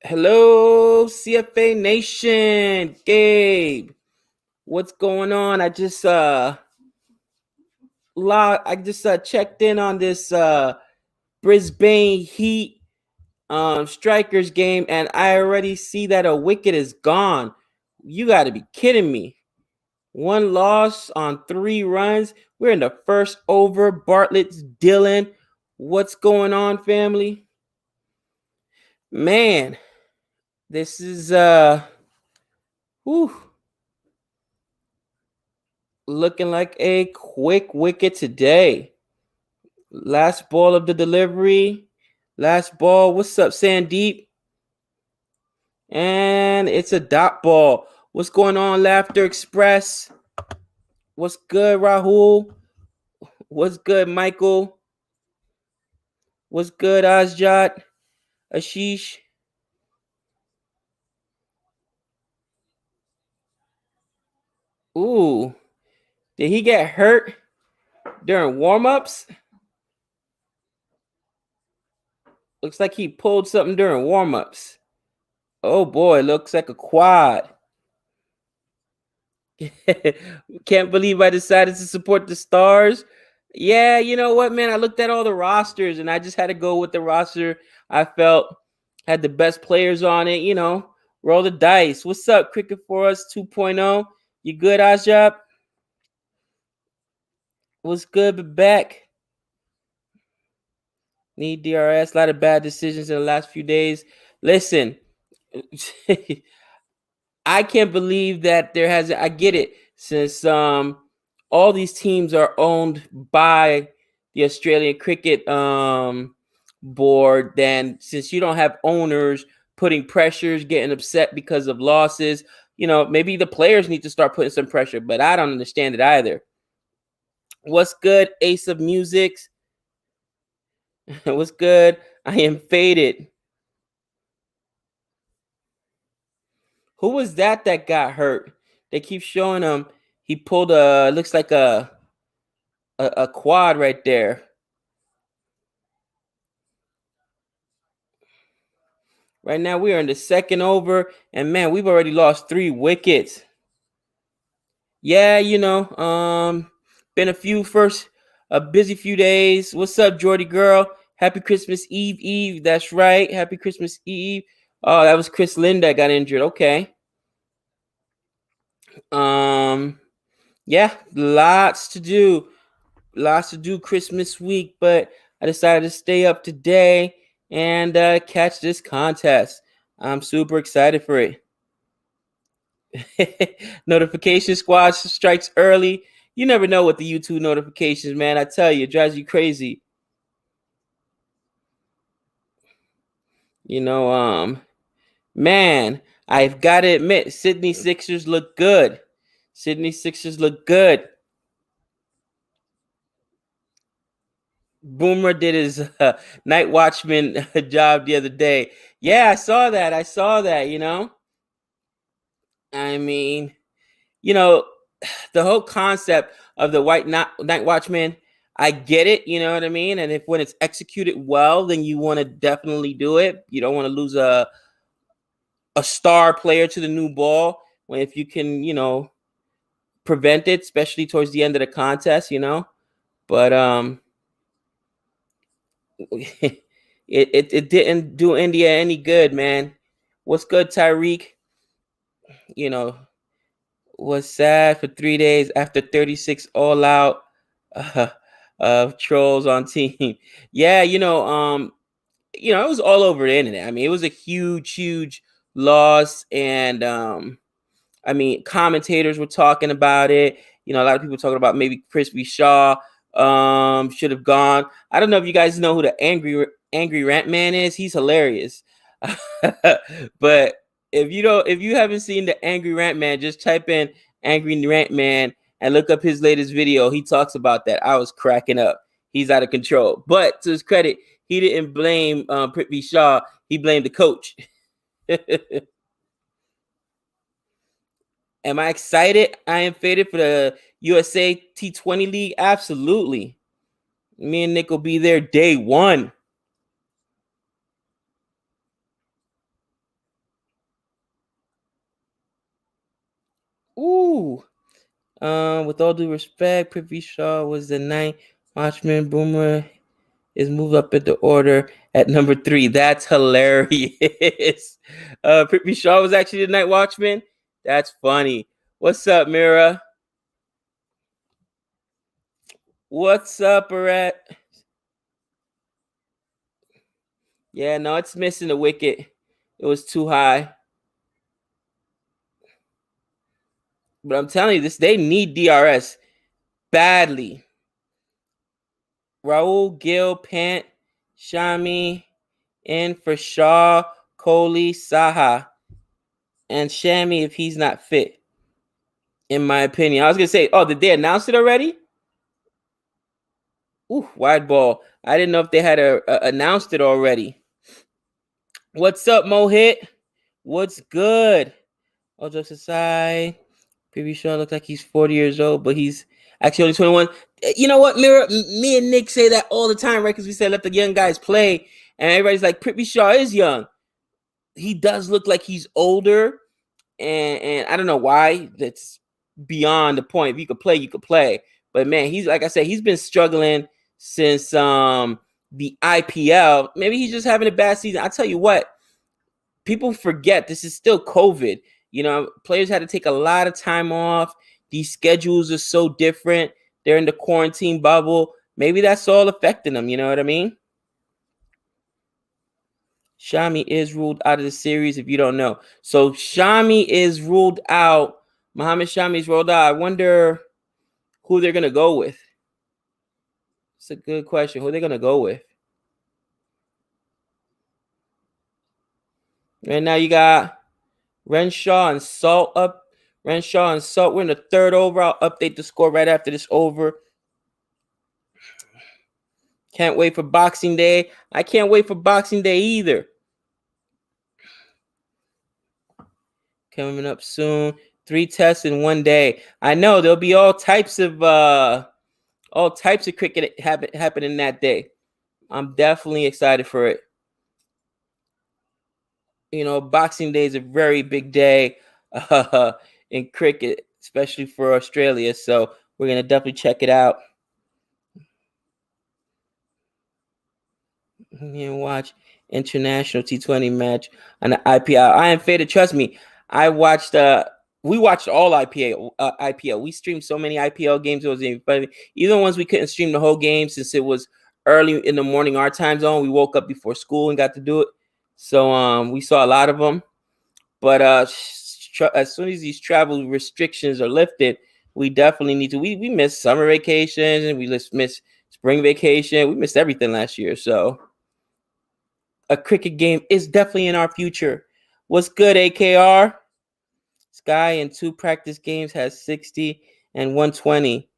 Hello, CFA Nation. Gabe, what's going on? I just checked in on this Brisbane Heat Strikers game, and I already see that a wicket is gone. You got to be kidding me. One loss on 3 runs. We're in the first over. Bartlett's Dylan. What's going on, family? Man, this is whew, looking like a quick wicket today. Last ball of the delivery. Last ball. What's up, Sandeep? And it's a dot ball. What's going on, Laughter Express? What's good, Rahul? What's good, Michael? What's good, Asjat? Ashish? Ooh, did he get hurt during warm-ups? Looks like he pulled something during warm-ups. Oh boy, looks like a quad. Can't believe I decided to support the Stars. Yeah, you know what, man? I looked at all the rosters and I just had to go with the roster I felt had the best players on it. Roll the dice. What's up, Cricket for Us 2.0? You good, Ajab? What's good, Babek? Need DRS. A lot of bad decisions in the last few days. Listen, I can't believe that I get it, since all these teams are owned by the Australian Cricket Board. Then, since you don't have owners putting pressures, getting upset because of losses, maybe the players need to start putting some pressure. But I don't understand it either. What's good, Ace of Musics? What's good? I am faded. Who was that got hurt? They keep showing him. He pulled looks like a quad right there. Right now we are in the second over, and man, we've already lost 3 wickets. Yeah, been a busy few days. What's up, Jordy girl? Happy Christmas Eve. That's right. Happy Christmas Eve. Oh, that was Chris Lynn that got injured. Okay. Yeah, lots to do. Lots to do Christmas week, but I decided to stay up today and catch this contest. I'm super excited for it. Notification squad strikes early. You never know with the YouTube notifications, man. I tell you, it drives you crazy. Man, I've got to admit, Sydney Sixers look good. Boomer did his night watchman job the other day. Yeah, I saw that. I mean, the whole concept of the night watchman, I get it. You know what I mean? And if when it's executed well, then you want to definitely do it. You don't want to lose a star player to the new ball. When if you can, prevent it, especially towards the end of the contest. But it didn't do India any good, man. What's good, Tyreek? You know, was sad for 3 days after 36 all out of trolls on team. Yeah, it was all over the internet. I mean, it was a huge loss, and commentators were talking about it. A lot of people talking about maybe Crispy Shaw should have gone. I don't know if you guys know who the angry rant man is. He's hilarious. But if you haven't seen the angry rant man, just type in angry rant man and look up his latest video. He talks about that. I was cracking up. He's out of control. But to his credit, he didn't blame Prithvi Shaw. He blamed the coach. Am I excited? I am faded for the USA T20 League. Absolutely. Me and Nick will be there day one. Ooh. With all due respect, Prithvi Shaw was the night watchman. Boomer is moved up in the order at number 3. That's hilarious. Prithvi Shaw was actually the night watchman. That's funny. What's up, Mira? What's up, Barrett? Yeah, no, it's missing the wicket. It was too high. But I'm telling you, they need DRS badly. Raul, Gill, Pant, Shami, in for Shaw, Kohli, Saha, and Shami if he's not fit. In my opinion, I was gonna say, oh, did they announce it already? Ooh, wide ball. I didn't know if they had announced it already. What's up, Mohit? What's good? All jokes aside, Privy Shaw looks like he's 40 years old, but he's actually only 21. You know what, Mira? Me and Nick say that all the time, right? Because we say let the young guys play, and everybody's like, Prithvi Shaw is young. He does look like he's older, and I don't know why. That's beyond the point. If you could play, you could play. But man, he's like I said, he's been struggling since the IPL. Maybe he's just having a bad season. I tell you what, people forget this is still COVID. You know, players had to take a lot of time off. These schedules are so different. They're in the quarantine bubble. Maybe that's all affecting them. You know what I mean? Shami is ruled out of the series if you don't know. So Shami is ruled out. Mohamed Shami is ruled out. I wonder who they're going to go with. It's a good question. Who are they going to go with? Right now you got Renshaw and Salt up. Renshaw and Salt. We're in the 3rd over. I'll update the score right after this over. Can't wait for Boxing Day. I can't wait for Boxing Day either. Coming up soon. 3 tests in 1 day. I know there'll be all types of cricket happening that day. I'm definitely excited for it. You know, Boxing Day is a very big day in cricket, especially for Australia. So we're going to definitely check it out. You watch international T20 match on the IPL. I am faded. Trust me. We watched all IPL. We streamed so many IPL games. It was even funny. Even ones we couldn't stream the whole game since it was early in the morning, our time zone. We woke up before school and got to do it. So we saw a lot of them. But as soon as these travel restrictions are lifted, we definitely need to. We missed summer vacations and we just missed spring vacation. We missed everything last year. So a cricket game is definitely in our future. What's good, AKR? Sky in 2 practice games has 60 and 120.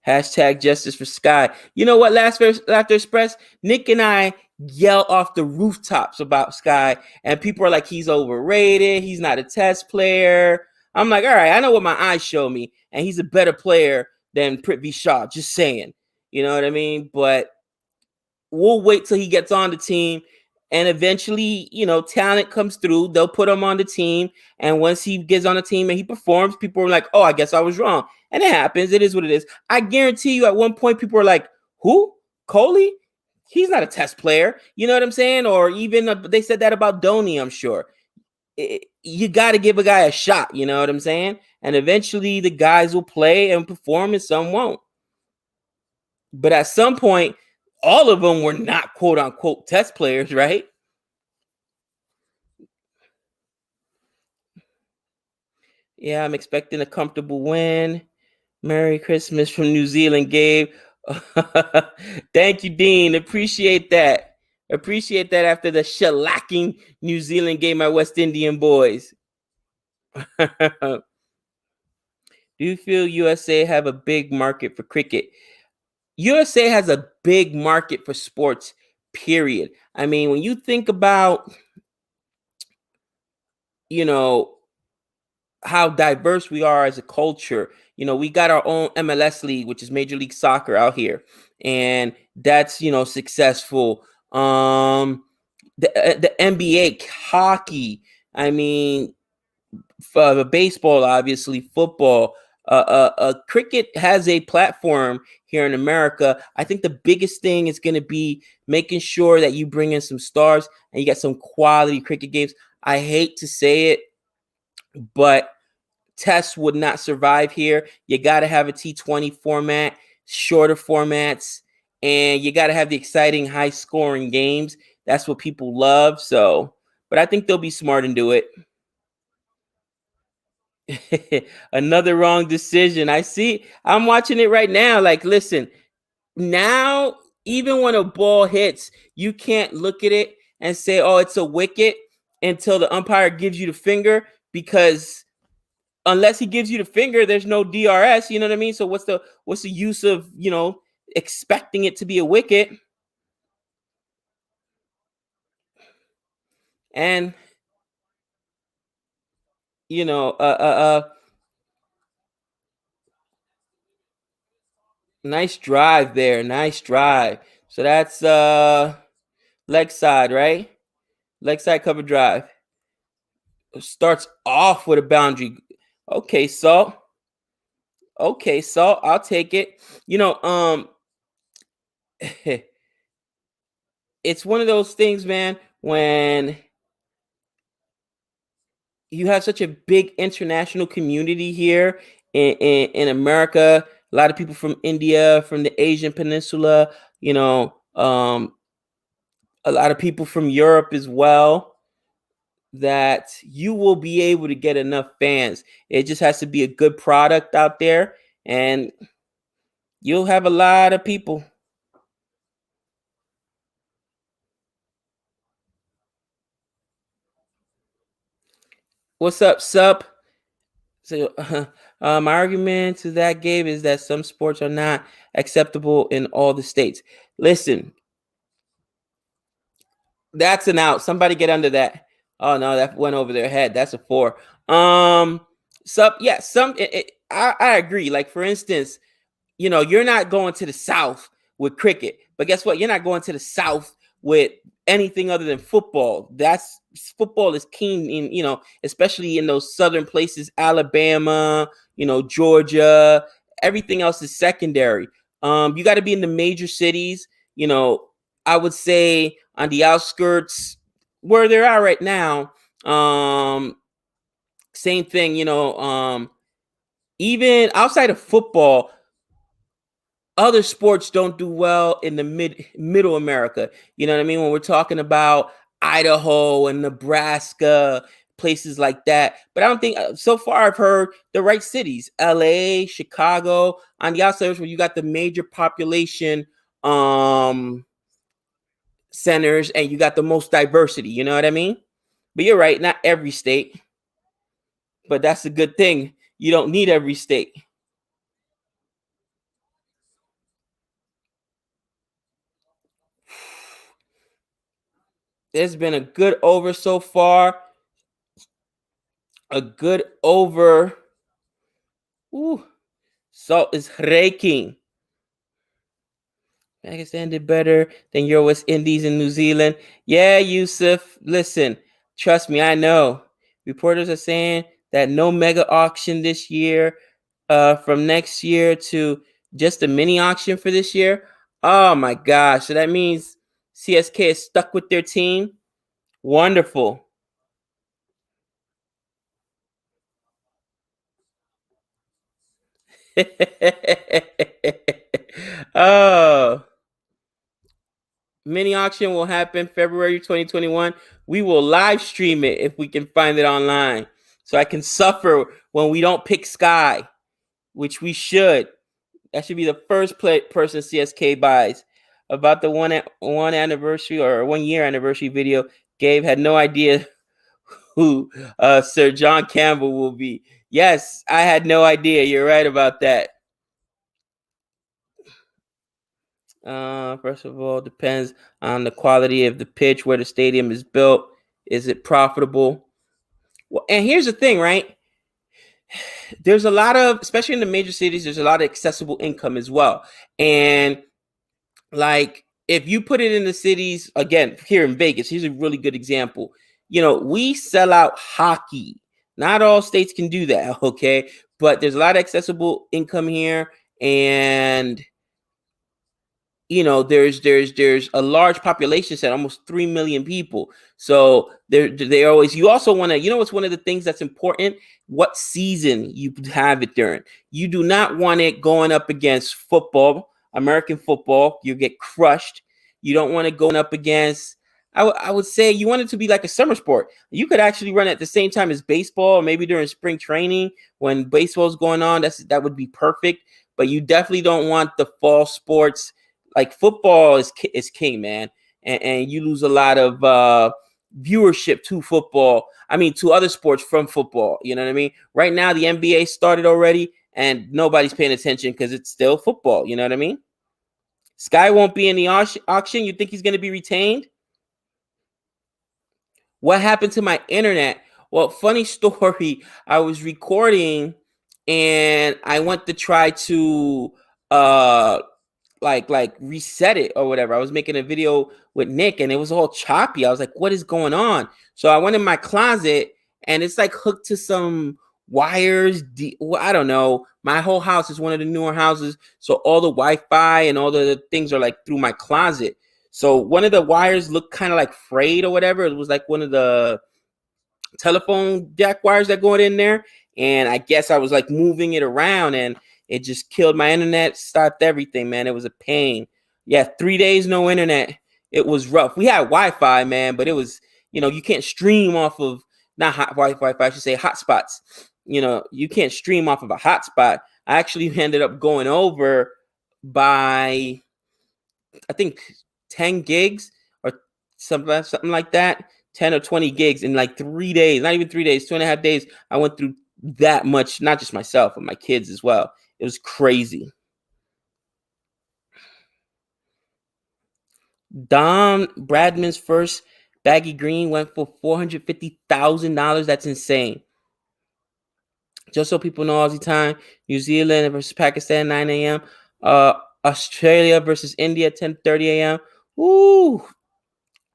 Hashtag justice for Sky. You know what, Laughter Express? Nick and I yell off the rooftops about Sky, and people are like, he's overrated. He's not a test player. I'm like, all right, I know what my eyes show me, and he's a better player than Prithvi Shaw. Just saying. You know what I mean? But we'll wait till he gets on the team. And eventually, you know, talent comes through. They'll put him on the team. And once he gets on the team and he performs, people are like, oh, I guess I was wrong. And it happens. It is what it is. I guarantee you at one point, people are like, who? Kohli? He's not a test player. You know what I'm saying? Or even they said that about Dhoni, I'm sure. You got to give a guy a shot. You know what I'm saying? And eventually the guys will play and perform and some won't. But at some point, all of them were not quote unquote test players, right? Yeah, I'm expecting a comfortable win. Merry Christmas from New Zealand, Gabe. Thank you, Dean. Appreciate that. Appreciate that after the shellacking New Zealand gave my West Indian boys. Do you feel USA have a big market for cricket? USA has a big market for sports, period. I mean, when you think about, you know, how diverse we are as a culture. You know, we got our own MLS league, which is Major League Soccer out here, and that's, you know, successful. The NBA hockey. I mean, Baseball, obviously, football. Cricket has a platform here in America. I think the biggest thing is going to be making sure that you bring in some stars and you get some quality cricket games. I hate to say it, but tests would not survive here. You got to have a T20 format, shorter formats, and you got to have the exciting, high scoring games. That's what people love. So, but I think they'll be smart and do it. Another wrong decision. I see. I'm watching it right now. Like, listen, now, even when a ball hits, you can't look at it and say, oh, it's a wicket until the umpire gives you the finger, because unless he gives you the finger, there's no DRS. You know what I mean? So what's the use of, expecting it to be a wicket? And you know, nice drive there. Nice drive. So that's leg side, right? Leg side cover drive. Starts off with a boundary. Okay, so I'll take it. It's one of those things, man, when you have such a big international community here in America. A lot of people from India, from the Asian Peninsula, a lot of people from Europe as well, that you will be able to get enough fans. It just has to be a good product out there, and you'll have a lot of people. What's up, sup? So, my argument to that, Gabe, is that some sports are not acceptable in all the states. Listen, that's an out. Somebody get under that. Oh no, that went over their head. That's a 4. Sup? Yeah, I agree. Like, for instance, you're not going to the South with cricket, but guess what? You're not going to the South with anything other than football. Football is keen in, especially in those southern places, Alabama, Georgia. Everything else is secondary. You got to be in the major cities. I would say on the outskirts where they are right now. Same thing. Even outside of football, other sports don't do well in the middle America. You know what I mean? When we're talking about Idaho and Nebraska, places like that. But I don't think so far I've heard the right cities: LA, Chicago, on the outskirts where you got the major population centers and you got the most diversity. You know what I mean? But you're right, not every state. But that's a good thing. You don't need every state. There's been a good over so far. A good over. Ooh, salt is raking. Pakistan did better than your West Indies and New Zealand. Yeah, Yusuf. Listen, trust me, I know. Reporters are saying that no mega auction this year, from next year to just a mini auction for this year. Oh my gosh. So that means CSK is stuck with their team. Wonderful. Oh, mini auction will happen February 2021. We will live stream it if we can find it online, so I can suffer when we don't pick Sky, which we should. That should be the first person CSK buys. About the one anniversary or 1 year anniversary video, Gabe had no idea who Sir John Campbell will be. Yes, I had no idea. You're right about that. First of all, depends on the quality of the pitch, where the stadium is built. Is it profitable? Well, and here's the thing, right? There's a lot of, especially in the major cities, there's a lot of accessible income as well. And like, if you put it in the cities, again, here in Vegas, here's a really good example. We sell out hockey Not all states can do that, okay? But there's a lot of accessible income here, and there's a large population set, almost 3 million people. So they always, you also want to, what's one of the things that's important? What season you have it during. You do not want it going up against football, American football. You get crushed. You don't want it going up against, I would say you want it to be like a summer sport. You could actually run at the same time as baseball, or maybe during spring training when baseball's going on. That would be perfect. But you definitely don't want the fall sports. Like football is king, man, and you lose a lot of viewership to football. I mean, to other sports from football. You know what I mean? Right now, the NBA started already, and nobody's paying attention because it's still football. You know what I mean? Sky won't be in the auction. You think he's going to be retained? What happened to my internet? Well, funny story. I was recording, and I went to try to like reset it or whatever. I was making a video with Nick and it was all choppy. I was like, what is going on? So I went in my closet and it's like hooked to some wires. I don't know. My whole house is one of the newer houses. So all the Wi-Fi and all the things are like through my closet. So one of the wires looked kind of like frayed or whatever. It was like one of the telephone jack wires that going in there, and I guess I was like moving it around and it just killed my internet, stopped everything, man. It was a pain. Yeah, 3 days no internet. It was rough. We had Wi-Fi, man, but it was, you can't stream off of, not hot Wi-Fi, I should say hotspots. You can't stream off of a hotspot. I actually ended up going over by, I think, 10 gigs or something like that. 10 or 20 gigs in like 3 days, not even 3 days, 2.5 days. I went through that much, not just myself, but my kids as well. It was crazy. Don Bradman's first baggy green went for $450,000. That's insane. Just so people know, Aussie time, New Zealand versus Pakistan, 9 a.m. Australia versus India, 10:30 a.m. Ooh.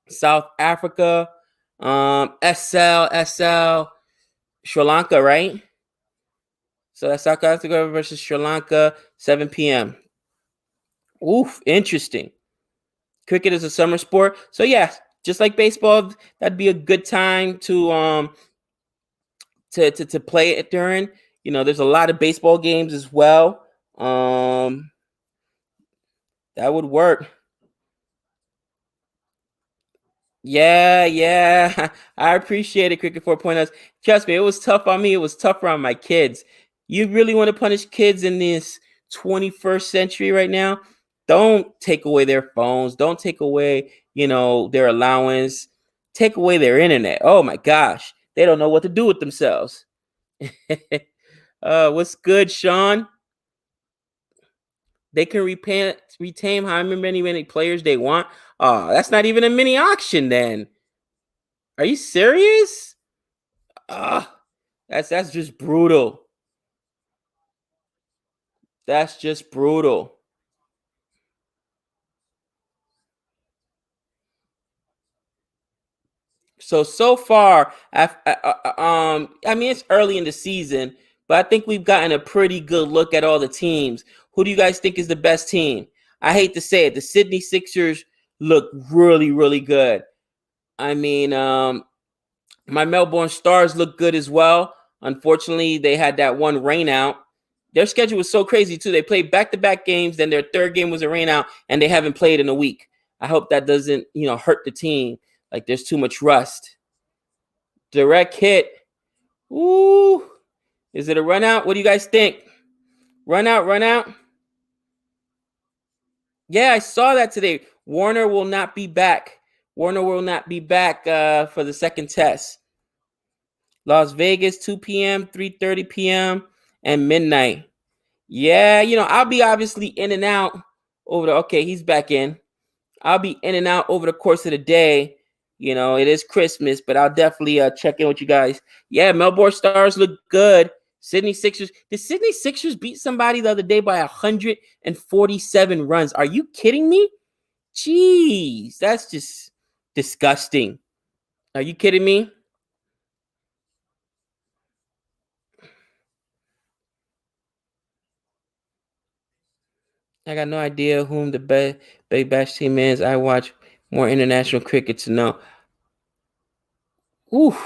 South Africa, SL, Sri Lanka, right? So that's South Africa versus Sri Lanka, 7 p.m. Oof, interesting. Cricket is a summer sport. So yeah, just like baseball, that'd be a good time to play it during. There's a lot of baseball games as well. That would work. Yeah. I appreciate it, Cricket 4.0. Trust me, it was tough on me. It was tougher on my kids. You really want to punish kids in this 21st century right now? Don't take away their phones. Don't take away, their allowance. Take away their internet. Oh my gosh. They don't know what to do with themselves. What's good, Sean? They can retain however many players they want. That's not even a mini auction then. Are you serious? That's just brutal. That's just brutal. So far, I mean, it's early in the season, but I think we've gotten a pretty good look at all the teams. Who do you guys think is the best team? I hate to say it, the Sydney Sixers look really, really good. I mean, my Melbourne Stars look good as well. Unfortunately, they had that one rain out. Their schedule was so crazy too. They played back-to-back games, then their third game was a rain out, and they haven't played in a week. I hope that doesn't, hurt the team. Like there's too much rust. Direct hit. Ooh. Is it a run out? What do you guys think? Run out, run out. Yeah, I saw that today. Warner will not be back. Warner will not be back for the second test. Las Vegas, 2 p.m., 3:30 p.m., and midnight. Yeah, I'll be obviously in and out over the. Okay, he's back in. I'll be in and out over the course of the day. It is Christmas, but I'll definitely check in with you guys. Yeah, Melbourne Stars look good. Sydney Sixers. Did Sydney Sixers beat somebody the other day by 147 runs? Are you kidding me? Jeez, that's just disgusting. Are you kidding me? I got no idea whom the Big Bash team is. I watch more international cricket to know. Ooh.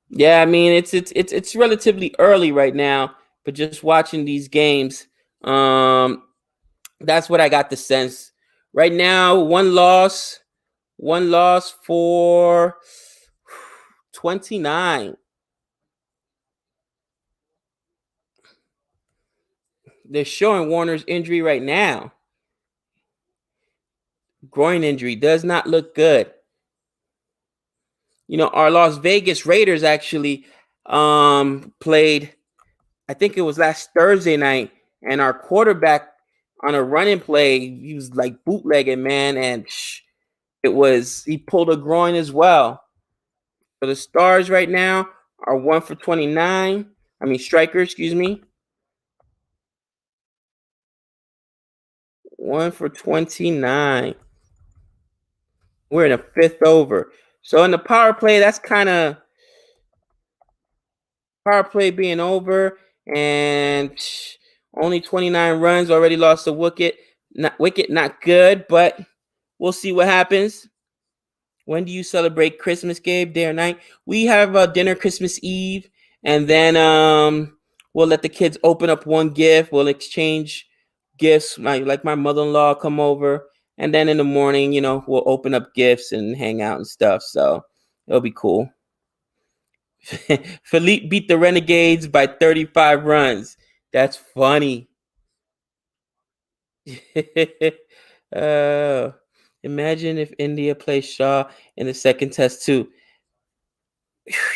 Yeah, I mean it's relatively early right now, but just watching these games, um, that's what I got the sense. Right now, one loss for 29. They're showing Warner's injury right now. Groin injury does not look good. You know, our Las Vegas Raiders actually played, I think it was last Thursday night, and our quarterback on a running play, he was like bootlegging, man, and he pulled a groin as well. So the Stars right now are 1 for 29. I mean, striker, excuse me, 1 for 29. We're in a fifth over. So in the power play, that's kind of power play being over, and only 29 runs, already lost a wicket, not good, but we'll see what happens. When do you celebrate Christmas, Gabe? Day or night? We have a dinner Christmas Eve, and then we'll let the kids open up one gift. We'll exchange gifts. My mother-in-law come over, and then in the morning, we'll open up gifts and hang out and stuff. So it'll be cool. Philippe beat the Renegades by 35 runs. That's funny. uh, Imagine if India plays Shaw in the second test too.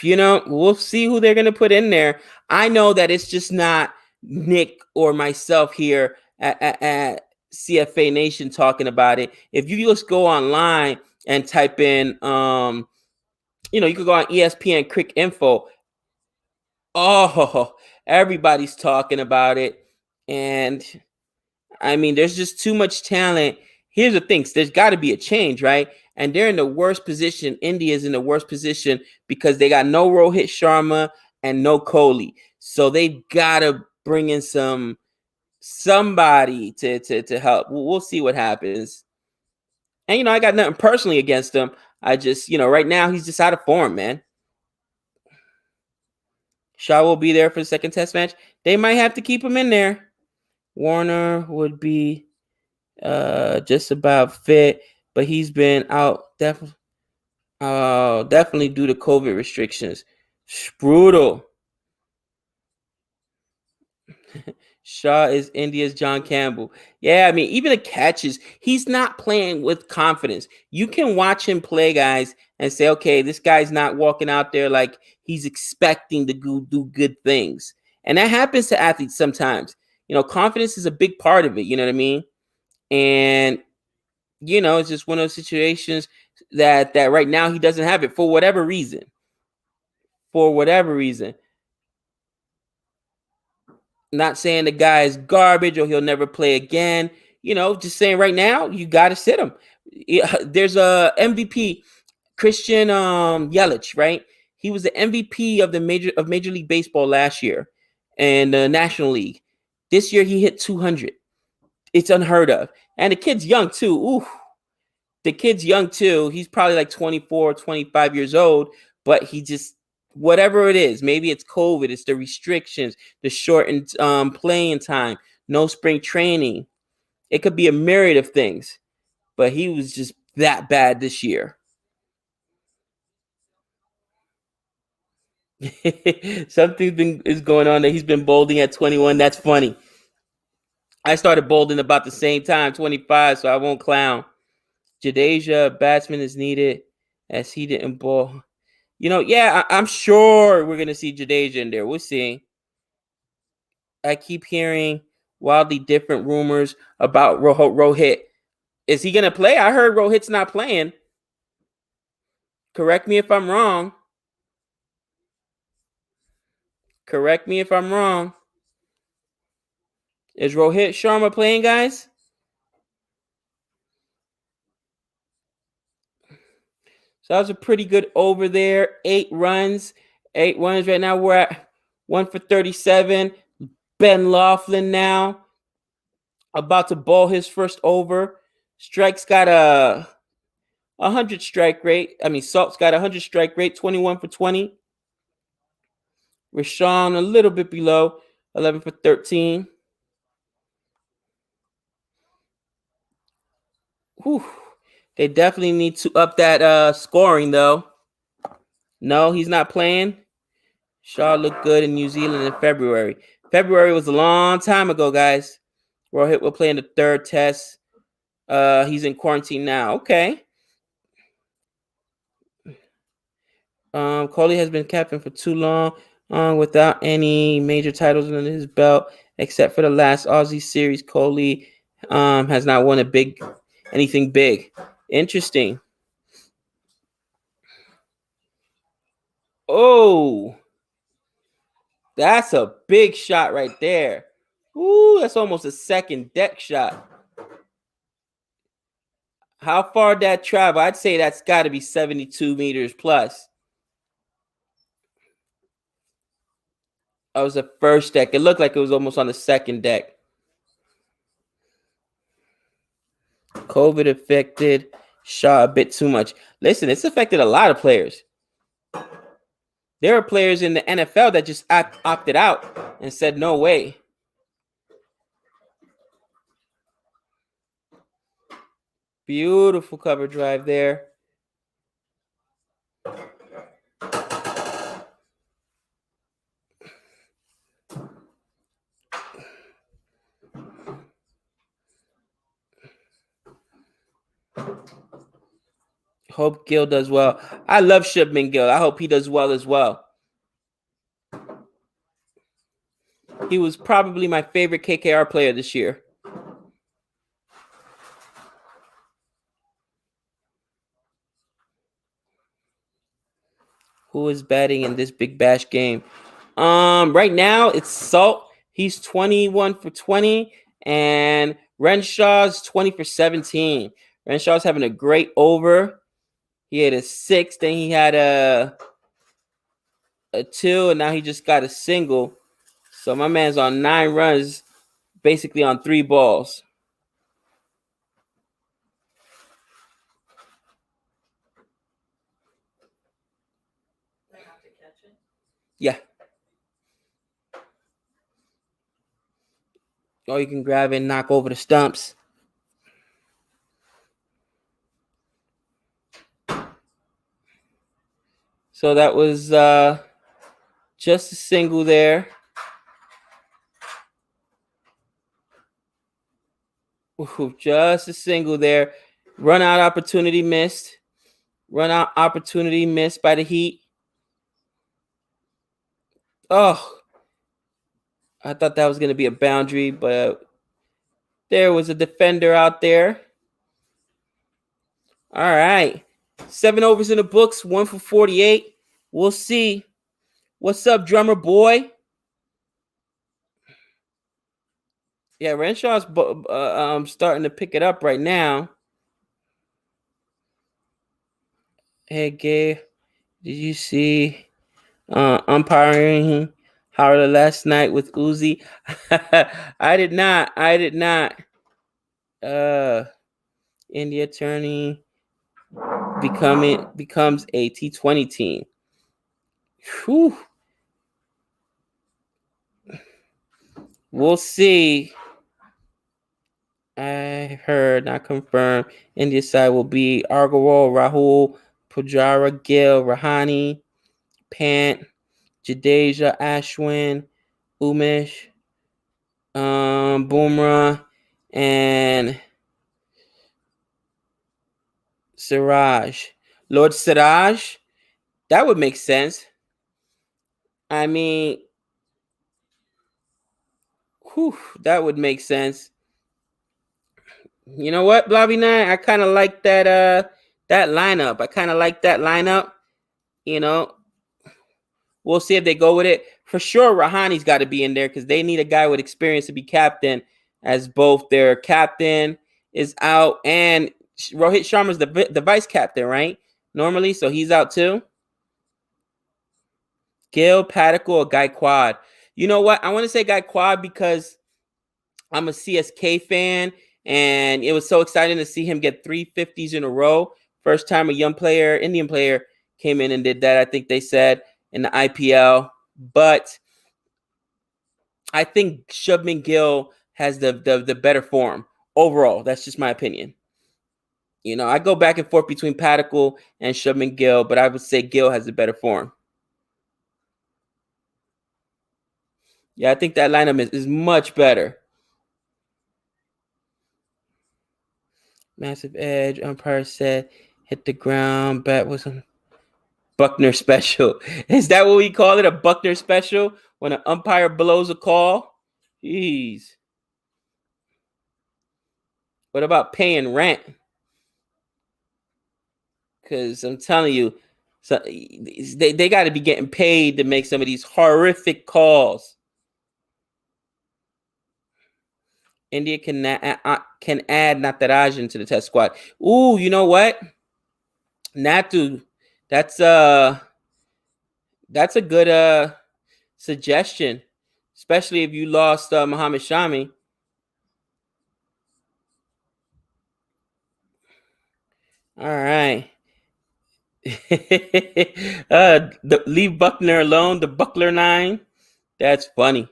We'll see who they're going to put in there. I know that it's just not Nick or myself here at CFA Nation talking about it. If you just go online and type in, you could go on ESPN Quick Info. Oh, everybody's talking about it. And I mean, there's just too much talent. Here's the thing, there's got to be a change, right? And they're in the worst position. India's in the worst position because they got no Rohit Sharma and no Kohli. So they got to bring in somebody to help. We'll see what happens. And, I got nothing personally against him. I just, right now he's just out of form, man. Shaw will be there for the second test match. They might have to keep him in there. Warner would be just about fit, but he's been out definitely due to COVID restrictions. Brutal. Shaw is India's John Campbell. Yeah, I mean, even the catches, he's not playing with confidence. You can watch him play, guys, and say, okay, this guy's not walking out there like he's expecting to do good things. And that happens to athletes sometimes. Confidence is a big part of it. You know what I mean? And, it's just one of those situations that right now he doesn't have it for whatever reason. For whatever reason. Not saying the guy is garbage or he'll never play again. Just saying right now, you got to sit him. There's a MVP, Christian Yelich, right? He was the MVP of Major League Baseball last year and the National League. This year he hit 200. It's unheard of. And the kid's young too. Ooh. The kid's young too. He's probably like 24, 25 years old, but he just whatever it is, maybe it's COVID, it's the restrictions, the shortened playing time, no spring training. It could be a myriad of things, but he was just that bad this year. Something is going on that he's been bolding at 21. That's funny. I started bolding about the same time, 25, so I won't clown. Jadeja, batsman is needed as he didn't bowl. I'm sure we're going to see Jadeja in there. We'll see. I keep hearing wildly different rumors about Rohit. Is he going to play? I heard Rohit's not playing. Correct me if I'm wrong. Correct me if I'm wrong. Is Rohit Sharma playing, guys? So that was a pretty good over there. 8 runs. 8 runs right now. We're at 1 for 37. Ben Laughlin now. About to ball his first over. Strike's got a 100 strike rate. I mean, Salt's got a 100 strike rate, 21 for 20. Rashawn a little bit below, 11 for 13. Whew. They definitely need to up that scoring, though. No, he's not playing. Shaw looked good in New Zealand in February. February was a long time ago, guys. Rohit will play in the third test. He's in quarantine now. Okay. Kohli has been captain for too long, without any major titles under his belt, except for the last Aussie series. Kohli has not won anything big. Interesting. Oh, that's a big shot right there. Ooh, that's almost a second deck shot. How far that travel? I'd say that's got to be 72 meters plus. That was the first deck. It looked like it was almost on the second deck. COVID affected Shaw a bit too much. Listen, it's affected a lot of players. There are players in the NFL that just opted out and said, no way. Beautiful cover drive there. Hope Gill does well. I love Shipman Gill. I hope he does well as well. He was probably my favorite KKR player this year. Who is batting in this Big Bash game? Right now it's Salt. He's 21 for 20, and Renshaw's 20 for 17. Renshaw's having a great over. He had a 6, then he had a 2, and now he just got a single. So my man's on 9 runs, basically on 3 balls. Yeah. Or you can grab it and knock over the stumps. So that was just a single there. Ooh, just a single there. Run out opportunity missed. Run out opportunity missed by the Heat. Oh, I thought that was going to be a boundary, but there was a defender out there. All right. 7 overs in the books, 1 for 48. We'll see. What's up, drummer boy? Yeah, Renshaw's starting to pick it up right now. Hey, Gabe, did you see umpiring Howard last night with Uzi? I did not. India attorney becomes a T20 team. Whew. We'll see. I heard, not confirmed. India side will be Agarwal, Rahul, Pujara, Gill, Rahani, Pant, Jadeja, Ashwin, Umesh, Bumrah, and Siraj. Lord Siraj, that would make sense. I mean, that would make sense. You know what, Blobby 9? I kind of like that lineup. I kind of like that lineup. You know, we'll see if they go with it. For sure, Rahani's got to be in there because they need a guy with experience to be captain, as both their captain is out and Rohit Sharma's the vice captain, right? Normally, so he's out too. Gill, Padikkal, or Gaikwad. You know what? I want to say Gaikwad because I'm a CSK fan, and it was so exciting to see him get 350s in a row. First time a young player, Indian player, came in and did that, I think they said, in the IPL. But I think Shubman Gill has the better form overall. That's just my opinion. You know, I go back and forth between Padikkal and Shubman Gill, but I would say Gill has the better form. Yeah, I think that lineup is much better. Massive edge. Umpire said, hit the ground. Bat was a Buckner special. Is that what we call it? A Buckner special? When an umpire blows a call? Jeez. What about paying rent? Because I'm telling you, so they got to be getting paid to make some of these horrific calls. India can add Natarajan to the test squad. Ooh, you know what? Natu, that's a good suggestion, especially if you lost Muhammad Shami. All right. Leave Buckner alone, the Buckler 9. That's funny.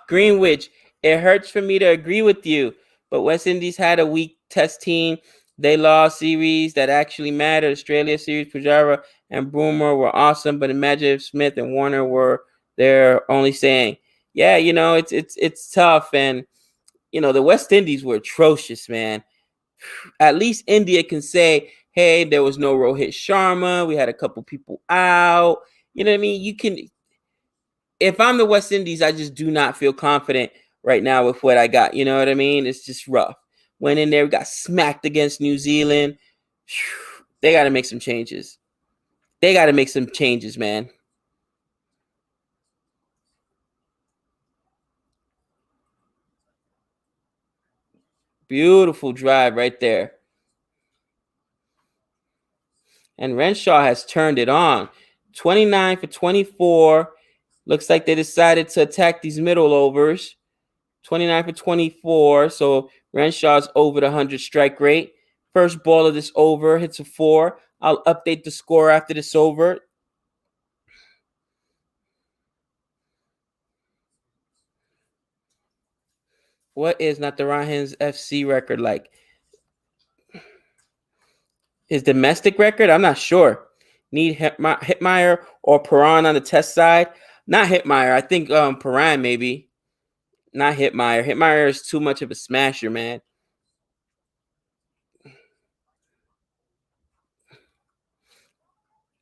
Greenwich. It hurts for me to agree with you, but West Indies had a weak test team. They lost series that actually mattered. Australia series, Pujara and Boomer were awesome, but imagine if Smith and Warner were there only saying, yeah, you know, it's tough. And, you know, the West Indies were atrocious, man. At least India can say, hey, there was no Rohit Sharma. We had a couple people out. You know what I mean? You can, if I'm the West Indies, I just do not feel confident right now with what I got. You know what I mean? It's just rough. Went in there, got smacked against New Zealand. They got to make some changes. They got to make some changes, man. Beautiful drive right there. And Renshaw has turned it on. 29 for 24. Looks like they decided to attack these middle overs. 29 for 24. So Renshaw's over the 100 strike rate. First ball of this over hits a 4. I'll update the score after this over. What is Natarajan's FC record like? His domestic record? I'm not sure. Need Hitmeyer or Perron on the test side? Not Hitmeyer. I think Perron maybe. Not Hitmeyer. Hitmeyer is too much of a smasher, man.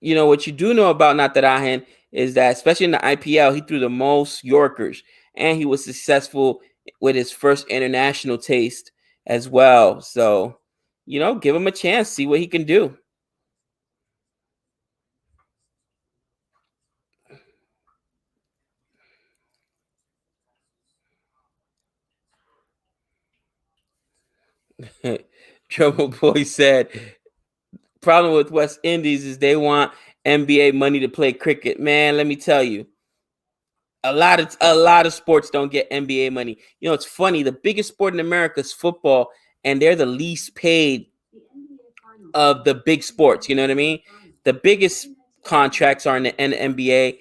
You know what you do know about Natarajan is that, especially in the IPL, he threw the most Yorkers, and he was successful with his first international taste as well. So, you know, give him a chance, see what he can do. Trouble Boy said, problem with West Indies is they want NBA money to play cricket. Man, let me tell you, a lot of sports don't get NBA money. You know, it's funny. The biggest sport in America is football, and they're the least paid of the big sports. You know what I mean? The biggest contracts are in the NBA,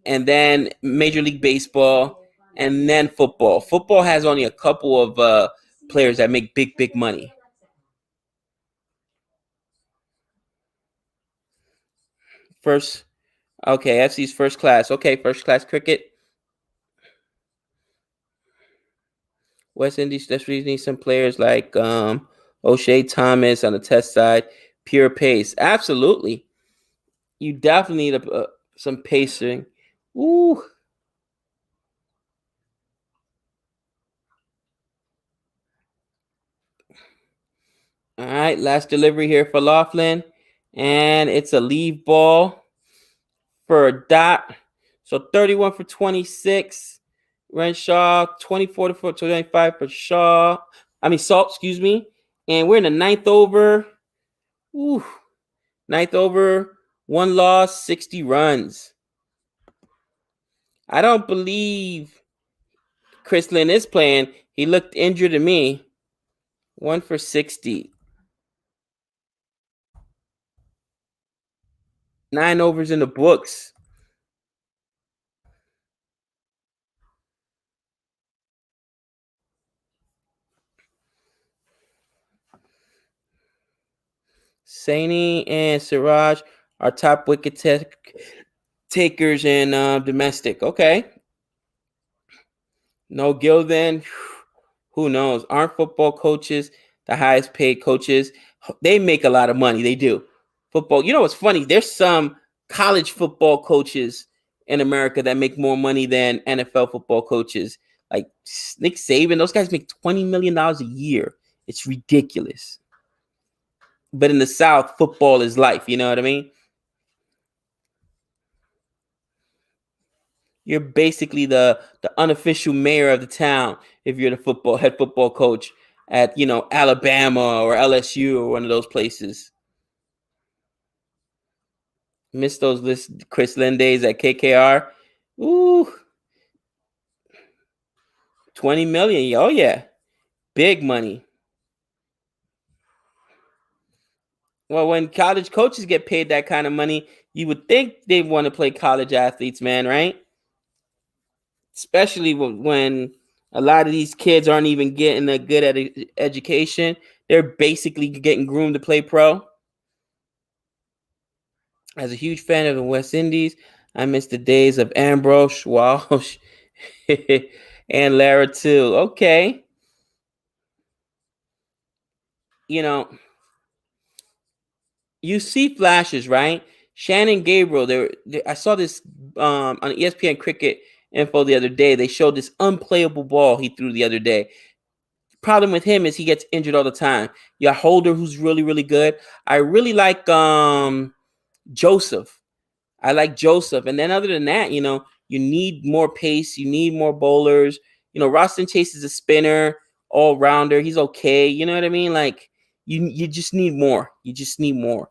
and then Major League Baseball, and then football. Football has only a couple of players that make big money. First, okay, FC's first class. Okay, first class cricket. West Indies desperately need some players like O'Shea Thomas on the test side. Pure pace. Absolutely. You definitely need some pacing. Ooh. All right, last delivery here for Laughlin. And it's a leave ball for a dot. So 31 for 26. Renshaw, 24 for 25 for Shaw. Salt, excuse me. And we're in the ninth over. Ooh. Ninth over, one loss, 60 runs. I don't believe Chris Lynn is playing. He looked injured to me. 1 for 60. 9 overs in the books. Saini and Siraj are top wicket takers in domestic. Okay. No Gilden. Who knows? Aren't football coaches the highest paid coaches? They make a lot of money. They do. Football. You know what's funny? There's some college football coaches in America that make more money than NFL football coaches. Like Nick Saban, those guys make $20 million a year. It's ridiculous. But in the South, football is life. You know what I mean? You're basically the unofficial mayor of the town if you're the head football coach at Alabama or LSU or one of those places. Miss those Chris Lynn days at KKR. Ooh, 20 million. Oh yeah, big money. Well, when college coaches get paid that kind of money, you would think they want to play college athletes, man, right? Especially when a lot of these kids aren't even getting a good education. They're basically getting groomed to play pro. As a huge fan of the West Indies, I miss the days of Ambrose, Walsh, and Lara too. Okay. You know, you see flashes, right? Shannon Gabriel, I saw this on ESPN Cricket Info the other day. They showed this unplayable ball he threw the other day. Problem with him is he gets injured all the time. You got Holder, who's really, really good. I really like Joseph. I like Joseph. And then other than that, you need more pace. You need more bowlers. Roston Chase is a spinner, all rounder. He's okay. You know what I mean? Like you just need more. You just need more.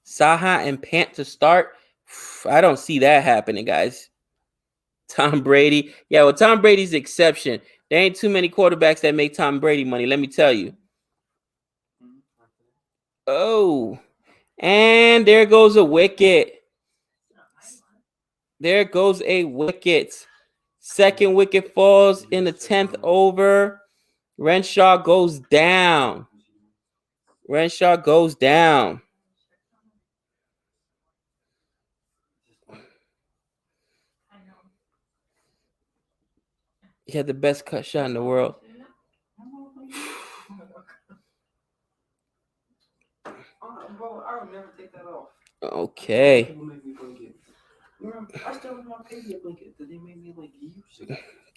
Saha and Pant to start. I don't see that happening, guys. Tom Brady. Yeah, well, Tom Brady's the exception. There ain't too many quarterbacks that make Tom Brady money, let me tell you. Oh, and there goes a wicket. There goes a wicket. Second wicket falls in the 10th over. Renshaw goes down. Renshaw goes down. He had the best cut shot in the world. Okay.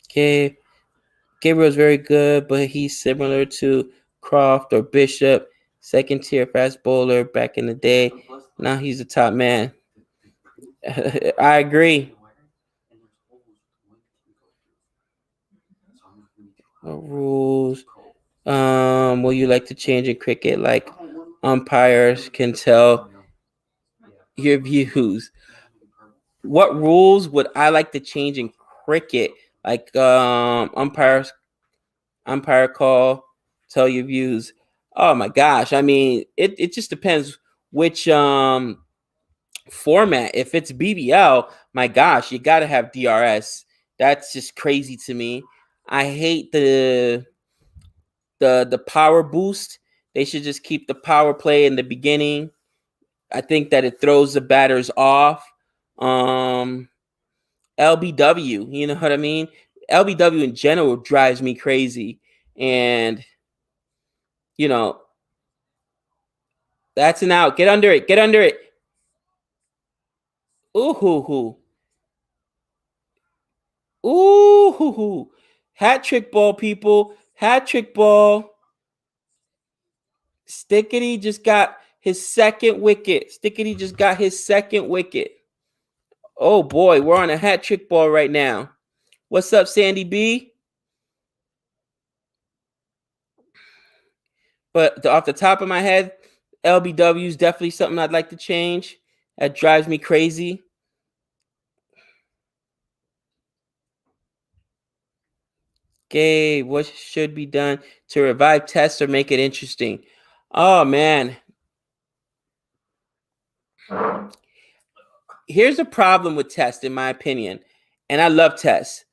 Okay. Gabriel's very good, but he's similar to Croft or Bishop, second tier fast bowler back in the day. Now he's a top man. I agree. Rules. Will you like to change in cricket? Like umpires can tell your views. What rules would I like to change in cricket? Like umpire call, tell your views. Oh my gosh. I mean, it just depends which format. If it's BBL, my gosh, you gotta have DRS. That's just crazy to me. I hate the power boost. They should just keep the power play in the beginning. I think that it throws the batters off. LBW, you know what I mean? LBW in general drives me crazy. And that's an out. Get under it. Get under it. Ooh hoo hoo. Ooh hoo hoo. Hat trick ball, people. Hat trick ball. Stickety just got his second wicket. Stickety just got his second wicket. Oh boy, we're on a hat trick ball right now. What's up, Sandy B? But off the top of my head, LBW is definitely something I'd like to change. That drives me crazy. Gabe, what should be done to revive tests or make it interesting? Oh man, here's a problem with tests, in my opinion. And I love tests.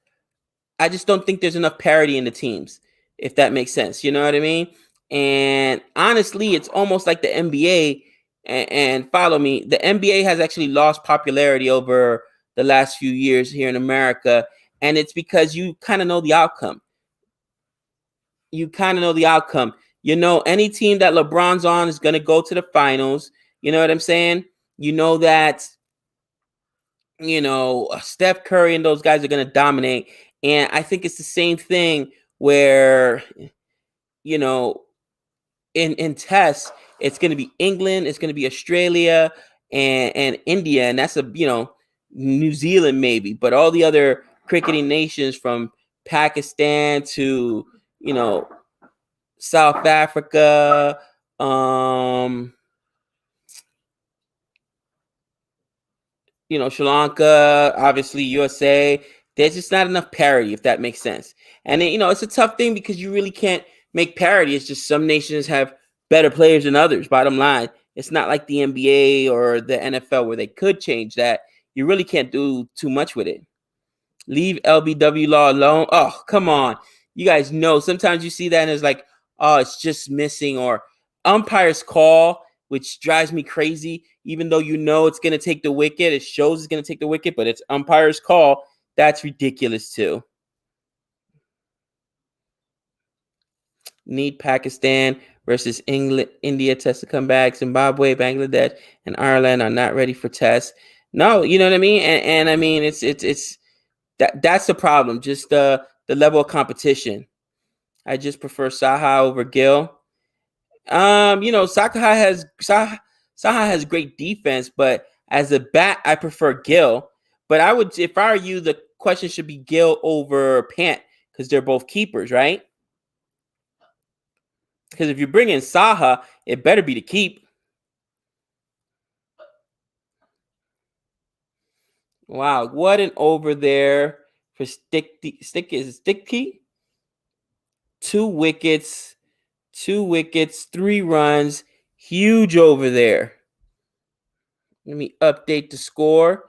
I just don't think there's enough parity in the teams, if that makes sense. You know what I mean? And honestly, it's almost like the NBA. And follow me, the NBA has actually lost popularity over the last few years here in America, and it's because you kind of know the outcome. You kind of know the outcome. You know, any team that LeBron's on is going to go to the finals. You know what I'm saying? You know that, Steph Curry and those guys are going to dominate. And I think it's the same thing where, you know, in tests, it's going to be England, it's going to be Australia and India. And that's New Zealand maybe, but all the other cricketing nations from Pakistan to, South Africa, Sri Lanka, obviously USA. There's just not enough parity, if that makes sense. And then, it's a tough thing because you really can't make parity. It's just some nations have better players than others. Bottom line, it's not like the NBA or the NFL where they could change that. You really can't do too much with it. Leave LBW law alone. Oh, come on. You guys know sometimes you see that and it's like, oh, it's just missing, or umpire's call, which drives me crazy. Even though it's going to take the wicket, it shows it's going to take the wicket, but it's umpire's call. That's ridiculous too. Need Pakistan versus England, India test to come back. Zimbabwe, Bangladesh, and Ireland are not ready for tests. No, you know what I mean? And I mean, it's that's the problem. Just the level of competition. I just prefer Saha over Gill. Saha has great defense, but as a bat, I prefer Gill. But I would, if I were you, the question should be Gill over Pant because they're both keepers, right? Because if you bring in Saha, it better be to keep. Wow, what an over there for Sticky. 2 wickets, 2 wickets, 3 runs. Huge over there. Let me update the score.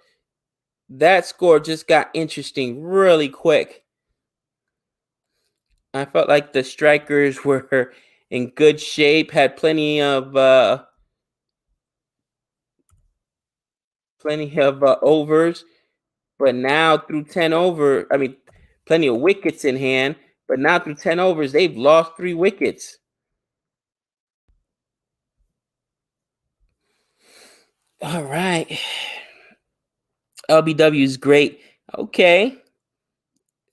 That score just got interesting really quick. I felt like the strikers were in good shape, had plenty of overs, but now through 10 over, plenty of wickets in hand, but now through 10 overs, they've lost 3 wickets. All right. LBW is great. Okay.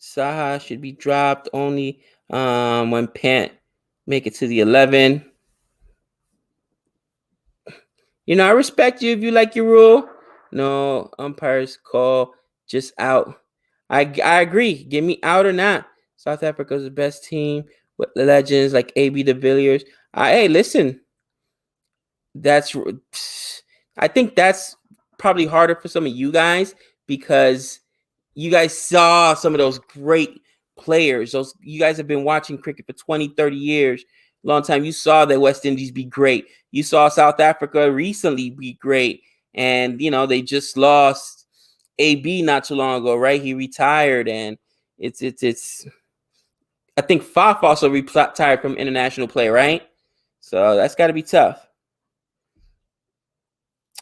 Saha should be dropped only when Pant make it to the 11. I respect you if you like your rule. No, umpires call just out. I agree. Give me out or not. South Africa's the best team with legends like AB de Villiers. Hey, listen. I think that's probably harder for some of you guys because you guys saw some of those great players. You guys have been watching cricket for 20, 30 years. Long time. You saw the West Indies be great. You saw South Africa recently be great. And, they just lost AB not too long ago, right? He retired, and it's I think Faf also retired from international play, right? So that's got to be tough.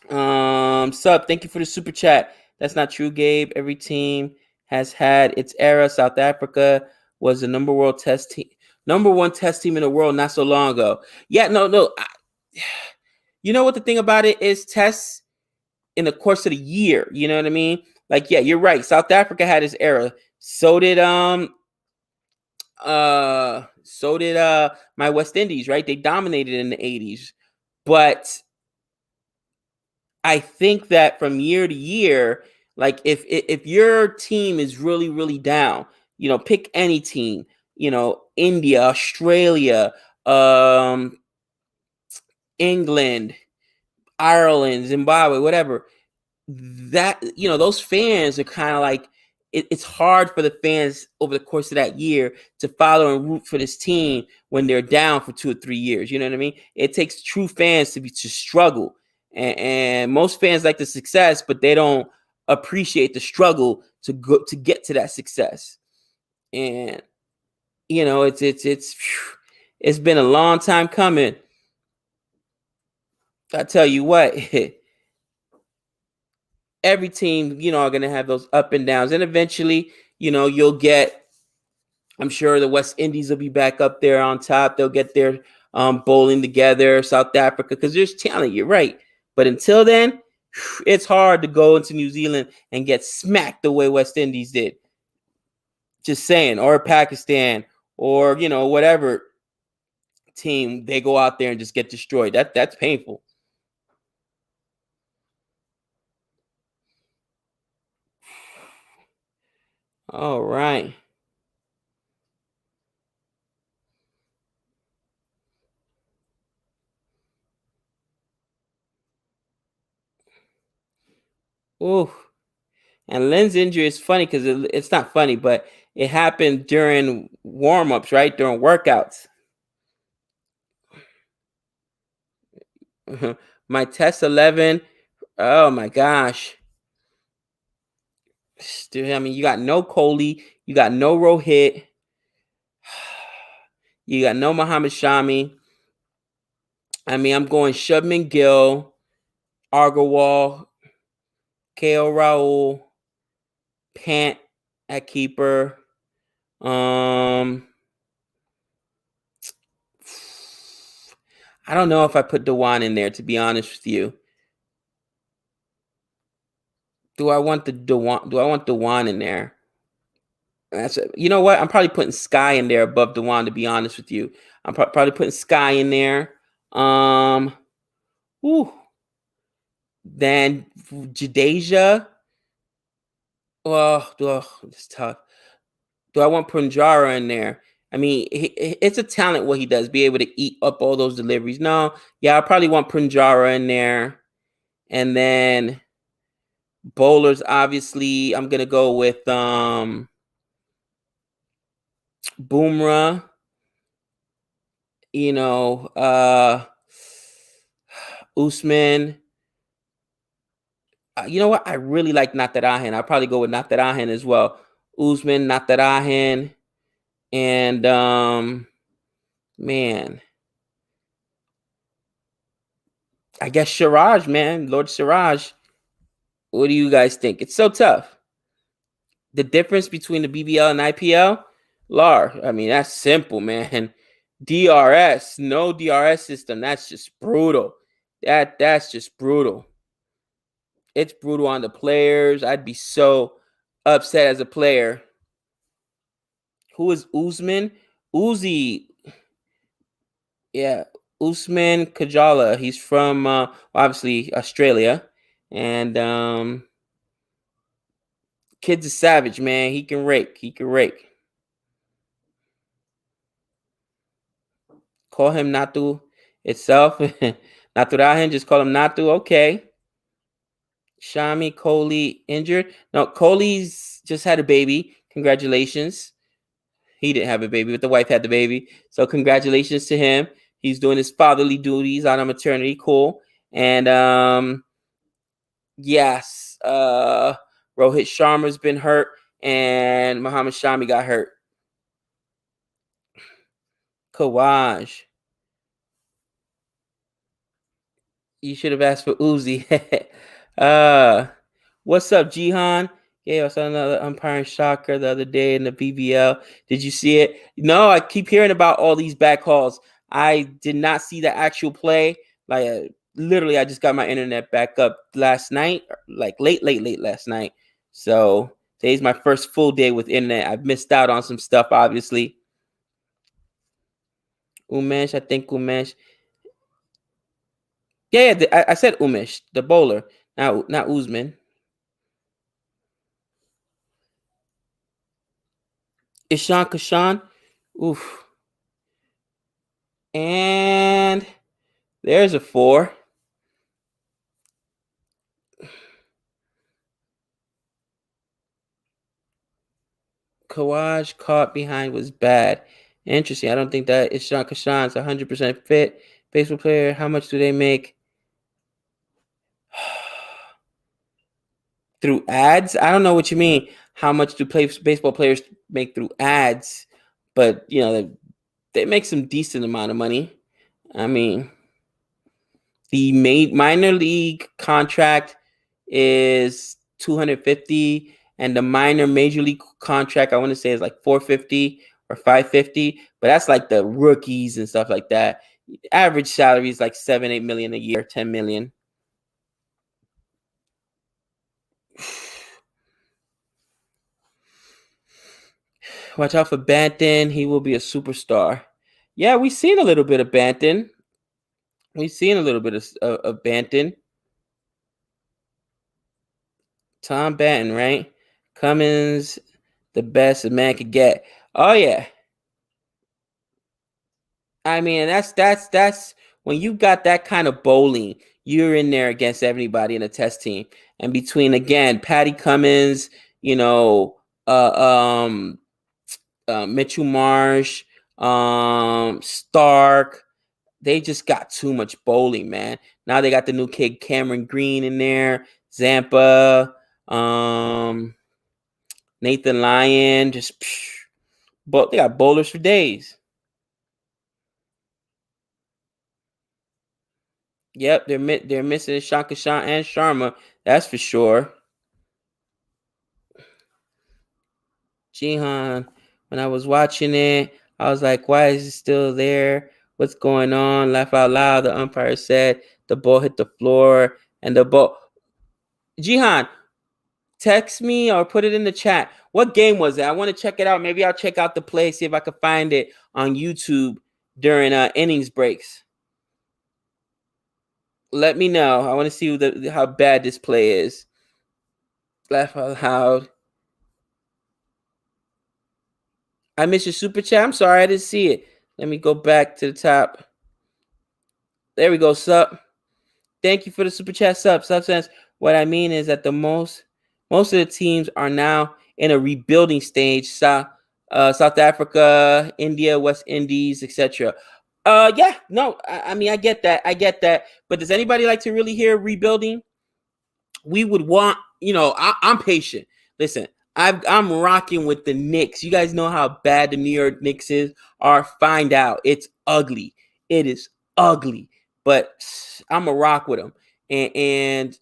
Sub, thank you for the super chat. That's not true, Gabe. Every team has had its era. South Africa was the number one test team in the world not so long ago. Yeah, no. You know what the thing about it is? Tests in the course of the year. You know what I mean? Like, yeah, you're right. South Africa had its era. So did my West Indies, right? They dominated in the 80s. But I think that from year to year, like if your team is really, really down, pick any team, India, Australia, England, Ireland, Zimbabwe, whatever, that, those fans are kind of like, it's hard for the fans over the course of that year to follow and root for this team when they're down for 2 or 3 years. You know what I mean? It takes true fans to struggle, and most fans like the success, but they don't appreciate the struggle to get to that success. And it's been a long time coming. I tell you what. Every team, are going to have those up and downs. And eventually, you'll get, I'm sure the West Indies will be back up there on top. They'll get their bowling together, South Africa, because there's talent. You're right. But until then, it's hard to go into New Zealand and get smacked the way West Indies did. Just saying. Or Pakistan, or, whatever team, they go out there and just get destroyed. That's painful. All right. Ooh. And Lynn's injury is funny because it's not funny, but it happened during warm-ups, right? During workouts. My test 11. Oh my gosh. I mean, you got no Kohli, you got no Rohit, you got no Muhammad Shami. I mean, I'm going Shubman Gill, Agarwal, KO Rahul, Pant at keeper. I don't know if I put Dewan in there, to be honest with you. Do I want Dewan in there? You know what? I'm probably putting Sky in there above Dewan, to be honest with you. I'm probably putting Sky in there. Whew. Then Jadeja. Oh, it's tough. Do I want Punjara in there? I mean, it's a talent what he does, be able to eat up all those deliveries. No, yeah, I probably want Punjara in there. And then bowlers, obviously, I'm gonna go with Boomerang. Usman. You know what? I really like Natarajan. I'll probably go with Natarajan as well. Usman, Natarajan, and man, I guess Siraj, man, Lord Siraj. What do you guys think? It's so tough. The difference between the BBL and IPL, I mean, that's simple, man. DRS, no DRS system. That's just brutal. That's just brutal. It's brutal on the players. I'd be so upset as a player. Who is Usman? Uzi. Yeah, Usman Kajala. He's from obviously Australia. And kid's a savage, man. He can rake. Call him Natu itself. Naturahan, just call him Natu. Okay. Shami, Kohli injured. No, Kohli's just had a baby. Congratulations. He didn't have a baby, but the wife had the baby. So congratulations to him. He's doing his fatherly duties on a maternity. Cool. And yes, Rohit Sharma's been hurt, and Muhammad Shami got hurt. Kawaj. You should have asked for Uzi. What's up, Jihan? Yeah, I saw another umpiring shocker the other day in the BBL. Did you see it? No, I keep hearing about all these back calls. I did not see the actual play. Like, literally, I just got my internet back up last night, like late last night. So today's my first full day with internet. I've missed out on some stuff, obviously. Umesh, I think Umesh. Yeah, I said Umesh, the bowler, not Usman. Ishan Kashan. Oof. And There's a 4. Kawaj caught behind was bad. Interesting. I don't think that Ishan Kashan's 100% fit baseball player. How much do they make through ads? I don't know what you mean. How much do baseball players make through ads? But they make some decent amount of money. I mean, the minor league contract is 250, and the minor major league contract I want to say is like 450 or 550. But that's like the rookies and stuff like that. Average salary is like 7-8 million a year, 10 million. Watch out for Banton. He will be a superstar. Yeah, we've seen a little bit of Banton. We've seen a little bit of Banton. Tom Banton, right? Cummins, the best a man could get. Oh yeah. I mean, that's when you got that kind of bowling, you're in there against everybody in a test team. And between again, Patty Cummins, uh, um, Mitchell Marsh, Stark, they just got too much bowling, man. Now they got the new kid Cameron Green in there, Zampa, Nathan Lyon, but they got bowlers for days. Yep, they're missing Shaka Shah and Sharma. That's for sure. Jihan, when I was watching it, I was like, why is it still there? What's going on? Laugh out loud. The umpire said the ball hit the floor and the ball. Jihan, text me or put it in the chat. What game was it? I want to check it out. Maybe I'll check out the play, see if I can find it on YouTube during innings breaks. Let me know. I want to see how bad this play is. Laugh out loud. I missed your super chat. I'm sorry, I didn't see it. Let me go back to the top. There we go, Sup. Thank you for the super chat, Sup. Substance. What I mean is that most of the teams are now in a rebuilding stage. South Africa, India, West Indies, etc. Yeah, no, I mean, I get that. But does anybody like to really hear rebuilding? We would want, I'm patient. Listen, I'm rocking with the Knicks. You guys know how bad the New York Knicks are. Find out. It's ugly. It is ugly. But I'm a rock with them. And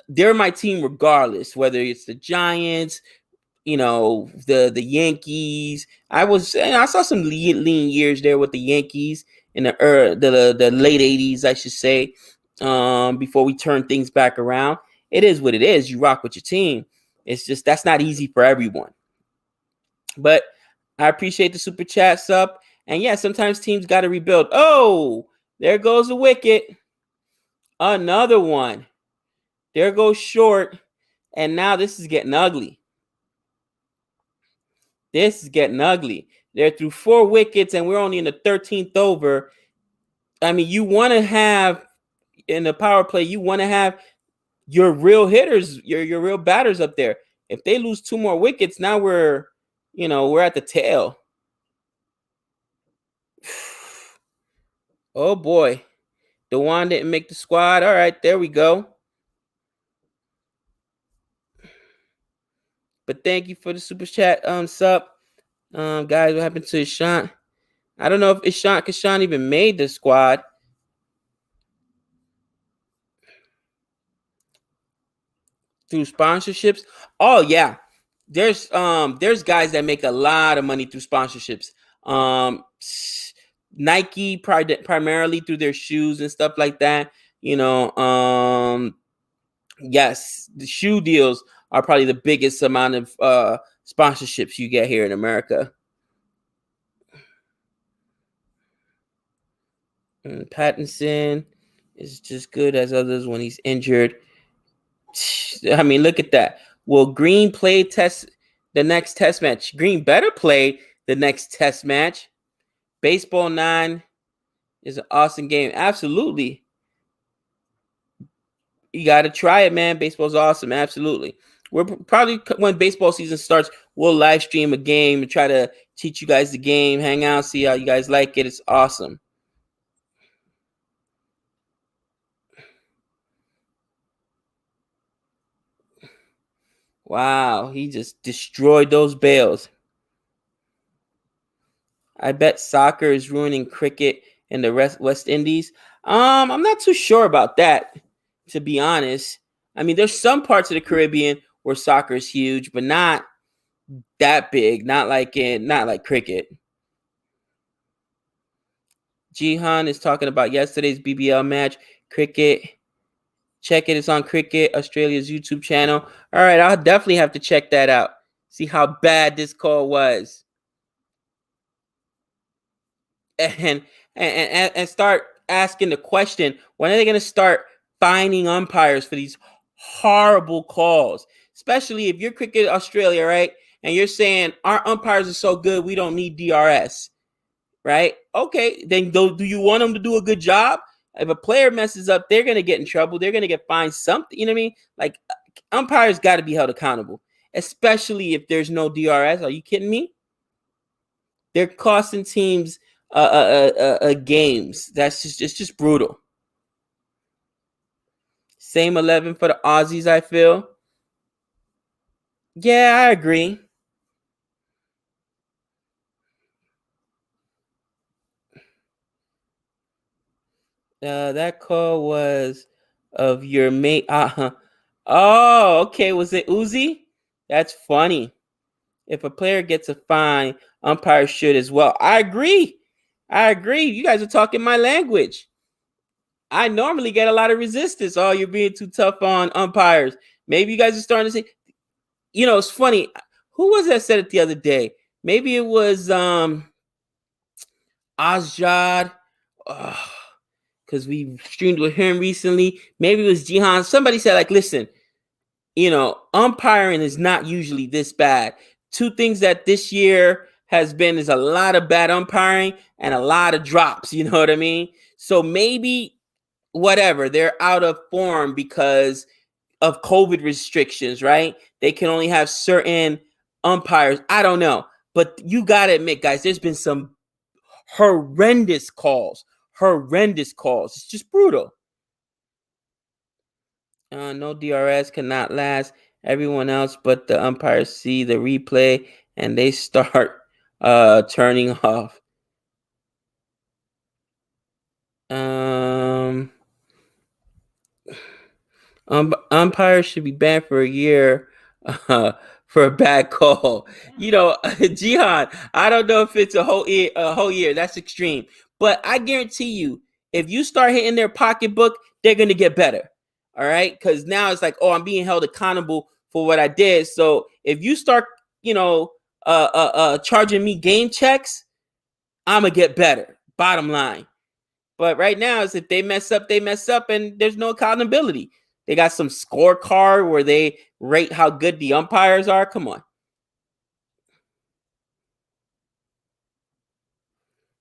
they're my team regardless, whether it's the Giants, the Yankees. I saw some lean years there with the Yankees in the late 80s, I should say, before we turn things back around. It is what it is. You rock with your team. It's just that's not easy for everyone. But I appreciate the super chat, Sup. And yeah, sometimes teams got to rebuild. Oh, there goes a wicket. Another one. There goes short. And now this is getting ugly. This is getting ugly. They're through 4 wickets, and we're only in the 13th over. I mean, you want to have, in the power play, you want to have your real hitters, your real batters up there. If they lose 2 more wickets, now we're at the tail. Oh, boy. Dewan didn't make the squad. All right, there we go. But thank you for the super chat, Sup. Guys, what happened to Ishan? I don't know if Kashan even made the squad. Through sponsorships. Oh yeah. There's guys that make a lot of money through sponsorships. Nike primarily through their shoes and stuff like that. Yes, the shoe deals are probably the biggest amount of sponsorships you get here in America. And Pattinson is just good as others when he's injured. I mean, look at that. Will Green play the next test match? Green better play the next test match. Baseball 9 It's an awesome game. Absolutely. You got to try it, man. Baseball's awesome. Absolutely. We're probably, when baseball season starts, we'll live stream a game and try to teach you guys the game, hang out, see how you guys like it. It's awesome. Wow, he just destroyed those bales. I bet soccer is ruining cricket in the West Indies. I'm not too sure about that, to be honest. I mean, there's some parts of the Caribbean where soccer is huge, but not that big. Not like cricket. Jihan is talking about yesterday's BBL match. Cricket. Check it. It's on Cricket Australia's YouTube channel. All right, I'll definitely have to check that out. See how bad this call was. And start asking the question, when are they going to start fining umpires for these horrible calls? Especially if you're Cricket Australia, right? And you're saying our umpires are so good, we don't need DRS, right? Okay, then do you want them to do a good job? If a player messes up, they're going to get in trouble. They're going to get fined something. You know what I mean? Like, umpires got to be held accountable, especially if there's no DRS. Are you kidding me? They're costing teams games. It's just brutal. Same 11 for the Aussies, I feel. Yeah, I agree. That call was of your mate. Oh, okay. Was it Uzi? That's funny. If a player gets a fine, umpires should as well. I agree. You guys are talking my language. I normally get a lot of resistance. Oh, you're being too tough on umpires. Maybe you guys are starting to say, it's funny. Who was that said it the other day? Maybe it was Azjad. Because we streamed with him recently. Maybe it was Jihan. Somebody said, like, listen, umpiring is not usually this bad. Two things that this year has been is a lot of bad umpiring and a lot of drops. You know what I mean? So maybe whatever, they're out of form because of COVID restrictions, right? They can only have certain umpires. I don't know. But you got to admit, guys, there's been some horrendous calls. It's just brutal. No DRS cannot last. Everyone else but the umpires see the replay and they start turning off. Umpires should be banned for a year for a bad call. Jihan, I don't know if it's a whole year. That's extreme. But I guarantee you, if you start hitting their pocketbook, they're going to get better. All right? Because now it's like, oh, I'm being held accountable for what I did. So if you start, charging me game checks, I'm going to get better. Bottom line. But right now, it's if they mess up, and there's no accountability. They got some scorecard where they rate how good the umpires are. Come on.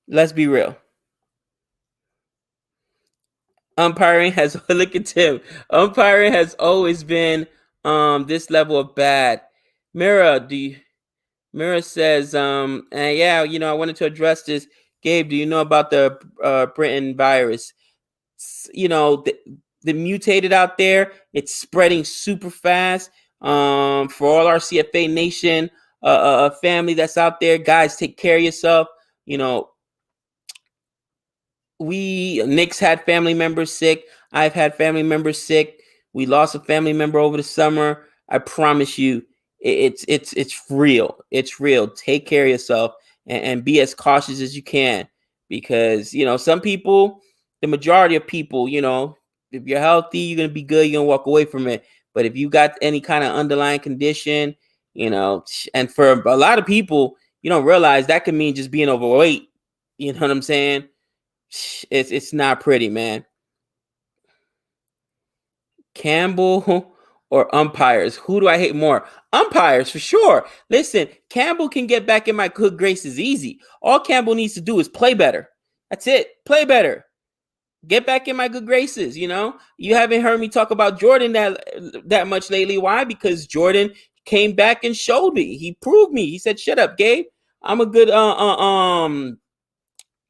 Let's be real. Umpiring has look at Tim. Umpiring has always been this level of bad. Mira says, yeah, I wanted to address this. Gabe, do you know about the Britain virus? The mutated out there, it's spreading super fast. For all our CFA Nation family that's out there, guys, take care of yourself. Nick's had family members sick. I've had family members sick. We lost a family member over the summer. I promise you, it's real. It's real. Take care of yourself and be as cautious as you can, because some people, the majority of people, if you're healthy, you're gonna be good. You're gonna walk away from it. But if you got any kind of underlying condition, and for a lot of people, you don't realize that could mean just being overweight. You know what I'm saying? It's not pretty, man. Campbell or umpires? Who do I hate more? Umpires, for sure. Listen, Campbell can get back in my good graces easy. All Campbell needs to do is play better. That's it. Play better. Get back in my good graces. You know, you haven't heard me talk about Jordan that much lately. Why? Because Jordan came back and showed me. He proved me. He said, "Shut up, Gabe. I'm a good I'm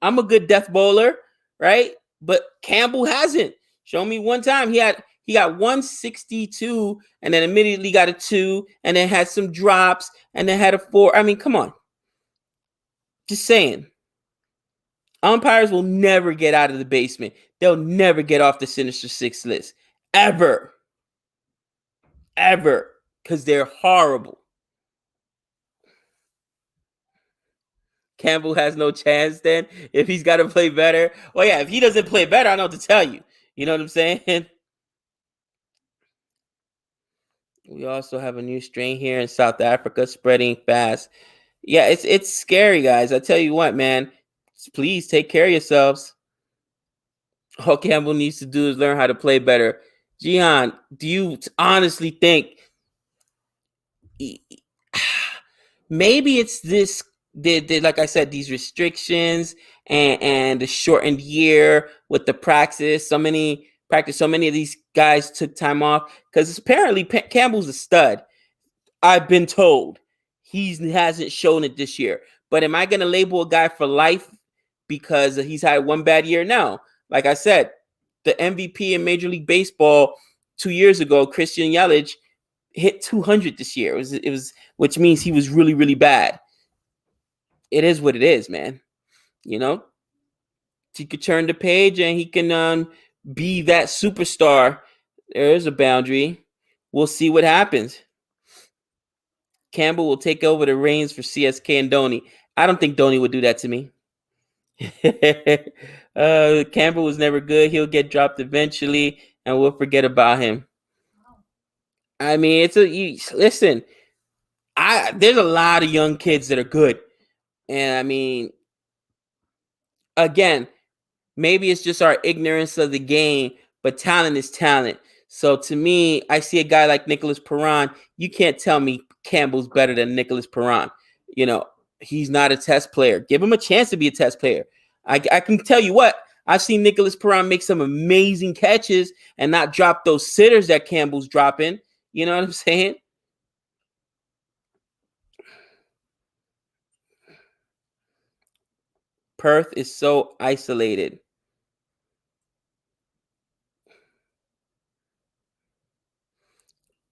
a good death bowler, right?" But Campbell hasn't. Show me one time he got 162 and then immediately got a 2 and then had some drops and then had a 4. I mean, come on. Just saying. Umpires will never get out of the basement. They'll never get off the Sinister Six list. Ever. Ever. Because they're horrible. Campbell has no chance then if he's got to play better. Well, yeah, if he doesn't play better, I know what to tell you. You know what I'm saying? We also have a new strain here in South Africa spreading fast. Yeah, it's scary, guys. I tell you what, man. Please take care of yourselves. All Campbell needs to do is learn how to play better. Jihan, do you honestly think maybe it's this? Like I said, these restrictions and the shortened year with the practice. So many of these guys took time off because apparently Campbell's a stud. I've been told he hasn't shown it this year. But am I going to label a guy for life because he's had one bad year? No. Like I said, the MVP in Major League Baseball 2 years ago, Christian Yelich, hit 200 this year. It was, which means he was really, really bad. It is what it is, man. You know, he could turn the page and he can be that superstar. There is a boundary. We'll see what happens. Campbell will take over the reins for CSK and Dhoni. I don't think Dhoni would do that to me. Campbell was never good. He'll get dropped eventually, and we'll forget about him. I mean, listen. There's a lot of young kids that are good, and I mean, again, maybe it's just our ignorance of the game, but talent is talent. So to me, I see a guy like Nicholas Perron. You can't tell me Campbell's better than Nicholas Perron. You know, he's not a test player. Give him a chance to be a test player. I can tell you what, I've seen Nicholas Perron make some amazing catches and not drop those sitters that Campbell's dropping. You know what I'm saying? Perth is so isolated.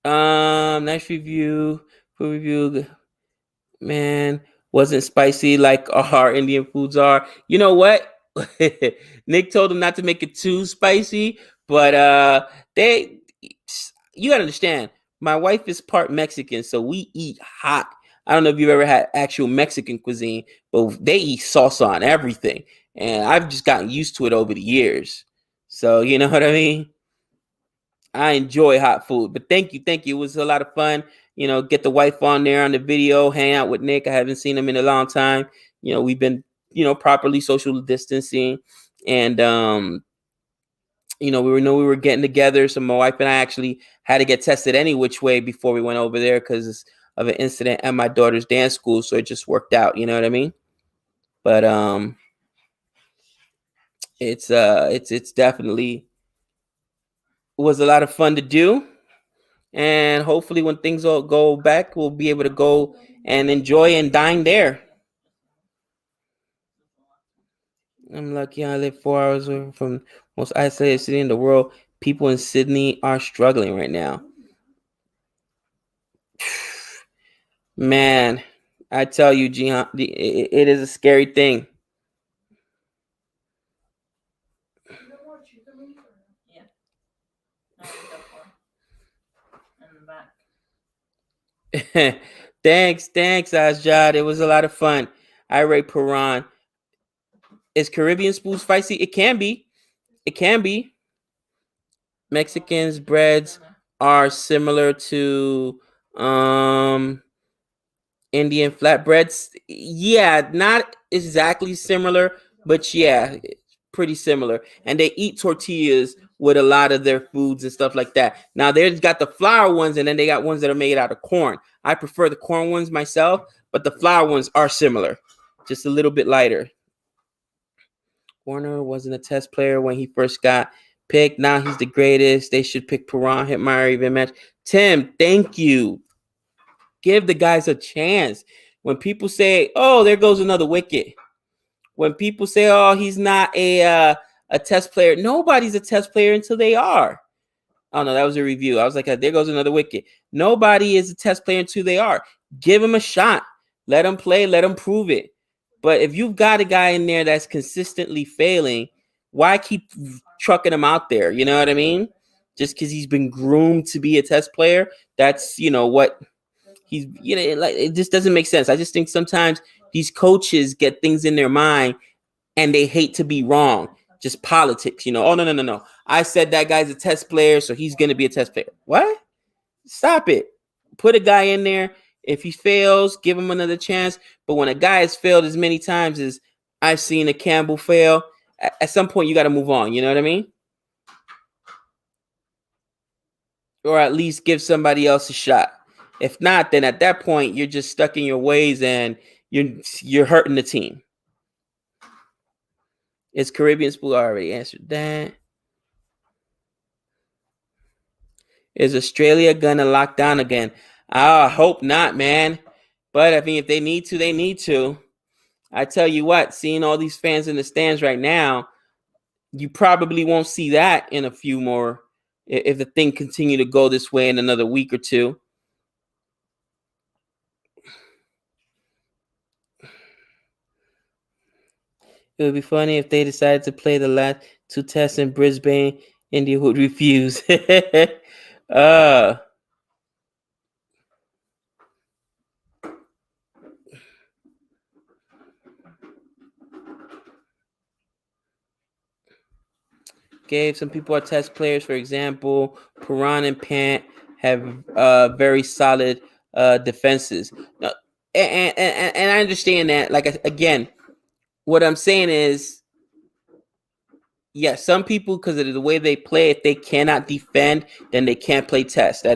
Nice review. Food review. Man, wasn't spicy like our Indian foods are. You know what? Nick told him not to make it too spicy, but you gotta understand, my wife is part Mexican, so we eat hot. I don't know if you've ever had actual Mexican cuisine, but they eat salsa on everything. And I've just gotten used to it over the years. So you know what I mean? I enjoy hot food, but thank you. It was a lot of fun. You know, get the wife on there on the video, hang out with Nick. I haven't seen him in a long time. You know, we've been, properly social distancing, and we were getting together. So my wife and I actually had to get tested any which way before we went over there because of an incident at my daughter's dance school. So it just worked out. You know what I mean? But it's definitely was a lot of fun to do. And hopefully when things all go back, we'll be able to go and enjoy and dine there. I'm lucky I live 4 hours away from most isolated city in the world. People in Sydney are struggling right now. Man, I tell you, Jihan, it is a scary thing. Thanks, Asjad. It was a lot of fun. I rate Paran. Is Caribbean food spicy? It can be. Mexicans breads are similar to Indian flatbreads. Yeah, not exactly similar, but yeah, pretty similar. And they eat tortillas with a lot of their foods and stuff like that. Now they've got the flour ones, and then they got ones that are made out of corn. I prefer the corn ones myself, but the flour ones are similar, just a little bit lighter. Warner wasn't a test player when he first got picked. Now he's the greatest. They should pick Perron, Hitmeyer, even match. Tim, thank you. Give the guys a chance. When people say, "Oh, there goes another wicket," when people say, "Oh, he's not a test player," nobody's a test player until they are. Oh no, that was a review. I was like, there goes another wicket. Nobody is a test player until they are. Give him a shot. Let him play. Let him prove it. But if you've got a guy in there that's consistently failing, why keep trucking him out there? You know what I mean? Just because he's been groomed to be a test player, that's what he's like. It just doesn't make sense. I just think sometimes these coaches get things in their mind and they hate to be wrong. Just politics, Oh, no. I said that guy's a test player, so he's going to be a test player. What? Stop it. Put a guy in there. If he fails, give him another chance. But when a guy has failed as many times as I've seen a Campbell fail, at some point you got to move on. You know what I mean? Or at least give somebody else a shot. If not, then at that point you're just stuck in your ways and you're hurting the team. Is Caribbean Spool already answered that? Is Australia gonna lock down again? I hope not, man. But I mean, if they need to, they need to. I tell you what, seeing all these fans in the stands right now, you probably won't see that in a few more if the thing continue to go this way in another week or two. It would be funny if they decided to play the last two tests in Brisbane. India would refuse. Gabe, some people are test players. For example, Perron and Pant have very solid defenses. Now, and I understand that. Like, again, what I'm saying is, yes, some people, because of the way they play, if they cannot defend, then they can't play test.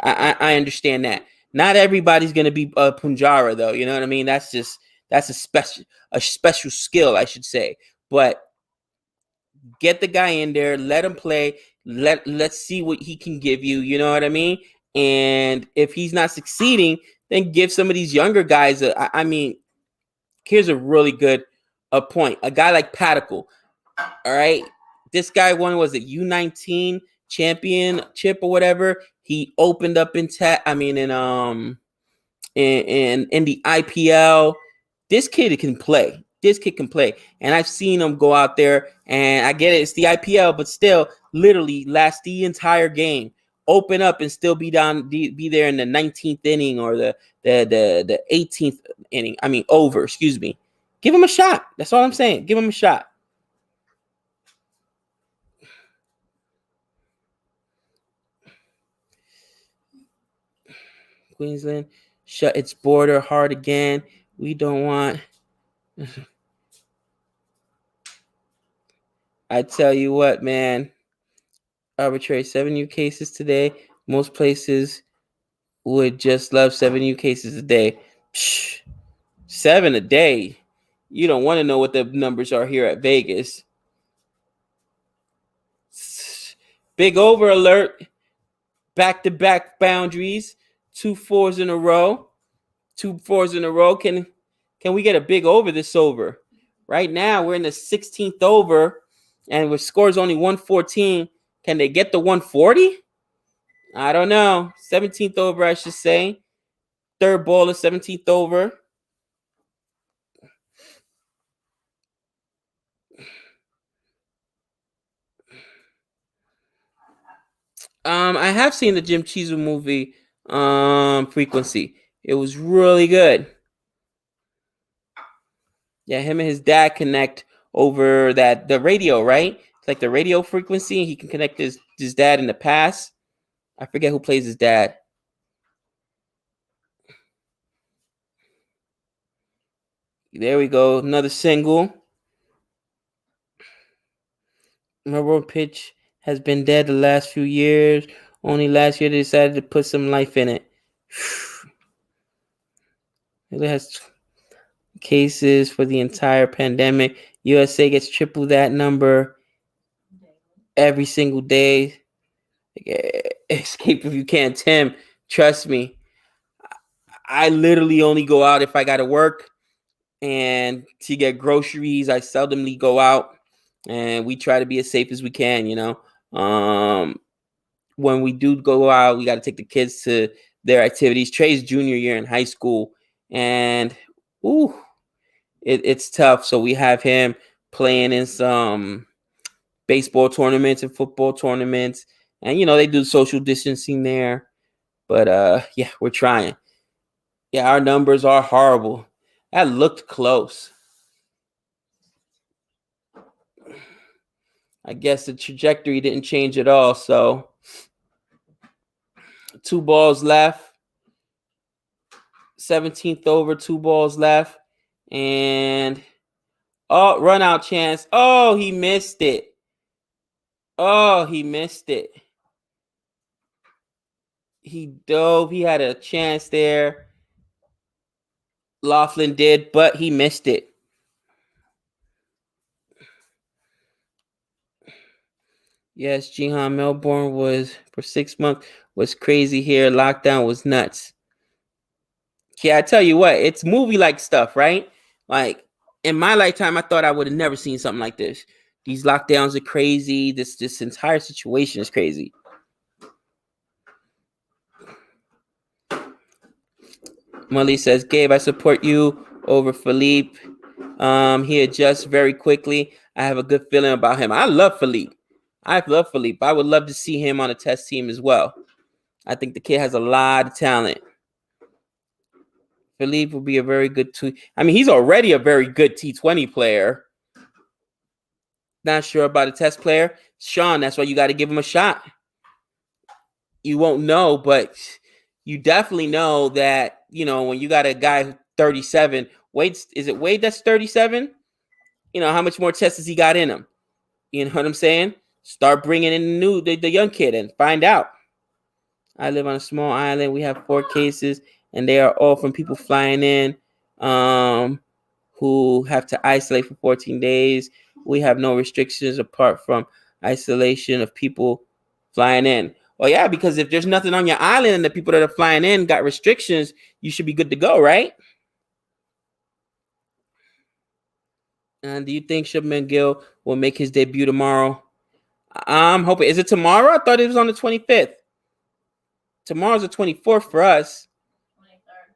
I understand that. Not everybody's going to be Punjara, though. You know what I mean? That's a special skill, I should say. But get the guy in there, let him play. Let's see what he can give you. You know what I mean? And if he's not succeeding, then give some of these younger guys. I mean, here's a really good point. A guy like Patical. All right, this guy won, was it U19 championship or whatever? He opened up in in the IPL. This kid can play. This kid can play. And I've seen him go out there, and I get it, it's the IPL, but still literally last the entire game, open up and still be there in the 19th inning or the 18th inning. I mean, over, excuse me. Give him a shot. That's all I'm saying. Give him a shot. Queensland shut its border hard again. We don't want. I tell you what, man. Arbitrary 7 new cases today. Most places would just love 7 new cases a day. Psh, 7 a day. You don't want to know what the numbers are here at Vegas. Big over alert. Back-to-back boundaries. 2 4s in a row. 2 4s in a row. Can we get a big over this over? Right now, we're in the 16th over, and with scores only 114, can they get the 140? I don't know. 17th over, I should say. Third ball of 17th over. I have seen the Jim Cheezel movie, Frequency. It was really good. Yeah, him and his dad connect over the radio, right? It's like the radio frequency. He can connect his dad in the past. I forget who plays his dad. There we go. Another single. My world pitch has been dead the last few years. Only last year they decided to put some life in it. It has cases for the entire pandemic. USA gets triple that number every single day. Escape if you can, Tim. Trust me. I literally only go out if I got to work and to get groceries. I seldomly go out, and we try to be as safe as we can, when we do go out, we got to take the kids to their activities. Trey's junior year in high school, and it's tough. So we have him playing in some baseball tournaments and football tournaments, and they do social distancing there. But yeah, we're trying. Yeah, our numbers are horrible. That looked close. I guess the trajectory didn't change at all. So 2 balls left. 17th over, 2 balls left. And run out chance. Oh, he missed it. He dove. He had a chance there. Laughlin did, but he missed it. Yes, Jihan, Melbourne was for 6 months was crazy here. Lockdown was nuts. Yeah, I tell you what, it's movie-like stuff, right? Like in my lifetime, I thought I would have never seen something like this. These lockdowns are crazy. This entire situation is crazy. Molly says, Gabe, I support you over Philippe. He adjusts very quickly. I have a good feeling about him. I love Philippe. I would love to see him on a test team as well. I think the kid has a lot of talent. Philippe will be a very good he's already a very good T20 player. Not sure about a test player. Sean, that's why you got to give him a shot. You won't know, but you definitely know that, when you got a guy 37, is it Wade that's 37? How much more tests has he got in him? You know what I'm saying? Start bringing in the young kid and find out. I live on a small island. We have 4 cases, and they are all from people flying in who have to isolate for 14 days. We have no restrictions apart from isolation of people flying in. Well, yeah, because if there's nothing on your island and the people that are flying in got restrictions, you should be good to go, right? And do you think Shubman Gill will make his debut tomorrow? I'm hoping. Is it tomorrow? I thought it was on the 25th. Tomorrow's the 24th for us. 23rd.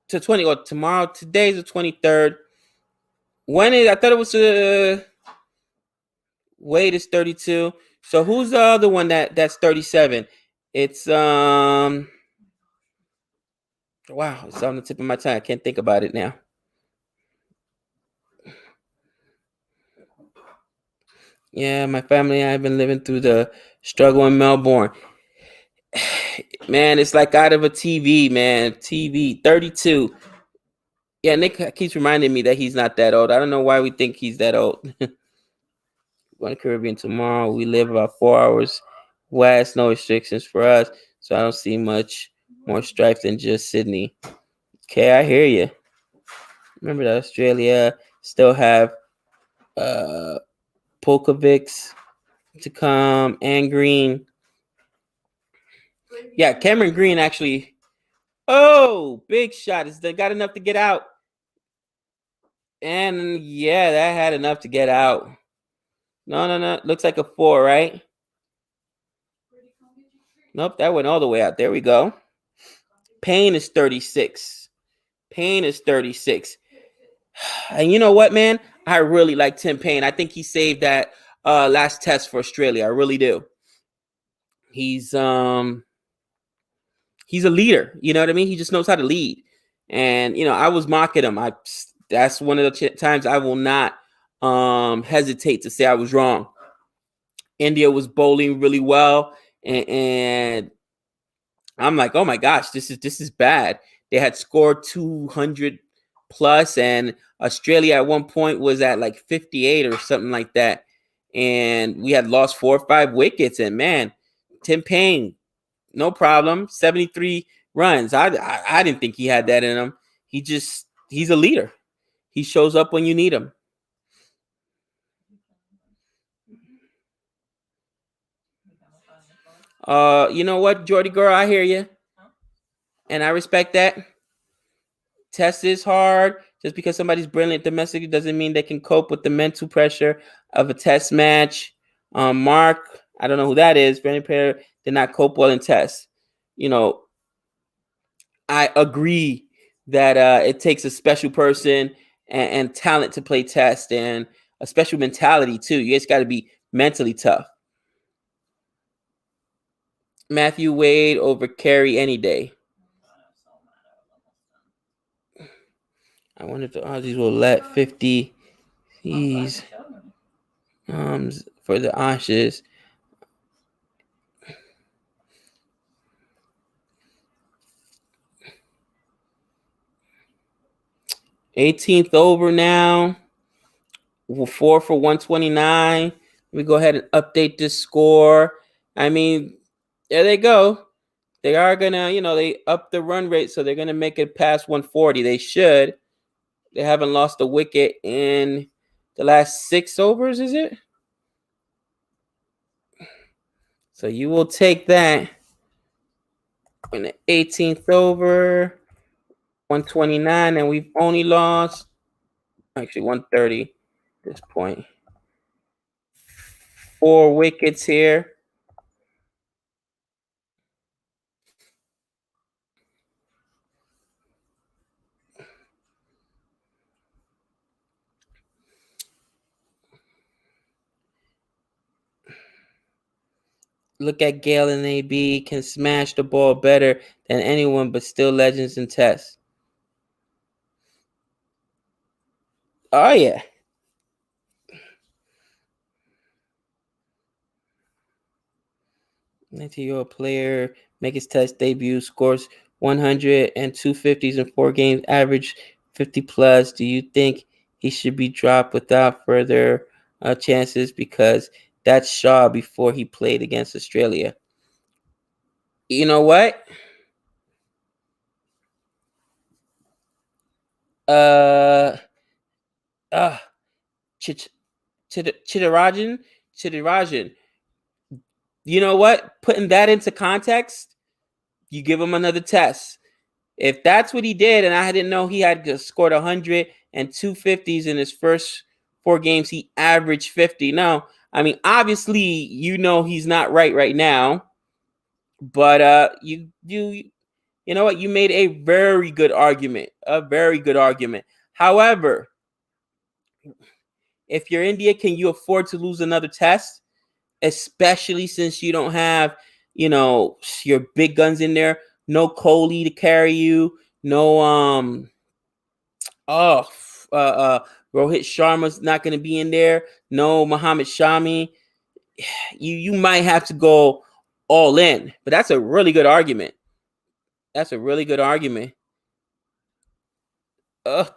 To 20 or tomorrow. Today's the 23rd. I thought it was Wade is 32. So who's the other one that's 37? It's wow, it's on the tip of my tongue. I can't think about it now. Yeah, my family and I have been living through the struggle in Melbourne. Man, it's like out of a TV, man. TV, 32. Yeah, Nick keeps reminding me that he's not that old. I don't know why we think he's that old. Going to Caribbean tomorrow. We live about 4 hours west. No restrictions for us. So I don't see much more strife than just Sydney. Okay, I hear you. Remember that Australia still have Polkovics to come and Green. Yeah, Cameron Green actually. Oh, big shot. Is they got enough to get out? And yeah, that had enough to get out. No. Looks like a 4, right? Nope, that went all the way out. There we go. Payne is 36. And you know what, man? I really like Tim Payne. I think he saved that last test for Australia. I really do. He's a leader. You know what I mean? He just knows how to lead. And I was mocking him. That's one of the times I will not hesitate to say I was wrong. India was bowling really well, and I'm like, oh my gosh, this is bad. They had scored 200 plus, and Australia at one point was at like 58 or something like that, and we had lost 4 or 5 wickets. And man, Tim Payne, no problem, 73 runs. I didn't think he had that in him. He's a leader. He shows up when you need him. You know what, Jordy girl, I hear you, and I respect that. Test is hard. Just because somebody's brilliant domestically doesn't mean they can cope with the mental pressure of a test match. Mark, I don't know who that is. Brandon Perry did not cope well in tests. You know, I agree that it takes a special person and talent to play test, and a special mentality too. You guys got to be mentally tough. Matthew Wade over Carey any day. I wonder if the Aussies will let 50 C's for the Ashes. $18th over now. 4 for 129. Let me go ahead and update this score. I mean, there they go. They are gonna, they up the run rate, so they're gonna make it past 140. They should. They haven't lost a wicket in the last 6 overs, is it? So you will take that in the 18th over, 129, and we've only lost actually 130 at this point. 4 wickets here. Look at Gale and AB, can smash the ball better than anyone, but still legends in tests. Oh, yeah. Nineteen-year-old player make his test debut, scores 100 and 250s in 4 games, average 50 plus. Do you think he should be dropped without further chances? Because that's Shaw before he played against Australia. You know what? Chittirajan. You know what? Putting that into context, you give him another test. If that's what he did, and I didn't know he had just scored 100 and 250s in his first 4 games, he averaged 50. No, I mean, obviously, he's not right now, but you know what? You made a very good argument, However, if you're India, can you afford to lose another test? Especially since you don't have, your big guns in there. No Kohli to carry you. No, Rohit Sharma's not going to be in there. No Muhammad Shami. You might have to go all in, but that's a really good argument.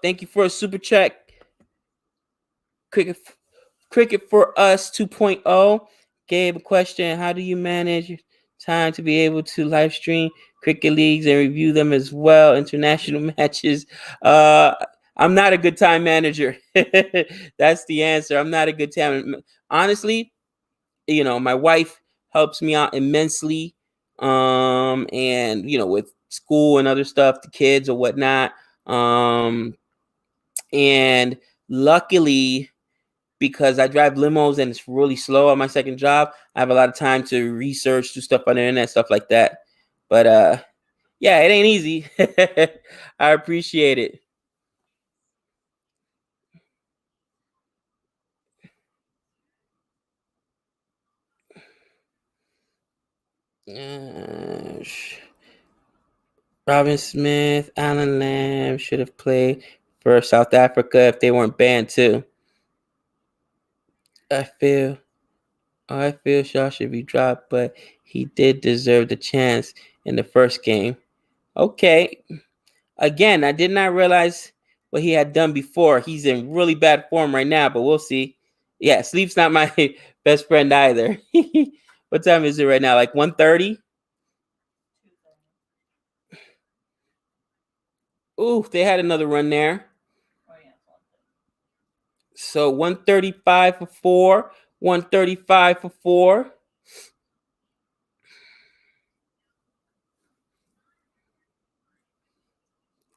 Thank you for a super chat. Cricket for Us 2.0 gave a question: how do you manage time to be able to live stream cricket leagues and review them as well, international matches? I'm not a good time manager. That's the answer. I'm not a good time. Honestly, my wife helps me out immensely. And with school and other stuff, the kids or whatnot. And luckily, because I drive limos and it's really slow on my second job, I have a lot of time to research, do stuff on the internet, stuff like that. But yeah, it ain't easy. I appreciate it. Robin Smith, Alan Lamb should have played for South Africa if they weren't banned too. I feel Shaw should be dropped, but he did deserve the chance in the first game. Okay. Again, I did not realize what he had done before. He's in really bad form right now, but we'll see. Yeah, sleep's not my best friend either. What time is it right now? Like 1:30? Ooh, they had another run there. So 135 for 4. 135 for 4.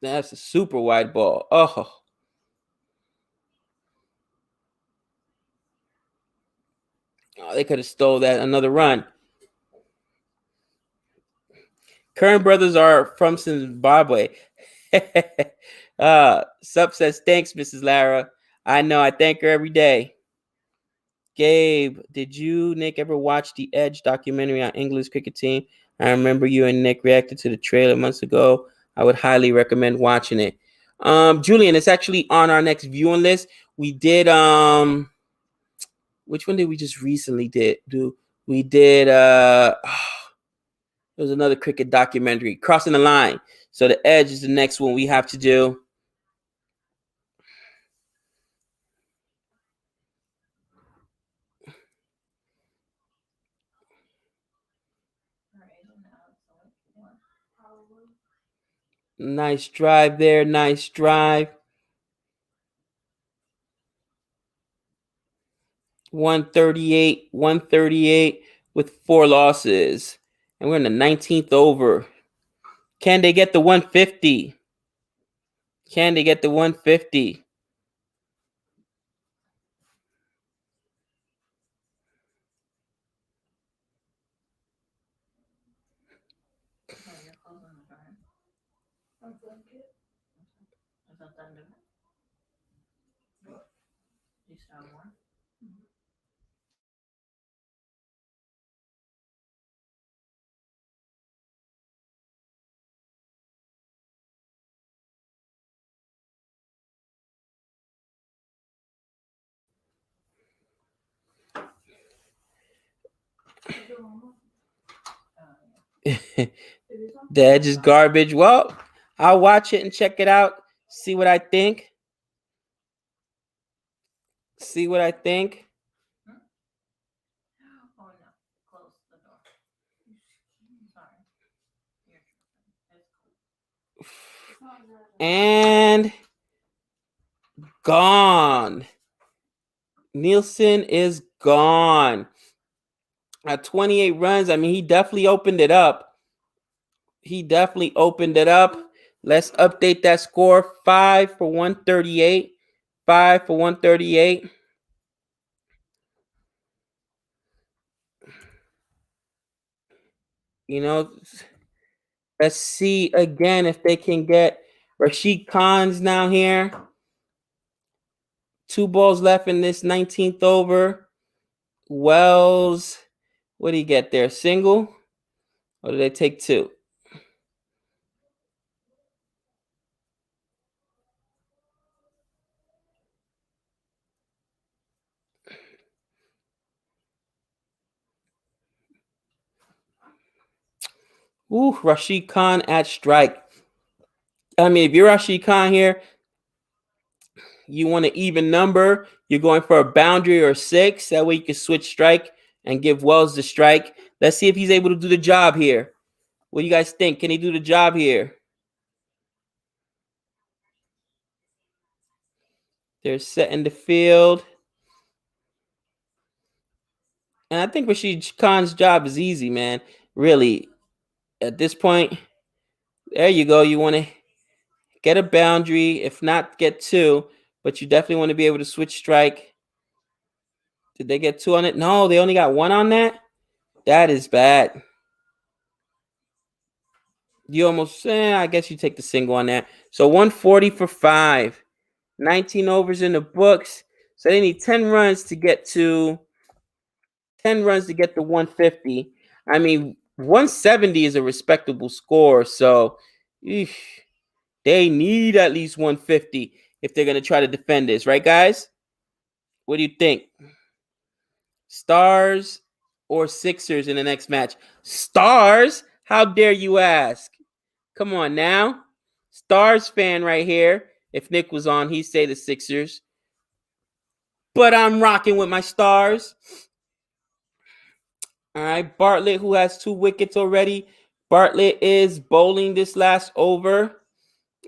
That's a super wide ball. Oh. They could have stole that another run. Kern brothers are from Zimbabwe. Sup says, thanks, Mrs. Lara. I know, I thank her every day. Gabe, did you, Nick, ever watch the Edge documentary on England's cricket team? I remember you and Nick reacted to the trailer months ago. I would highly recommend watching it. Julian, it's actually on our next viewing list. We did which one did we just recently do? We did there was another cricket documentary, Crossing the Line. So the Edge is the next one we have to do. Nice drive there. Nice drive. 138 with 4 losses. And we're in the 19th over. Can they get the 150? Can they get the 150? The Edge is garbage. Well, I'll watch it and check it out. See what I think. See what I think. And gone. Nielsen is gone. At 28 runs, I mean, he definitely opened it up. Let's update that score. 5 for 138. 5 for 138. You know, let's see again if they can get Rashid Khan's now here. 2 balls left in this 19th over. Wells, what did he get there? Single? Or did they take 2? Ooh, Rashid Khan at strike. I mean, if you're Rashid Khan here, you want an even number. You're going for a boundary or 6. That way you can switch strike and give Wells the strike. Let's see if he's able to do the job here. What do you guys think? Can he do the job here? They're setting the field. And I think Rashid Khan's job is easy, man. Really, at this point, there you go. You want to get a boundary, if not get 2, but you definitely want to be able to switch strike. Did they get 2 on it? No, they only got 1 on that. That is bad. You almost, I guess you take the single on that. So 140 for 5. 19 overs in the books. So they need 10 runs to get to 150. I mean, 170 is a respectable score. So they need at least 150 if they're going to try to defend this. Right, guys? What do you think? Stars or Sixers in the next match? Stars? How dare you ask? Come on now. Stars fan right here. If Nick was on, he'd say the Sixers. But I'm rocking with my Stars. All right. Bartlett, who has 2 wickets already. Bartlett is bowling this last over.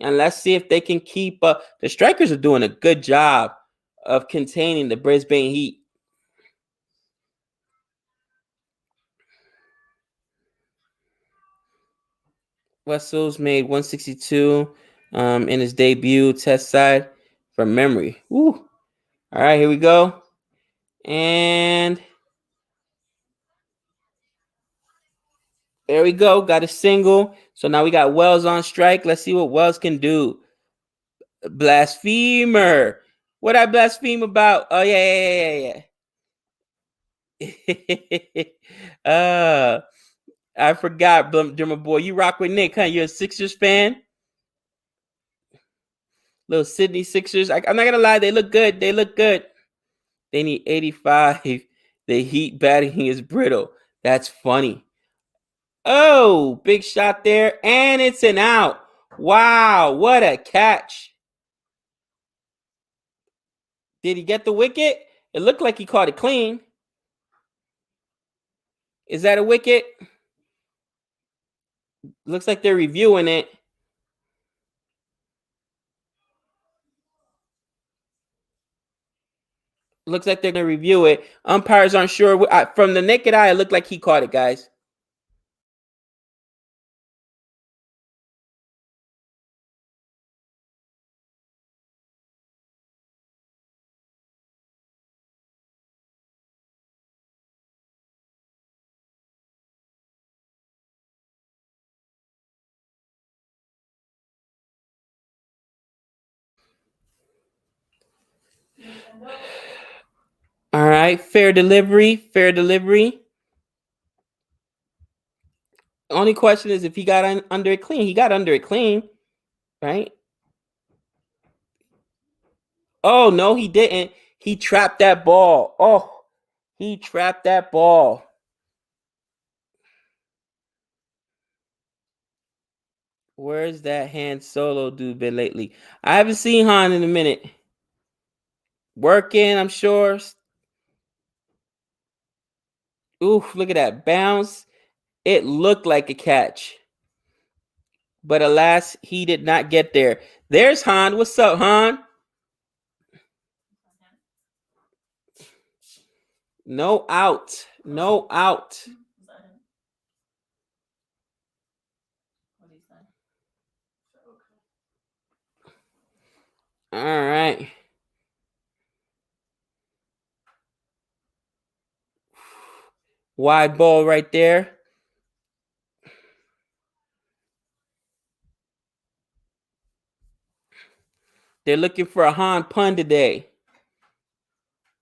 And let's see if they can keep the strikers are doing a good job of containing the Brisbane Heat. Wessels made 162 in his debut test side from memory. Woo. All right, here we go. And there we go. Got a single. So now we got Wells on strike. Let's see what Wells can do. Blasphemer. What I blaspheme about? Oh, yeah. I forgot, Drummer Boy. You rock with Nick, huh? You're a Sixers fan? Little Sydney Sixers. I'm not going to lie. They look good. They need 85. The Heat batting is brittle. That's funny. Oh, big shot there. And it's an out. Wow, what a catch. Did he get the wicket? It looked like he caught it clean. Is that a wicket? Looks like they're reviewing it. Looks like they're going to review it. Umpires aren't sure. From the naked eye, it looked like he caught it, guys. All right, fair delivery. Only question is if he got under it clean. He got under it clean, right? Oh, no, he didn't. He trapped that ball. Oh, he trapped that ball. Where's that hand solo dude been lately? I haven't seen Han in a minute. Working, I'm sure. Oof, look at that bounce. It looked like a catch. But alas, he did not get there. There's Han. What's up, Han? No out. All right. Wide ball right there. They're looking for a Han pun today.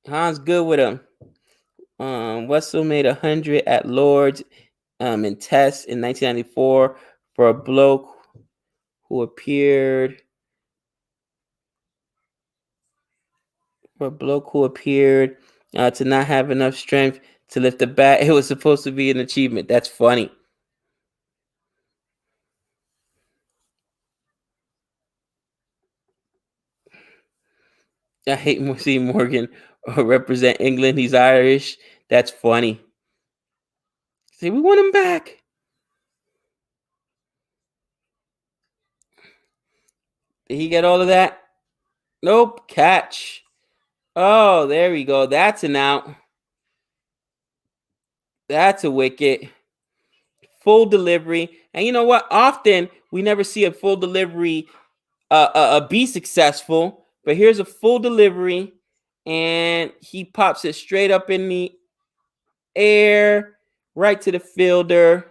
Han's good with him. Wessel made 100 at Lord's in tests in 1994 for a bloke who appeared to not have enough strength to lift the bat. It was supposed to be an achievement. That's funny. I hate seeing Morgan represent England. He's Irish. That's funny. See, we want him back. Did he get all of that? Nope. Catch. Oh, there we go. That's an out. That's a wicket. Full delivery. And you know what? Often we never see a full delivery be successful. But here's a full delivery. And he pops it straight up in the air. Right to the fielder.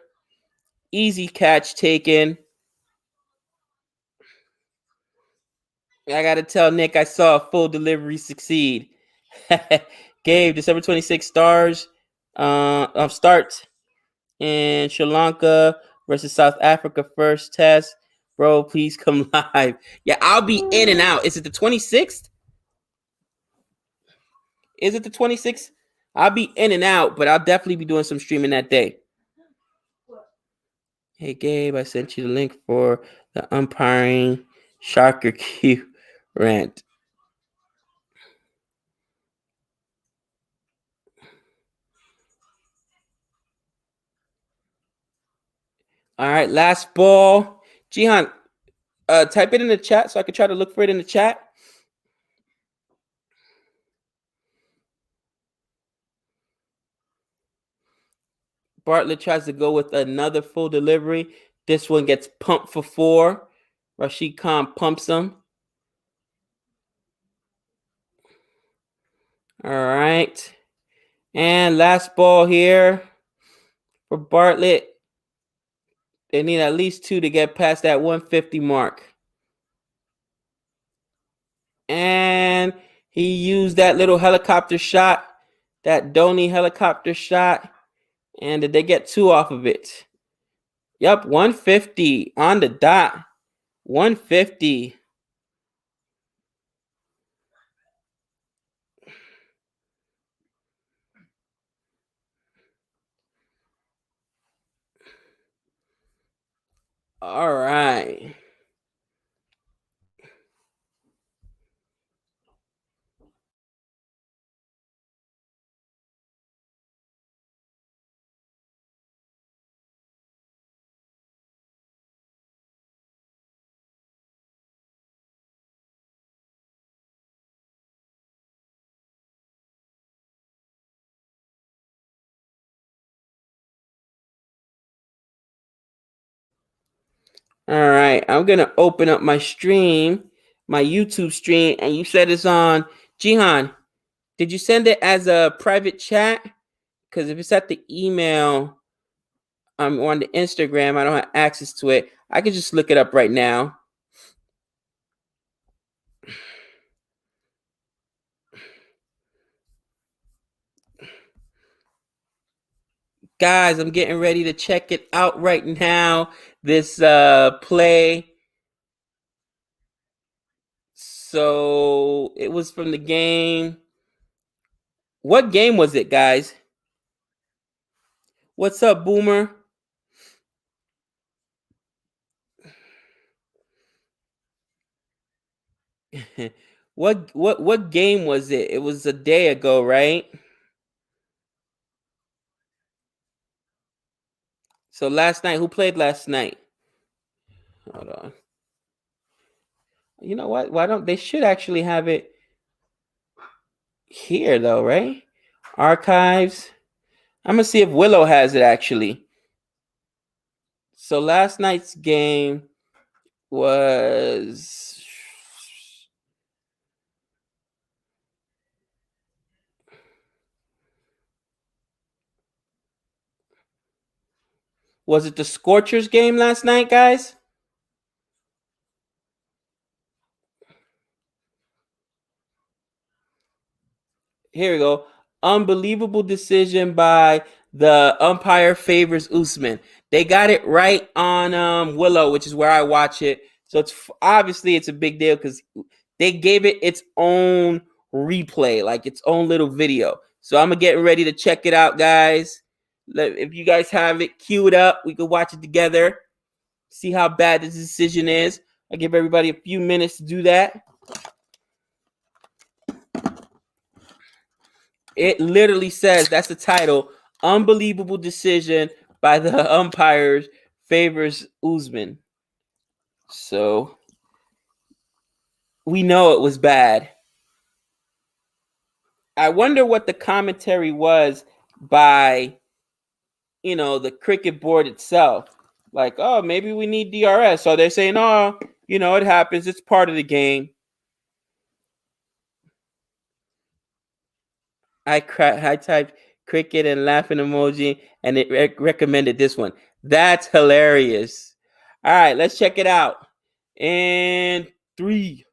Easy catch taken. I got to tell Nick I saw a full delivery succeed. Gabe, December 26 stars. Start in Sri Lanka versus South Africa first test. Bro, please come live. Yeah, I'll be in and out. Is it the 26th? Is it the 26th? I'll be in and out, but I'll definitely be doing some streaming that day. Hey, Gabe, I sent you the link for the umpiring Sharker Q rant. All right, last ball. Jihan, type it in the chat so I can try to look for it in the chat. Bartlett tries to go with another full delivery. This one gets pumped for 4. Rashid Khan pumps him. All right. And last ball here for Bartlett. They need at least 2 to get past that 150 mark. And he used that little helicopter shot, that Dhoni helicopter shot. And did they get 2 off of it? Yep, 150 on the dot. 150. All right. All right. I'm going to open up my stream, my YouTube stream, and you said it's on. Jihan, did you send it as a private chat? Because if it's at the email, I'm on the Instagram, I don't have access to it. I can just look it up right now. Guys, I'm getting ready to check it out right now. This play. So it was from the game. What game was it, guys? What's up, Boomer? What game was it? It was a day ago, right? So last night, who played last night? Hold on. You know what? Why don't they should actually have it here though, right? Archives. I'm gonna see if Willow has it actually. So last night's game was it the Scorchers game last night, guys? Here we go. Unbelievable decision by the umpire favors Usman. They got it right on Willow, which is where I watch it. So it's obviously it's a big deal because they gave it its own replay, like its own little video. So I'm getting ready to check it out, guys. If you guys have it, cue it up. We can watch it together. See how bad this decision is. I give everybody a few minutes to do that. It literally says, that's the title, unbelievable decision by the umpires favors Usman. So we know it was bad. I wonder what the commentary was by, the cricket board itself. Like, oh, maybe we need DRS. So they're saying, oh, it happens. It's part of the game. I typed cricket and laughing emoji, and it recommended this one. That's hilarious. All right, let's check it out. And 3.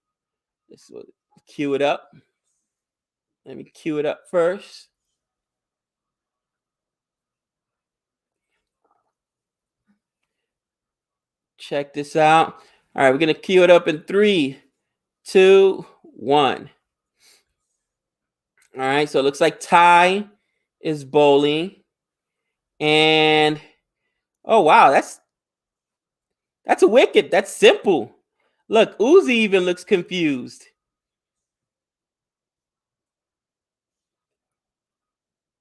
Let's cue it up. Let me cue it up first. Check this out. All right, we're going to cue it up in 3, 2, 1. All right, so it looks like Ty is bowling. And, oh, wow, that's a wicket. That's simple. Look, Uzi even looks confused.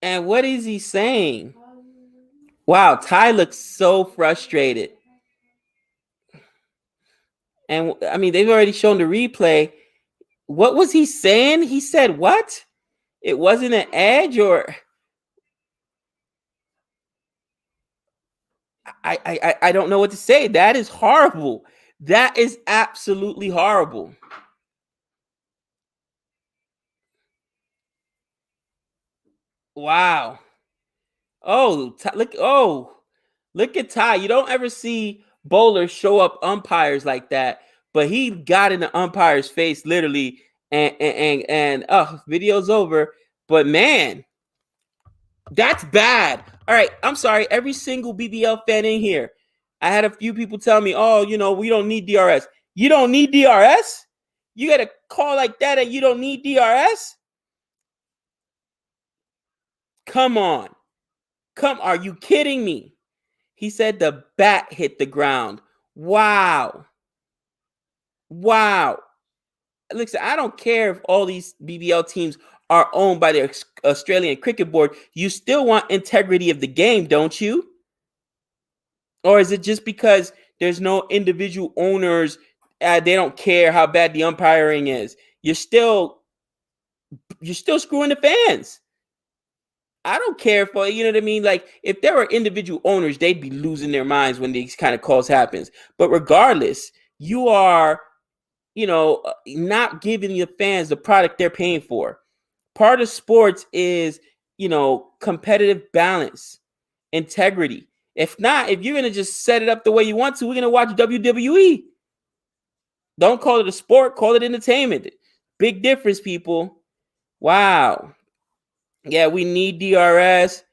And what is he saying? Wow, Ty looks so frustrated. And I mean, they've already shown the replay. What was he saying? He said what? It wasn't an edge or... I don't know what to say. That is horrible. That is absolutely horrible. Wow. Oh, look. Oh, look at Ty. You don't ever see bowlers show up umpires like that, but he got in the umpire's face literally, and oh, video's over. But man, that's bad. All right, I'm sorry. Every single BBL fan in here, I had a few people tell me, "Oh, we don't need DRS." You don't need DRS. You got a call like that, and you don't need DRS. Come on, Are you kidding me? He said the bat hit the ground. Wow. Wow. Listen, I don't care if all these BBL teams are owned by the Australian Cricket Board. You still want integrity of the game, don't you? Or is it just because there's no individual owners, they don't care how bad the umpiring is? You're still screwing the fans. I don't care for, you know what I mean? Like, if there were individual owners, they'd be losing their minds when these kind of calls happens. But regardless, you are, not giving the fans the product they're paying for. Part of sports is, competitive balance, integrity. If not, if you're going to just set it up the way you want to, we're going to watch WWE. Don't call it a sport, call it entertainment. Big difference, people. Wow. Yeah, we need DRS.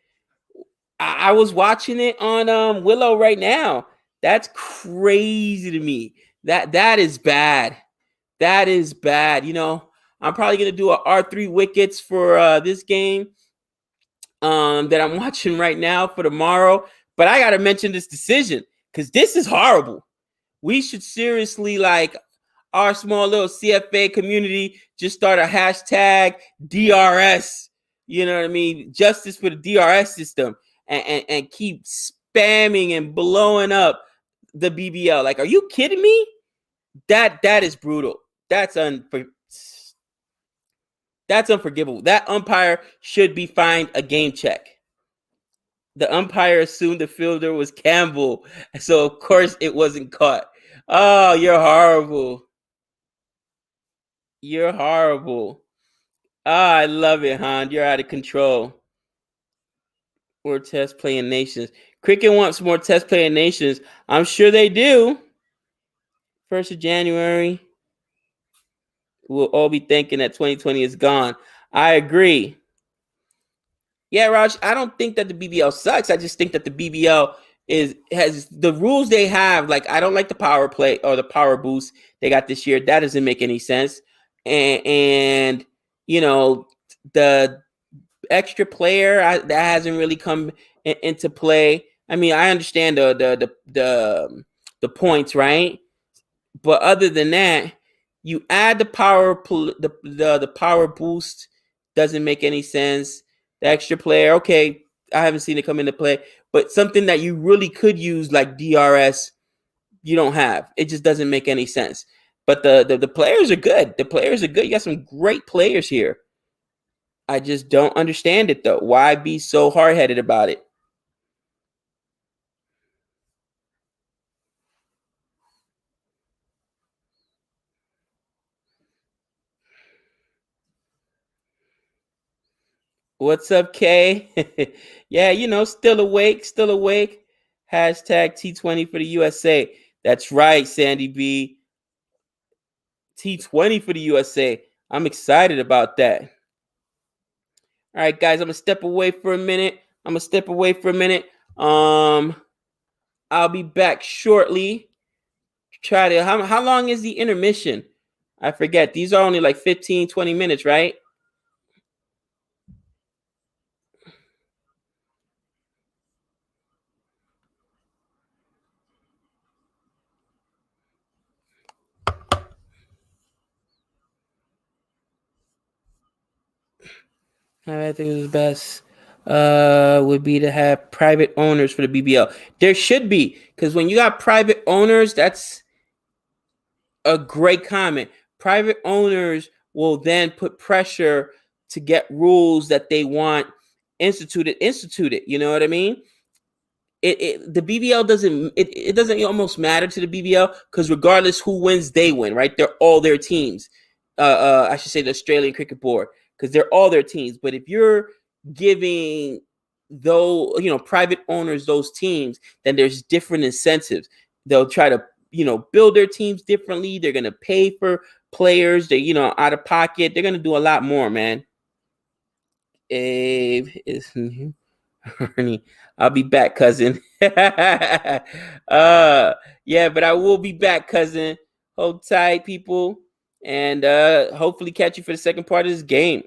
I was watching it on Willow right now. That's crazy to me. That is bad. That is bad. I'm probably gonna do a R3 wickets for this game that I'm watching right now for tomorrow. But I gotta mention this decision because this is horrible. We should seriously, like, our small little CFA community, just start a hashtag DRS. You know what I mean? Justice for the DRS system, and keep spamming and blowing up the BBL. Like, are you kidding me? That is brutal. That's unforgivable. That umpire should be fined a game check. The umpire assumed the fielder was Campbell, so of course it wasn't caught. Oh, you're horrible. You're horrible. Ah, I love it, Han. You're out of control. More test playing nations. Cricket wants more test playing nations. I'm sure they do. 1st of January. We'll all be thinking that 2020 is gone. I agree. Yeah, Raj, I don't think that the BBL sucks. I just think that the BBL has the rules they have. Like, I don't like the power play or the power boost they got this year. That doesn't make any sense. And the extra player that hasn't really come into play. I mean, I understand the points, right? But other than that, you add the power boost, doesn't make any sense. The extra player, okay, I haven't seen it come into play, but something that you really could use like DRS, you don't have. It just doesn't make any sense. But the players are good. The players are good. You got some great players here. I just don't understand it though. Why be so hard-headed about it? What's up, Kay? Yeah, still awake, still awake. Hashtag T20 for the USA. That's right, Sandy B. T20 for the USA. I'm excited about that. All right, guys, I'm gonna step away for a minute. I'll be back shortly. Try to how long is the intermission? I forget. These are only like 15, 20 minutes, right? I think it's best would be to have private owners for the BBL. There should be, because when you got private owners, that's a great comment. Private owners will then put pressure to get rules that they want instituted. You know what I mean? the BBL it doesn't almost matter to the BBL because regardless who wins, they win, right? They're all their teams. I should say the Australian Cricket Board because they're all their teams. But if you're giving though private owners those teams, then there's different incentives. They'll try to build their teams differently. They're gonna pay for players. They out of pocket. They're gonna do a lot more, man. Abe is Ernie. I'll be back, cousin. Yeah, but I will be back, cousin. Hold tight, people, and hopefully catch you for the second part of this game.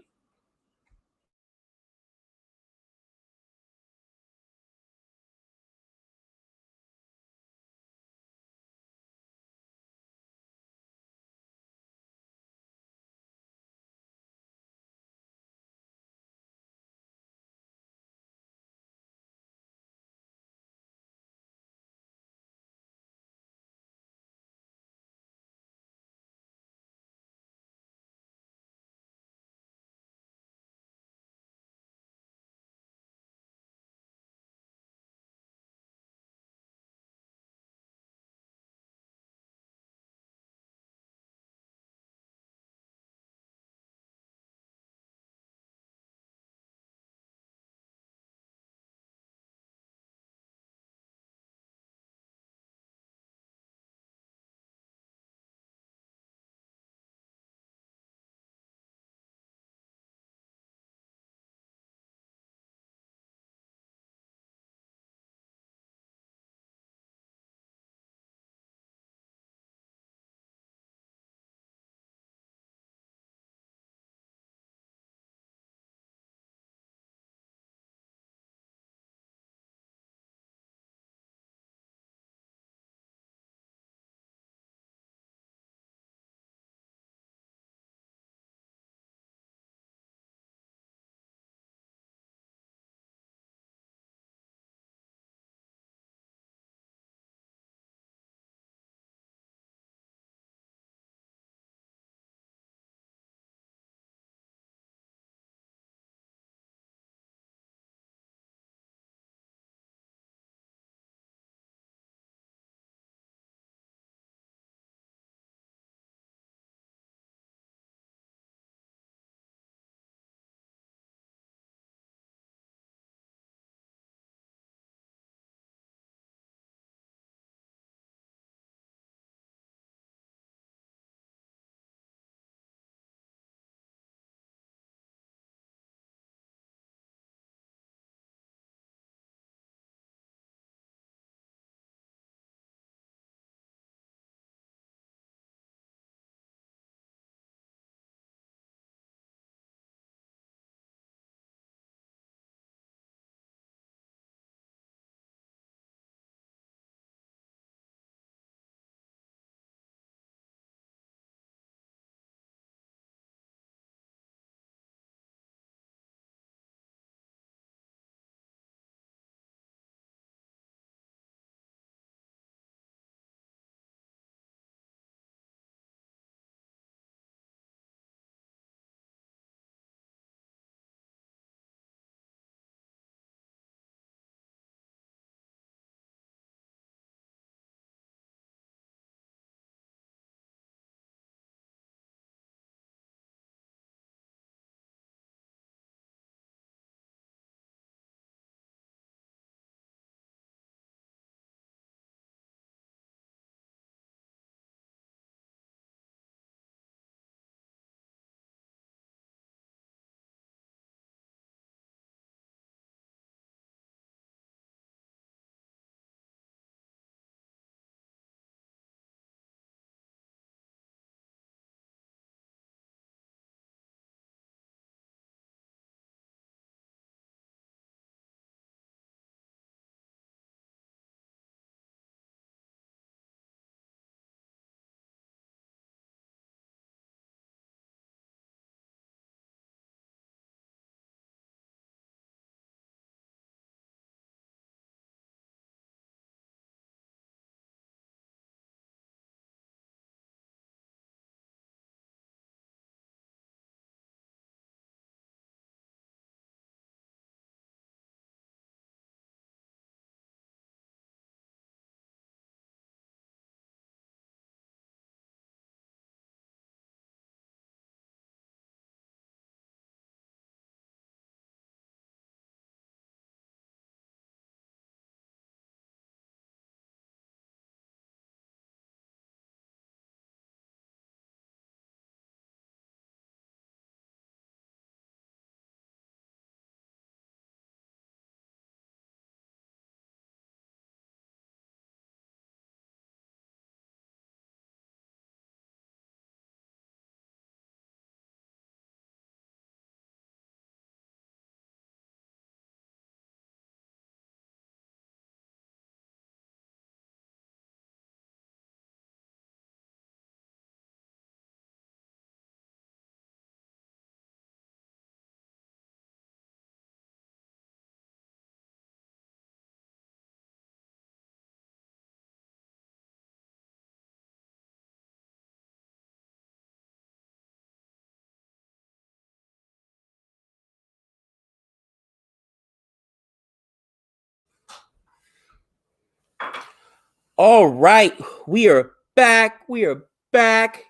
All right, we are back. We are back.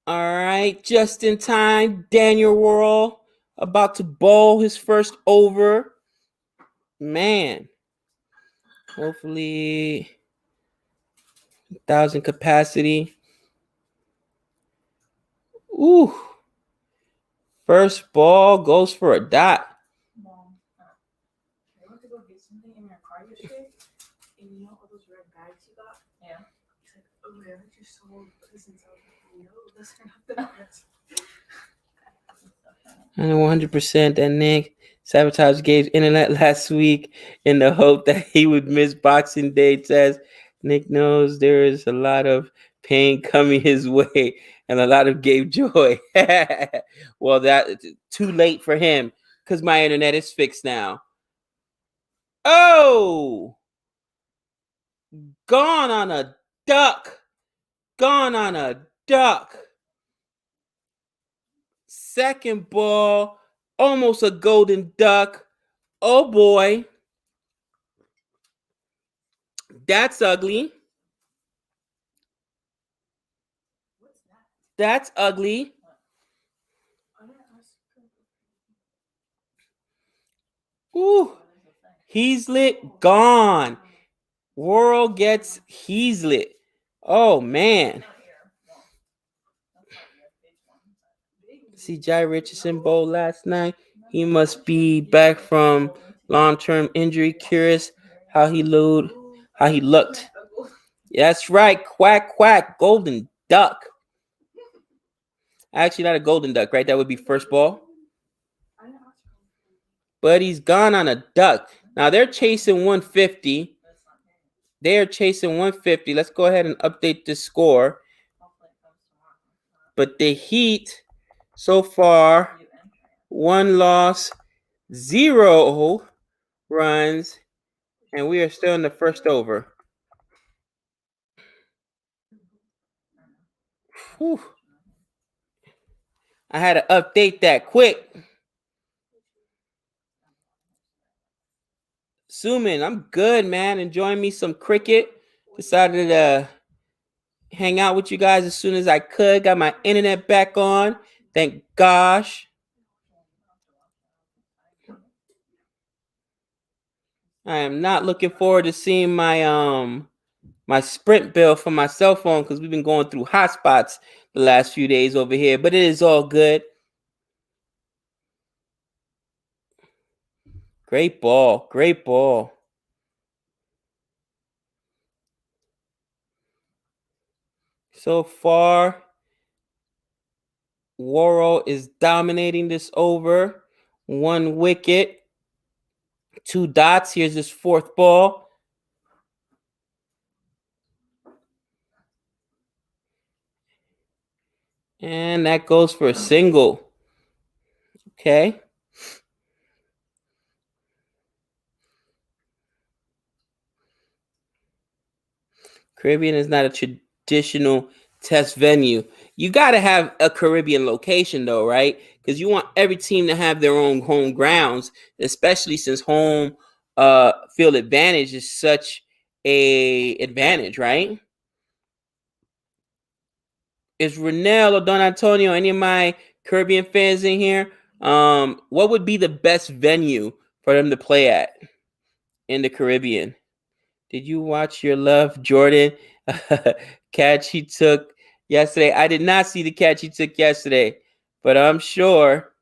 All right, just in time. Daniel Worrell about to bowl his first over. Man, hopefully 1,000 capacity. Ooh, first ball goes for a dot. Mom, I went to go get something in your car yesterday, and you know all those red bags you got? Yeah. He's like, oh, I heard you sold presents. I was like, no, those are not the ones. I know 100% that Nick sabotaged Gabe's internet last week in the hope that he would miss Boxing Day test. Nick knows there is a lot of pain coming his way and a lot of Gabe joy. Well, that's too late for him because my internet is fixed now. Oh! Gone on a duck. Gone on a duck. Second ball, almost a golden duck. Oh boy. That's ugly. What's that? That's ugly. Ooh. He's lit. Gone. World gets he's lit. Oh man. See Jai Richardson bowl last night. He must be back from long-term injury. Curious how he looked. That's right. Quack quack. Golden duck. Actually, not a golden duck, right? That would be first ball. But he's gone on a duck. Now they're chasing 150. They are chasing 150. Let's go ahead and update the score. But the Heat, so far, 1 loss, 0 runs, and we are still in the first over. Whew. I had to update that quick. Suman, I'm good, man. Enjoying me some cricket. Decided to hang out with you guys as soon as I could. Got my internet back on. Thank gosh. I am not looking forward to seeing my Sprint bill for my cell phone because we've been going through hotspots the last few days over here. But it is all good. Great ball. Great ball. So far, Worrell is dominating this over. 1 wicket. 2 dots. Here's his fourth ball. And that goes for a single. Okay. Caribbean is not a traditional test venue. You got to have a Caribbean location, though, right? Because you want every team to have their own home grounds, especially since home field advantage is such a advantage, right? Is Renell or Don Antonio, any of my Caribbean fans in here? What would be the best venue for them to play at in the Caribbean? Did you watch your love, Jordan? Catch he took yesterday. I did not see the catch he took yesterday, but I'm sure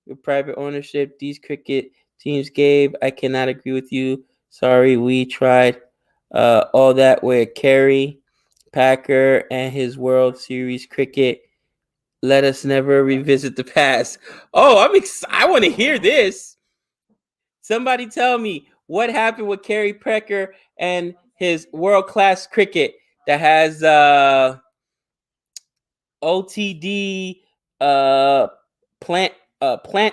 with private ownership, these cricket teams gave. I cannot agree with you. Sorry, we tried all that with Kerry, Packer, and his World Series cricket. Let us never revisit the past. Oh, I'm excited. I want to hear this. Somebody tell me what happened with Kerry Packer and his world-class cricket that has OTD plant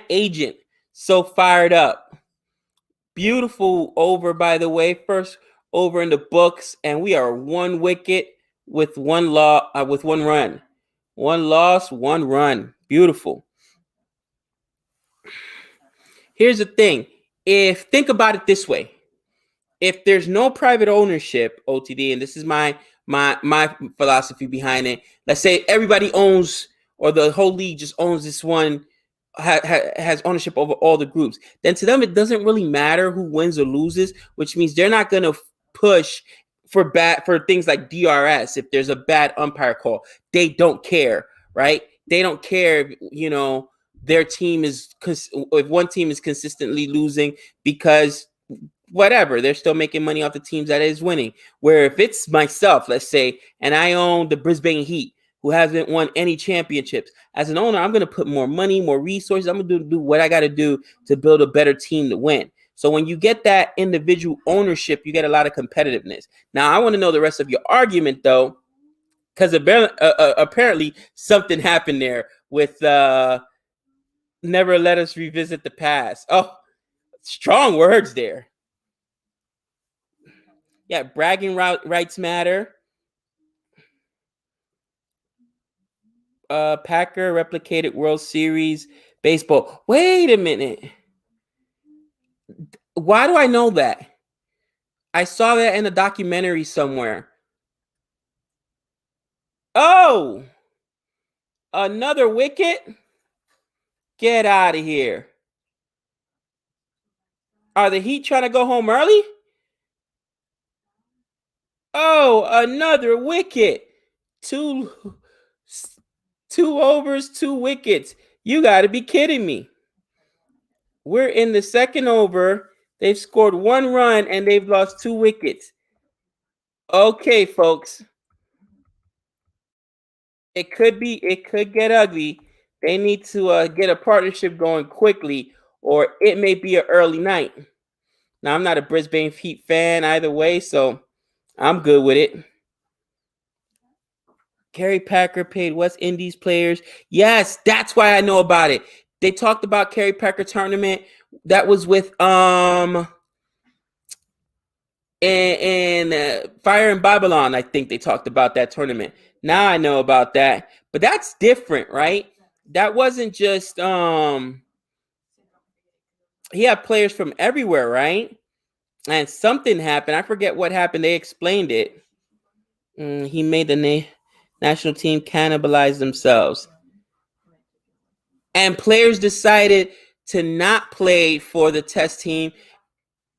agent so fired up. Beautiful over, by the way. First over in the books, and we are 1 wicket with one run. 1 loss, 1 run. Beautiful. Here's the thing. Think about it this way. if there's no private ownership, OTD, and this is my philosophy behind it. Let's say everybody owns, or the whole league just owns this one, has ownership over all the groups. Then to them, it doesn't really matter who wins or loses, which means they're not gonna push for things like DRS. If there's a bad umpire call, they don't care, right? They don't care, their team if one team is consistently losing, because whatever, they're still making money off the teams that is winning. Where if it's myself, let's say, and I own the Brisbane Heat, who hasn't won any championships, as an owner, I'm going to put more money, more resources. I'm going to do what I got to do to build a better team to win. So when you get that individual ownership, you get a lot of competitiveness. Now, I want to know the rest of your argument, though, because apparently something happened there with never let us revisit the past. Oh, strong words there. Yeah, bragging rights matter. Packer replicated World Series baseball. Wait a minute. Why do I know that? I saw that in a documentary somewhere. Oh, another wicket? Get out of here. Are the Heat trying to go home early? Oh, another wicket. Two overs, 2 wickets. You got to be kidding me. We're in the second over. They've scored 1 run and they've lost 2 wickets. Okay, folks. It could get ugly. They need to get a partnership going quickly, or it may be an early night. Now, I'm not a Brisbane Heat fan either way, so I'm good with it. Kerry Packer paid West Indies players. Yes, that's why I know about it. They talked about Kerry Packer tournament. That was with and Fire in Babylon. I think they talked about that tournament. Now I know about that. But that's different, right? That wasn't just he had players from everywhere, right? And something happened. I forget what happened. They explained it. He made the national team cannibalize themselves. And players decided to not play for the test team.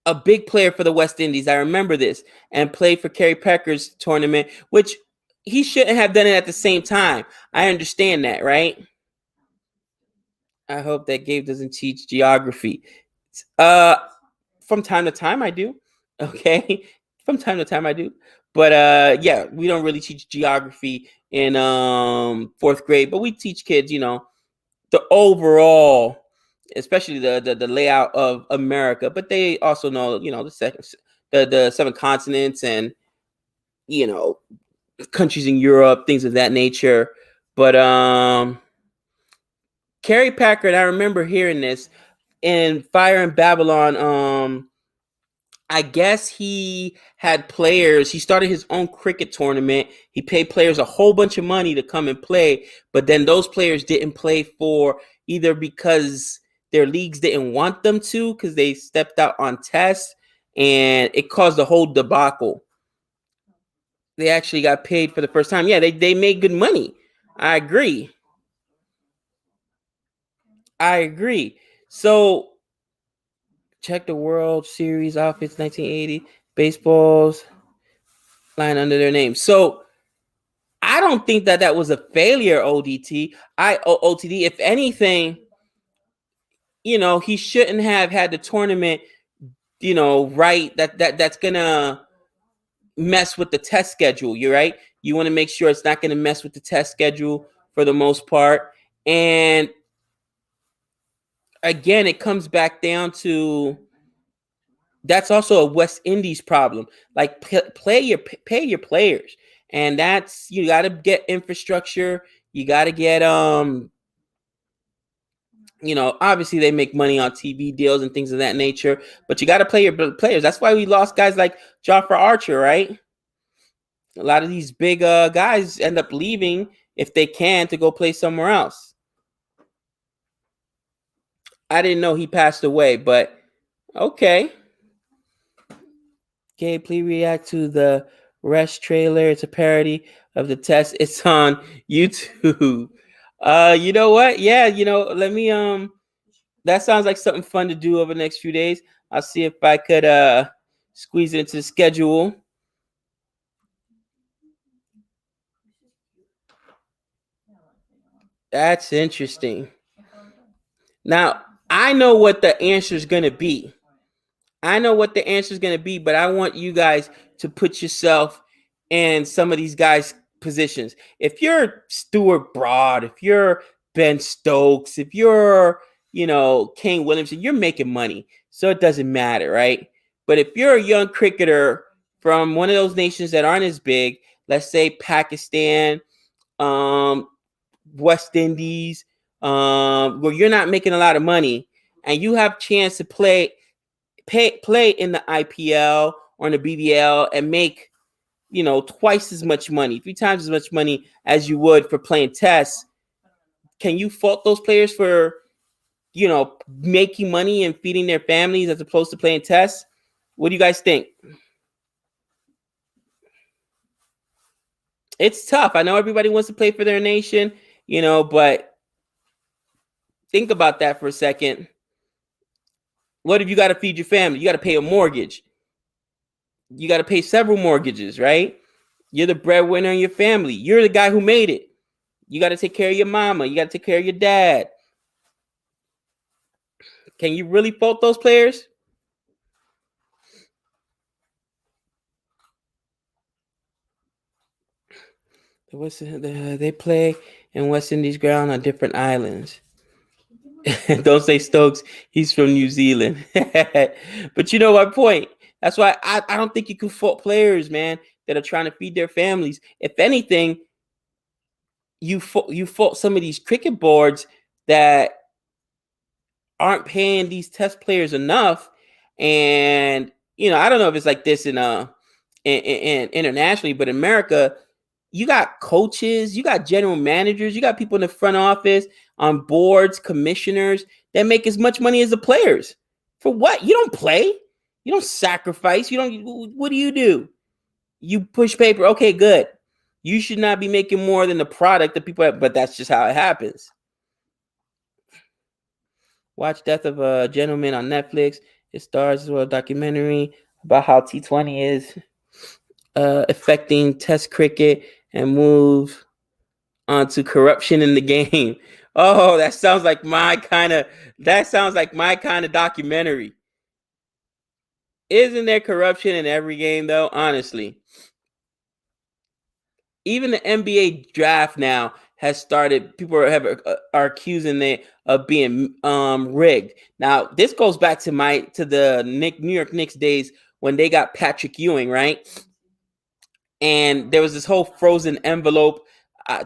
A big player for the West Indies, I remember this, and played for Kerry Packer's tournament, which he shouldn't have done it at the same time. I understand that, right? I hope that Gabe doesn't teach geography. From time to time I do. Okay. From time to time I do. But yeah, we don't really teach geography in 4th grade, but we teach kids, the overall, especially the layout of America, but they also know, the 7 continents and, countries in Europe, things of that nature. But Kerry Packer, I remember hearing this in Fire in Babylon. I guess he had players. He started his own cricket tournament. He paid players a whole bunch of money to come and play, but then those players didn't play for either because their leagues didn't want them to, because they stepped out on tests, and it caused a whole debacle. They actually got paid for the first time. Yeah, they made good money. I agree. So check the World Series outfits 1980 baseballs line under their name. So I don't think that was a failure, OTD. If anything, he shouldn't have had the tournament, right. That's gonna mess with the test schedule. You're right. You want to make sure it's not going to mess with the test schedule for the most part. And again, it comes back down to that's also a West Indies problem. Like pay your players, and that's, you got to get infrastructure. You got to get obviously they make money on TV deals and things of that nature, but you got to play your players. That's why we lost guys like Jofra Archer, right? A lot of these big guys end up leaving if they can to go play somewhere else. I didn't know he passed away, but okay. Okay, please react to the Rest trailer. It's a parody of the test. It's on YouTube. You know what? Yeah, let me that sounds like something fun to do over the next few days. I'll see if I could squeeze it into the schedule. That's interesting. Now, I know what the answer is going to be. I know what the answer is going to be, but I want you guys to put yourself in some of these guys' positions. If you're Stuart Broad, if you're Ben Stokes, if you're, Kane Williamson, you're making money. So it doesn't matter, right? But if you're a young cricketer from one of those nations that aren't as big, let's say Pakistan, um, West Indies, where you're not making a lot of money, and you have chance to play in the IPL or in the BBL and make twice as much money, 3 times as much money as you would for playing tests. Can you fault those players for making money and feeding their families as opposed to playing tests? What do you guys think? It's tough. I know everybody wants to play for their nation, but think about that for a second. What if you got to feed your family? You got to pay a mortgage. You got to pay several mortgages, right? You're the breadwinner in your family. You're the guy who made it. You got to take care of your mama. You got to take care of your dad. Can you really fault those players? They play in West Indies ground on different islands. Don't say Stokes. He's from New Zealand. But you know my point. That's why I don't think you can fault players, man, that are trying to feed their families. If anything, you fault some of these cricket boards that aren't paying these test players enough. And I don't know if it's like this in internationally, but in America, you got coaches, you got general managers, you got people in the front office, on boards, commissioners that make as much money as the players. For what? You don't play. You don't sacrifice. You don't. What do? You push paper. Okay, good. You should not be making more than the product that people have, but that's just how it happens. Watch Death of a Gentleman on Netflix. It stars as well a documentary about how T20 is affecting Test cricket and move onto corruption in the game. Oh, that sounds like my kind of documentary. Isn't there corruption in every game though? Honestly. Even the NBA draft now has started. People are accusing it of being rigged. Now this goes back to the New York Knicks days when they got Patrick Ewing, right? And there was this whole frozen envelope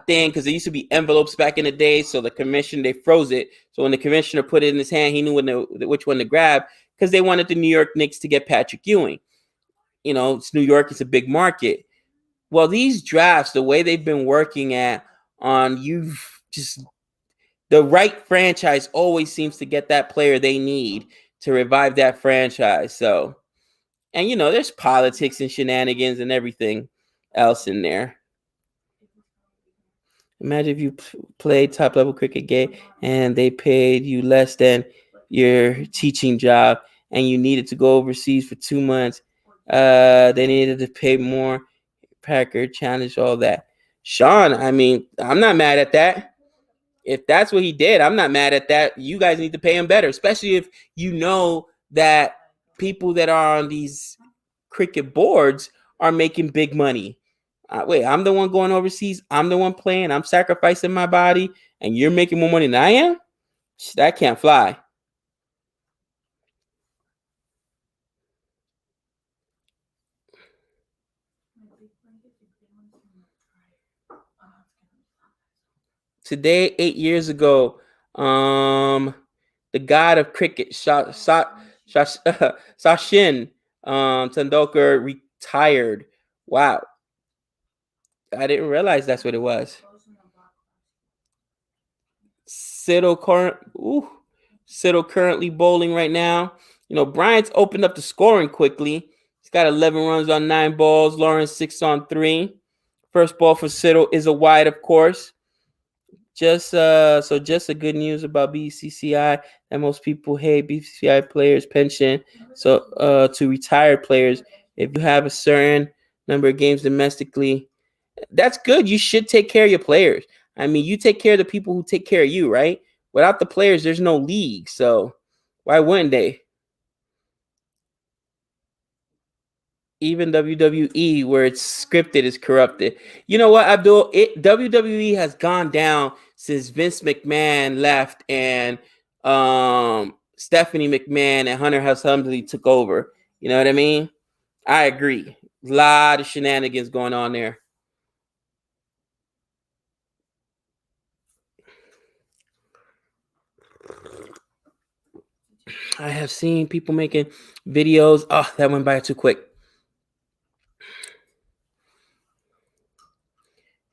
thing because there used to be envelopes back in the day. So the commission, they froze it. So when the commissioner put it in his hand, he knew which one to grab because they wanted the New York Knicks to get Patrick Ewing. It's New York. It's a big market. Well, these drafts, the way they've been working on the right franchise always seems to get that player they need to revive that franchise. So, and there's politics and shenanigans and everything else in there. Imagine if you played top level cricket game and they paid you less than your teaching job and you needed to go overseas for 2 months. They needed to pay more. Packer challenge, all that. Sean, I mean, I'm not mad at that. If that's what he did, I'm not mad at that. You guys need to pay him better, especially if you know that people that are on these cricket boards are making big money. Wait, I'm the one going overseas. I'm the one playing. I'm sacrificing my body, and you're making more money than I am? That can't fly. Today, 8 years ago, the god of cricket, Sachin Tendulkar, retired. Wow. I didn't realize that's what it was. Siddle currently bowling right now. Bryant's opened up the scoring quickly. He's got 11 runs on 9 balls. Lawrence 6 on 3. First ball for Siddle is a wide, of course. Just a good news about BCCI that most people hate BCCI players pension. So to retired players, if you have a certain number of games domestically, that's good. You should take care of your players. I mean, you take care of the people who take care of you, right? Without the players, there's no league. So why wouldn't they? Even WWE, where it's scripted, is corrupted. You know what, Abdul? WWE has gone down since Vince McMahon left and Stephanie McMahon and Hunter Hearst Helmsley took over. You know what I mean? I agree. A lot of shenanigans going on there. I have seen people making videos. Oh, that went by too quick.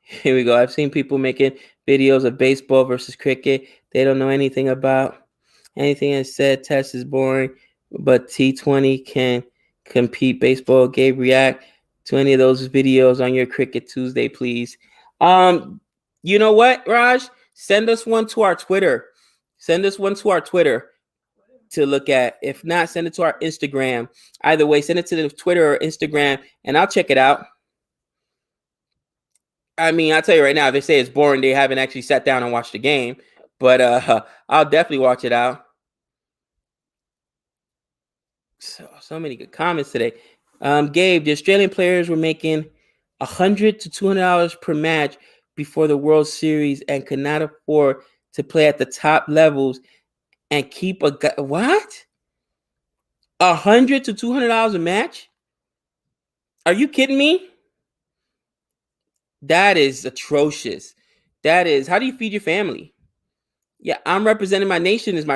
Here we go. I've seen people making videos of baseball versus cricket. They don't know anything about anything I said. Test is boring, but T20 can compete. Baseball. Gabe, react to any of those videos on your Cricket Tuesday, please. You know what, Raj? Send us one to our Twitter. Send us one to our Twitter to look at. If not, send it to our Instagram. Either way, send it to the Twitter or Instagram, and I'll check it out. I mean, I'll tell you right now, if they say it's boring, they haven't actually sat down and watched the game. But I'll definitely watch it out. So many good comments today. Gabe, the Australian players were making $100 to $200 per match before the World Series and could not afford to play at the top levels and keep a what? $100 to $200 a match? Are you kidding me? That is atrocious. That is, how do you feed your family? Yeah, I'm representing my nation. Is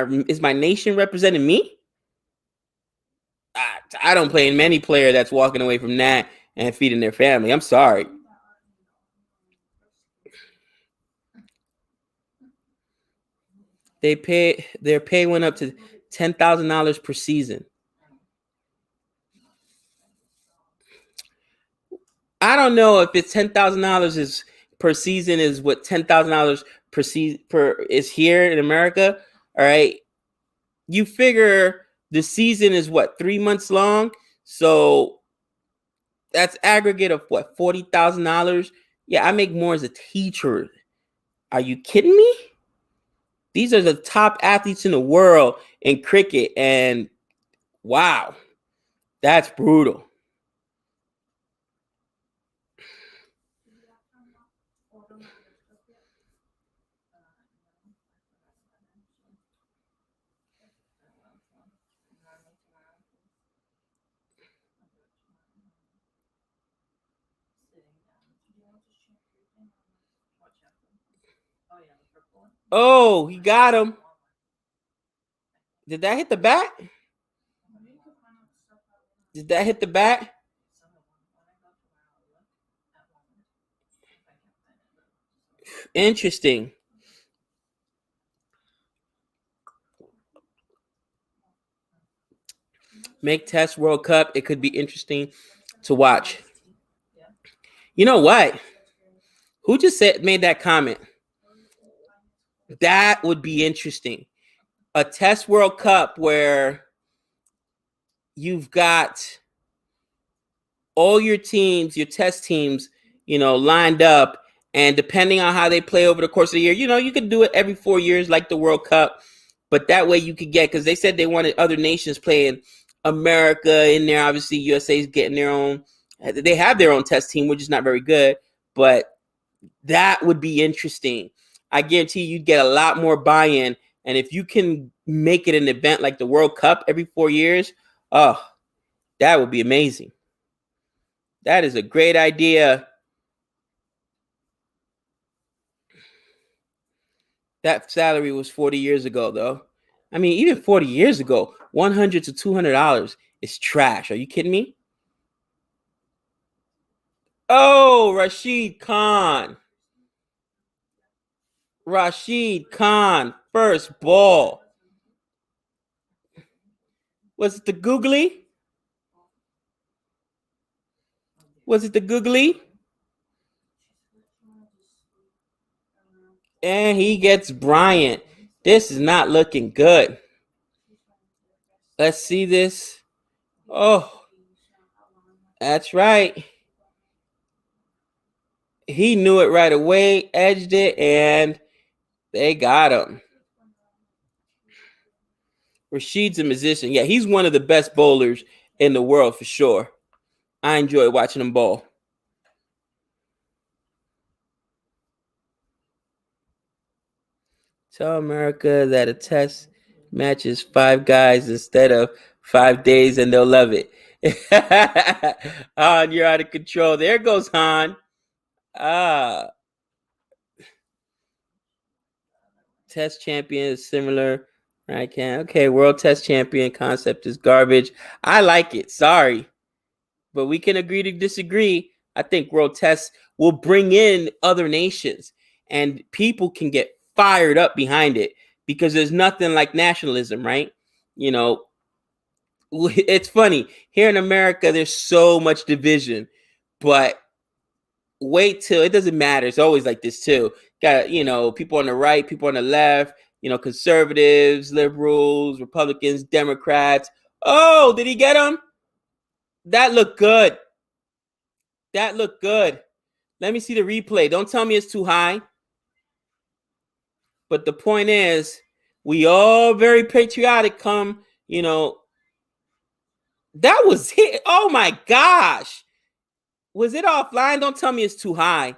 my nation representing me? I don't play in many player that's walking away from that and feeding their family. I'm sorry. Their pay went up to $10,000 per season. I don't know if it's $10,000 is per season is what $10,000 per is here in America. All right, you figure the season is what 3 months long, so that's aggregate of what $40,000. Yeah, I make more as a teacher. Are you kidding me? These are the top athletes in the world in cricket, and wow, that's brutal. Oh, he got him. Did that hit the bat? Did that hit the bat? Interesting. Make Test World Cup. It could be interesting to watch. You know what? Who just made that comment? That would be interesting. A Test World Cup where you've got all your teams, your test teams, lined up, and depending on how they play over the course of the year, you could do it every 4 years like the World Cup, but that way you could get, because they said they wanted other nations playing America in there. Obviously, USA is getting their own. They have their own test team, which is not very good, but that would be interesting. I guarantee you'd get a lot more buy-in, and if you can make it an event like the World Cup every 4 years, oh, that would be amazing. That is a great idea. That salary was 40 years ago, though. I mean, even 40 years ago, $100 to $200 is trash. Are you kidding me? Oh, Rashid Khan. Rashid Khan, first ball. Was it the googly? Was it the googly? And he gets Bryant. This is not looking good. Let's see this. Oh, that's right. He knew it right away, edged it, and they got him. Rashid's a musician. Yeah, he's one of the best bowlers in the world for sure. I enjoy watching him bowl. Tell America that a test matches 5 guys instead of 5 days and they'll love it. Han, you're out of control. There goes Han. Ah, test champion is similar. I can. Okay, world test champion concept is garbage. I like it. Sorry. But we can agree to disagree. I think world tests will bring in other nations and people can get fired up behind it because there's nothing like nationalism, right? You know, it's funny. Here in America, there's so much division, but wait till it doesn't matter. It's always like this too. Got, people on the right, people on the left, conservatives, liberals, Republicans, Democrats. Oh, did he get him? That looked good. That looked good. Let me see the replay. Don't tell me it's too high. But the point is, we all very patriotic come, that was hit. Oh my gosh. Was it offline? Don't tell me it's too high.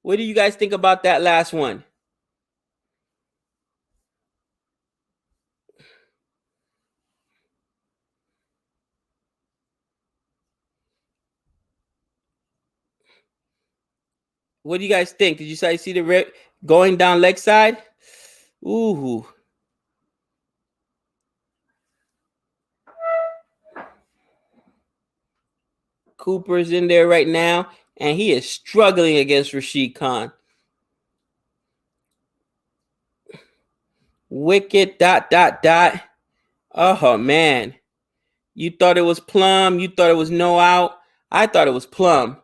What do you guys think about that last one? What do you guys think? Did you see the rip going down leg side? Ooh. Cooper's in there right now, and he is struggling against Rashid Khan. Wicket, ... Oh, man. You thought it was plum. You thought it was no out. I thought it was plum.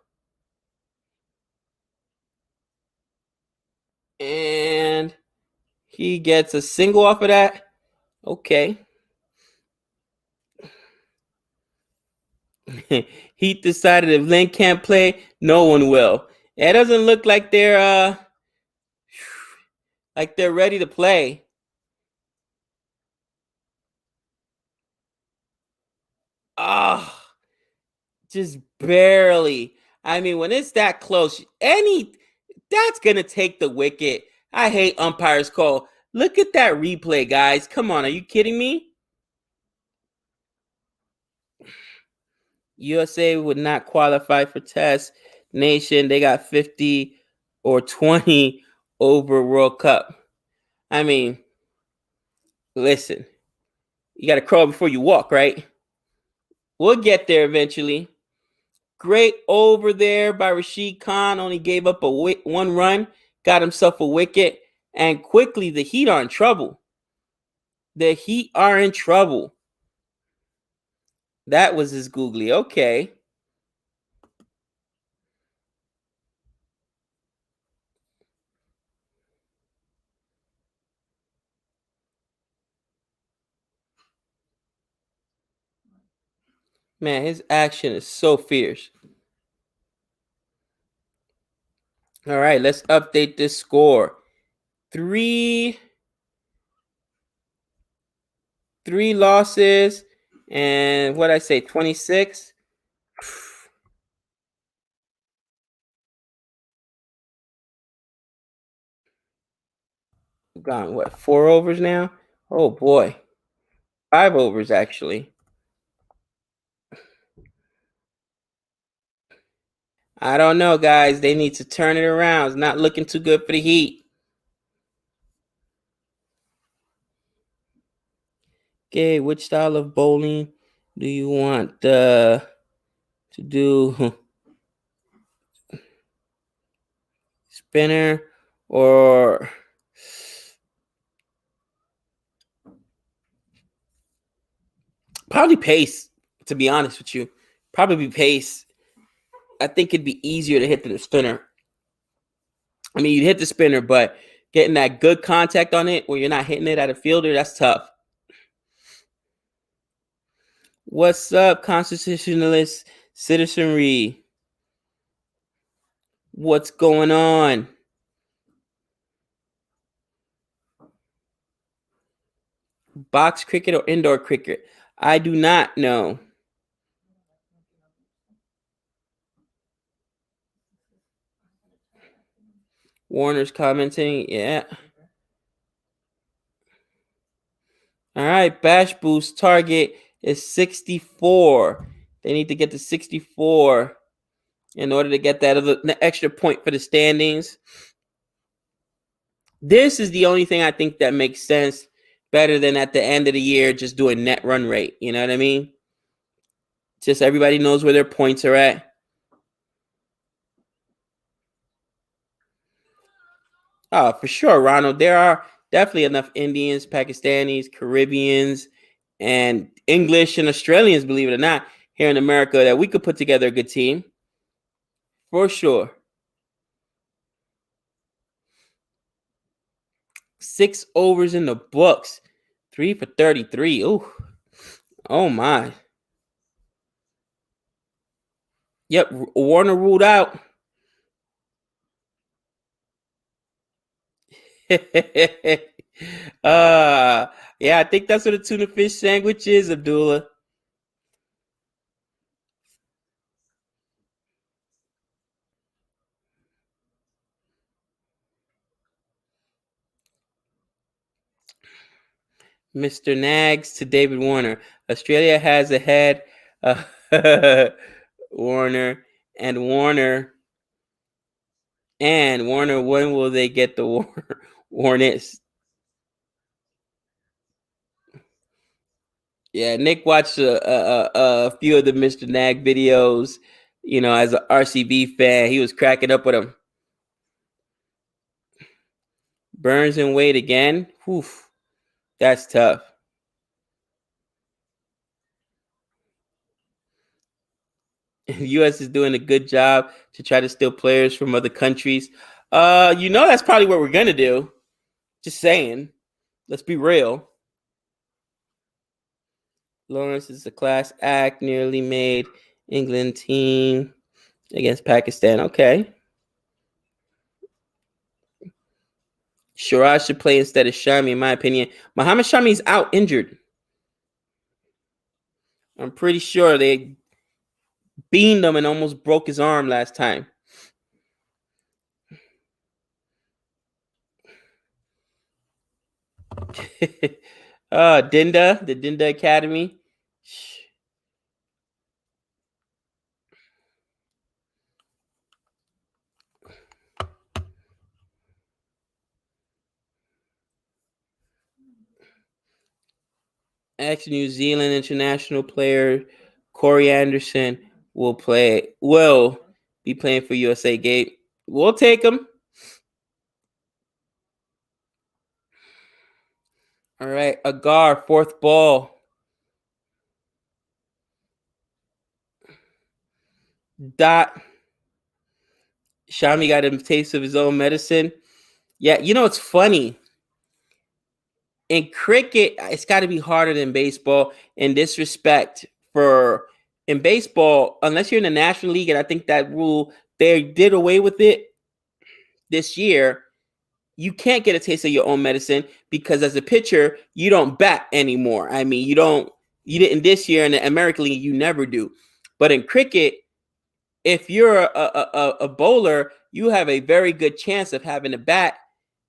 And he gets a single off of that. Okay. Heat decided if Lynn can't play, no one will. It doesn't look like they're ready to play. Ah, just barely. I mean, when it's that close, that's gonna take the wicket. I hate umpires call. Look at that replay, guys. Come on, are you kidding me? USA would not qualify for test nation. They got 50 or 20 over World Cup. I mean, listen, you got to crawl before you walk, right? We'll get there eventually. Great over there by Rashid Khan. Only gave up one run, got himself a wicket, and quickly the Heat are in trouble. The Heat are in trouble. That was his googly. Okay. Man, his action is so fierce. All right, let's update this score. Three losses and what I say, 26. Gone what, 4 overs now? Oh boy. 5 overs actually. I don't know, guys. They need to turn it around. It's not looking too good for the Heat. Okay, which style of bowling do you want to do? Spinner or probably pace. to be honest with you. Probably pace. I think it'd be easier to hit the spinner. I mean, you'd hit the spinner, but getting that good contact on it where you're not hitting it at a fielder, that's tough. What's up, constitutionalist citizenry? What's going on? Box cricket or indoor cricket? I do not know. Warner's commenting. Yeah. All right. Bash boost target is 64. They need to get to 64 in order to get that the extra point for the standings. This is the only thing I think that makes sense better than at the end of the year just doing net run rate. You know what I mean? Just everybody knows where their points are at. Oh, for sure, Ronald. There are definitely enough Indians, Pakistanis, Caribbeans, and English and Australians, believe it or not, here in America that we could put together a good team. For sure. 6 overs in the books. 3 for 33. Ooh. Oh, my. Yep, Warner ruled out. Yeah, I think that's what a tuna fish sandwich is, Abdullah. Mr. Nags to David Warner. Australia has ahead Warner and Warner. And Warner, when will they get the Warnets? Yeah, Nick watched a few of the Mr. Nag videos. You know, as an RCB fan, he was cracking up with him. Burns and Wade again. Whew, that's tough. The U.S. is doing a good job to try to steal players from other countries. You know, that's probably what we're gonna do. Just saying. Let's be real. Lawrence is a class act, nearly made England team against Pakistan. Okay. Siraj should play instead of Shami, in my opinion. Muhammad Shami is out injured. I'm pretty sure they beamed him and almost broke his arm last time. Dinda, the Dinda Academy. Ex-New Zealand international player Corey Anderson will be playing for USA Gate. We'll take him. All right, Agar, fourth ball. Dot. Shami got a taste of his own medicine. Yeah, you know, it's funny. In cricket, it's got to be harder than baseball in this respect. In baseball, unless you're in the National League, and I think that rule, they did away with it this year. You can't get a taste of your own medicine because as a pitcher, you don't bat anymore. I mean, you didn't this year in the American League, you never do. But in cricket, if you're a bowler, you have a very good chance of having a bat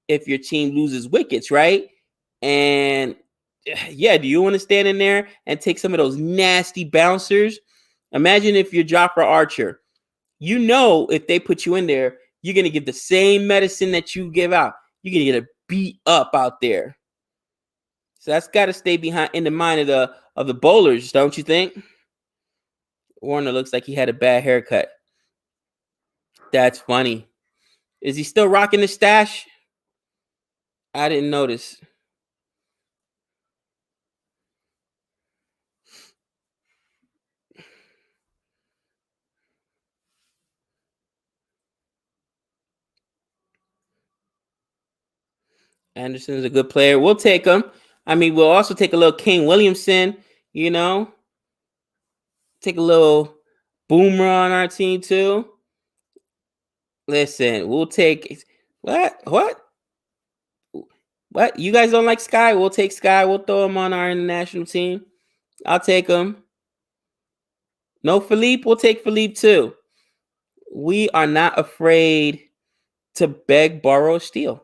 if your team loses wickets, right? And yeah, do you want to stand in there and take some of those nasty bouncers? Imagine if you're Jofra Archer. You know, if they put you in there, you're going to give the same medicine that you give out. You're going to get a beat up out there. So that's got to stay behind in the mind of the bowlers, don't you think? Warner looks like he had a bad haircut. That's funny. Is he still rocking the stash? I didn't notice. Anderson is a good player. We'll take him. I mean, we'll also take a little Kane Williamson, you know. Take a little Boomer on our team too. Listen, we'll take what? What? You guys don't like Sky? We'll take Sky. We'll throw him on our international team. I'll take him. No Philippe? We'll take Philippe too. We are not afraid to beg, borrow, steal.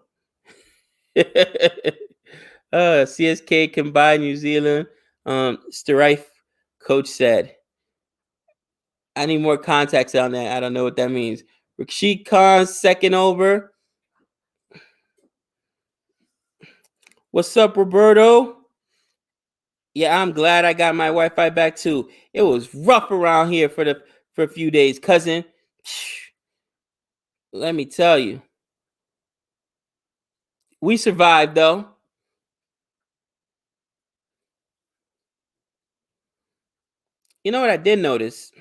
CSK can buy New Zealand. Strife coach said. I need more context on that. I don't know what that means. Rashid Khan's second over. What's up, Roberto? Yeah, I'm glad I got my Wi-Fi back too. It was rough around here for a few days, cousin. Let me tell you. We survived though. You know what I did notice?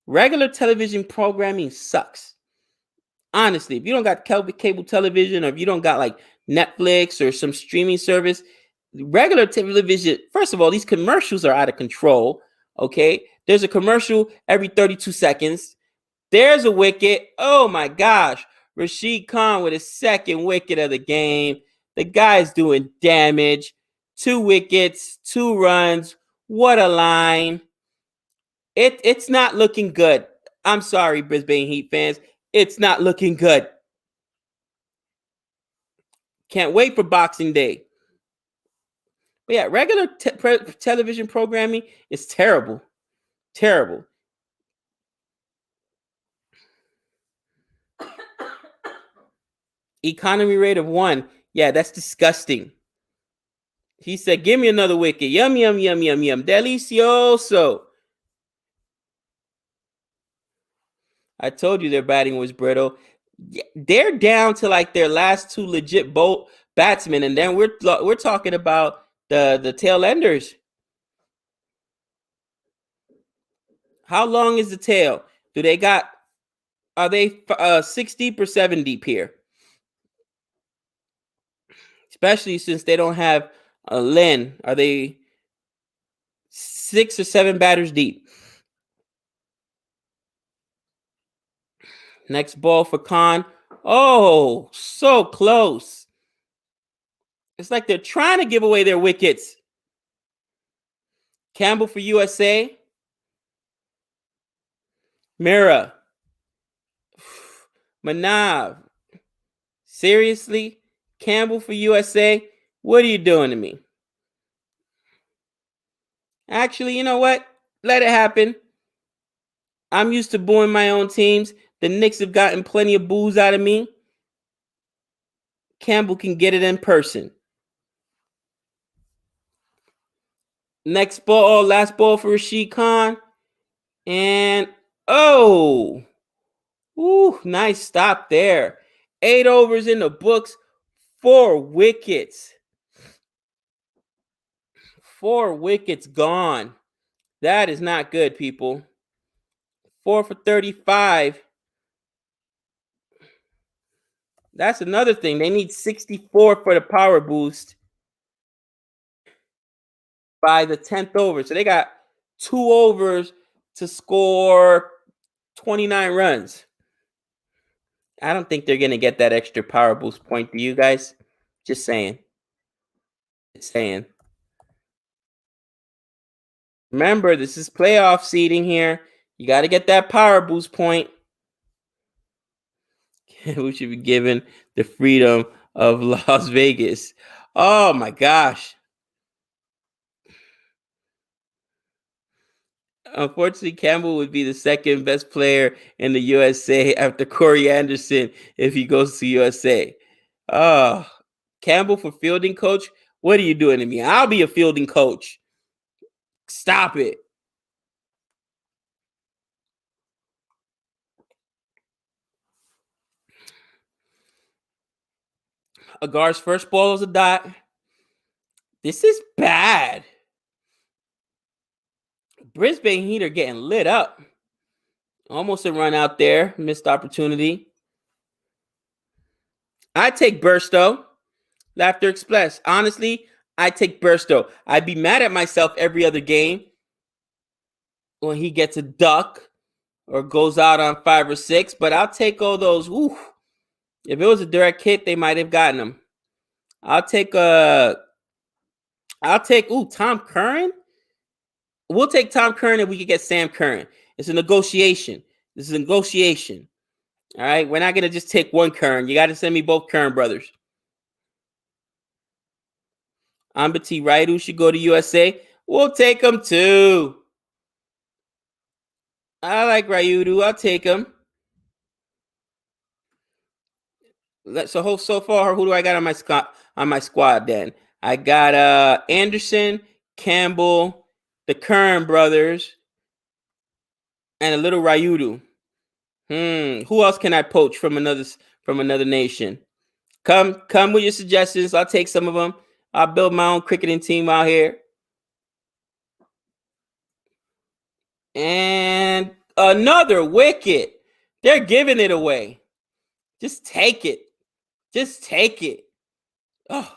Regular television programming sucks. Honestly, if you don't got cable television, or if you don't got like Netflix or some streaming service, regular television, first of all, these commercials are out of control. Okay, there's a commercial every 32 seconds. There's a wicket. Oh my gosh, Rashid Khan with his second wicket of the game. The guy's doing damage. 2 wickets, 2 runs. What a line. It's not looking good. I'm sorry, Brisbane Heat fans. It's not looking good. Can't wait for Boxing Day. But yeah, regular television programming is terrible. Terrible. Economy rate of 1. Yeah, that's disgusting. He said, give me another wicket. Yum, yum, yum, yum, yum. Delicioso. I told you their batting was brittle. They're down to like their last 2 legit batsmen, and then we're talking about the tail enders. How long is the tail? Are they 6 deep or 7 deep here? Especially since they don't have a Lynn. Are they 6 or 7 batters deep? Next ball for Khan. Oh, so close. It's like they're trying to give away their wickets. Campbell for USA. Mira. Manav. Seriously? Campbell for USA? What are you doing to me? Actually, you know what? Let it happen. I'm used to booing my own teams. The Knicks have gotten plenty of boos out of me. Campbell can get it in person. Next ball, last ball for Rashid Khan. And, oh, ooh, nice stop there. 8 overs in the books, 4 wickets. 4 wickets gone. That is not good, people. 4 for 35. That's another thing. They need 64 for the power boost by the 10th over. So they got 2 overs to score 29 runs. I don't think they're going to get that extra power boost point. Do you guys? Just saying. Just saying. Remember, this is playoff seeding here. You got to get that power boost point. We should be given the freedom of Las Vegas. Oh my gosh. Unfortunately, Campbell would be the second best player in the USA after Corey Anderson if he goes to USA. Oh, Campbell for fielding coach? What are you doing to me? I'll be a fielding coach. Stop it. Agar's first ball is a dot. This is bad. Brisbane Heat are getting lit up. Almost a run out there. Missed opportunity. I take Burstow. Laughter Express. Honestly, I take Burstow. I'd be mad at myself every other game when he gets a duck or goes out on 5 or 6, but I'll take all those. Ooh, if it was a direct hit, they might have gotten him. I'll take Tom Curran. We'll take Tom Curran if we could get Sam Curran. It's a negotiation. This is a negotiation. All right, we're not gonna just take one Curran. You got to send me both Curran brothers. Ambati Raidu should go to USA. We'll take him too. I like Rayudu. I'll take him. So far, who do I got on my squad? Then I got Anderson, Campbell, the Curran brothers, and a little Rayudu. Who else can I poach from another nation? Come with your suggestions. I'll take some of them. I'll build my own cricketing team out here. And another wicket. They're giving it away. Just take it. Just take it. Oh,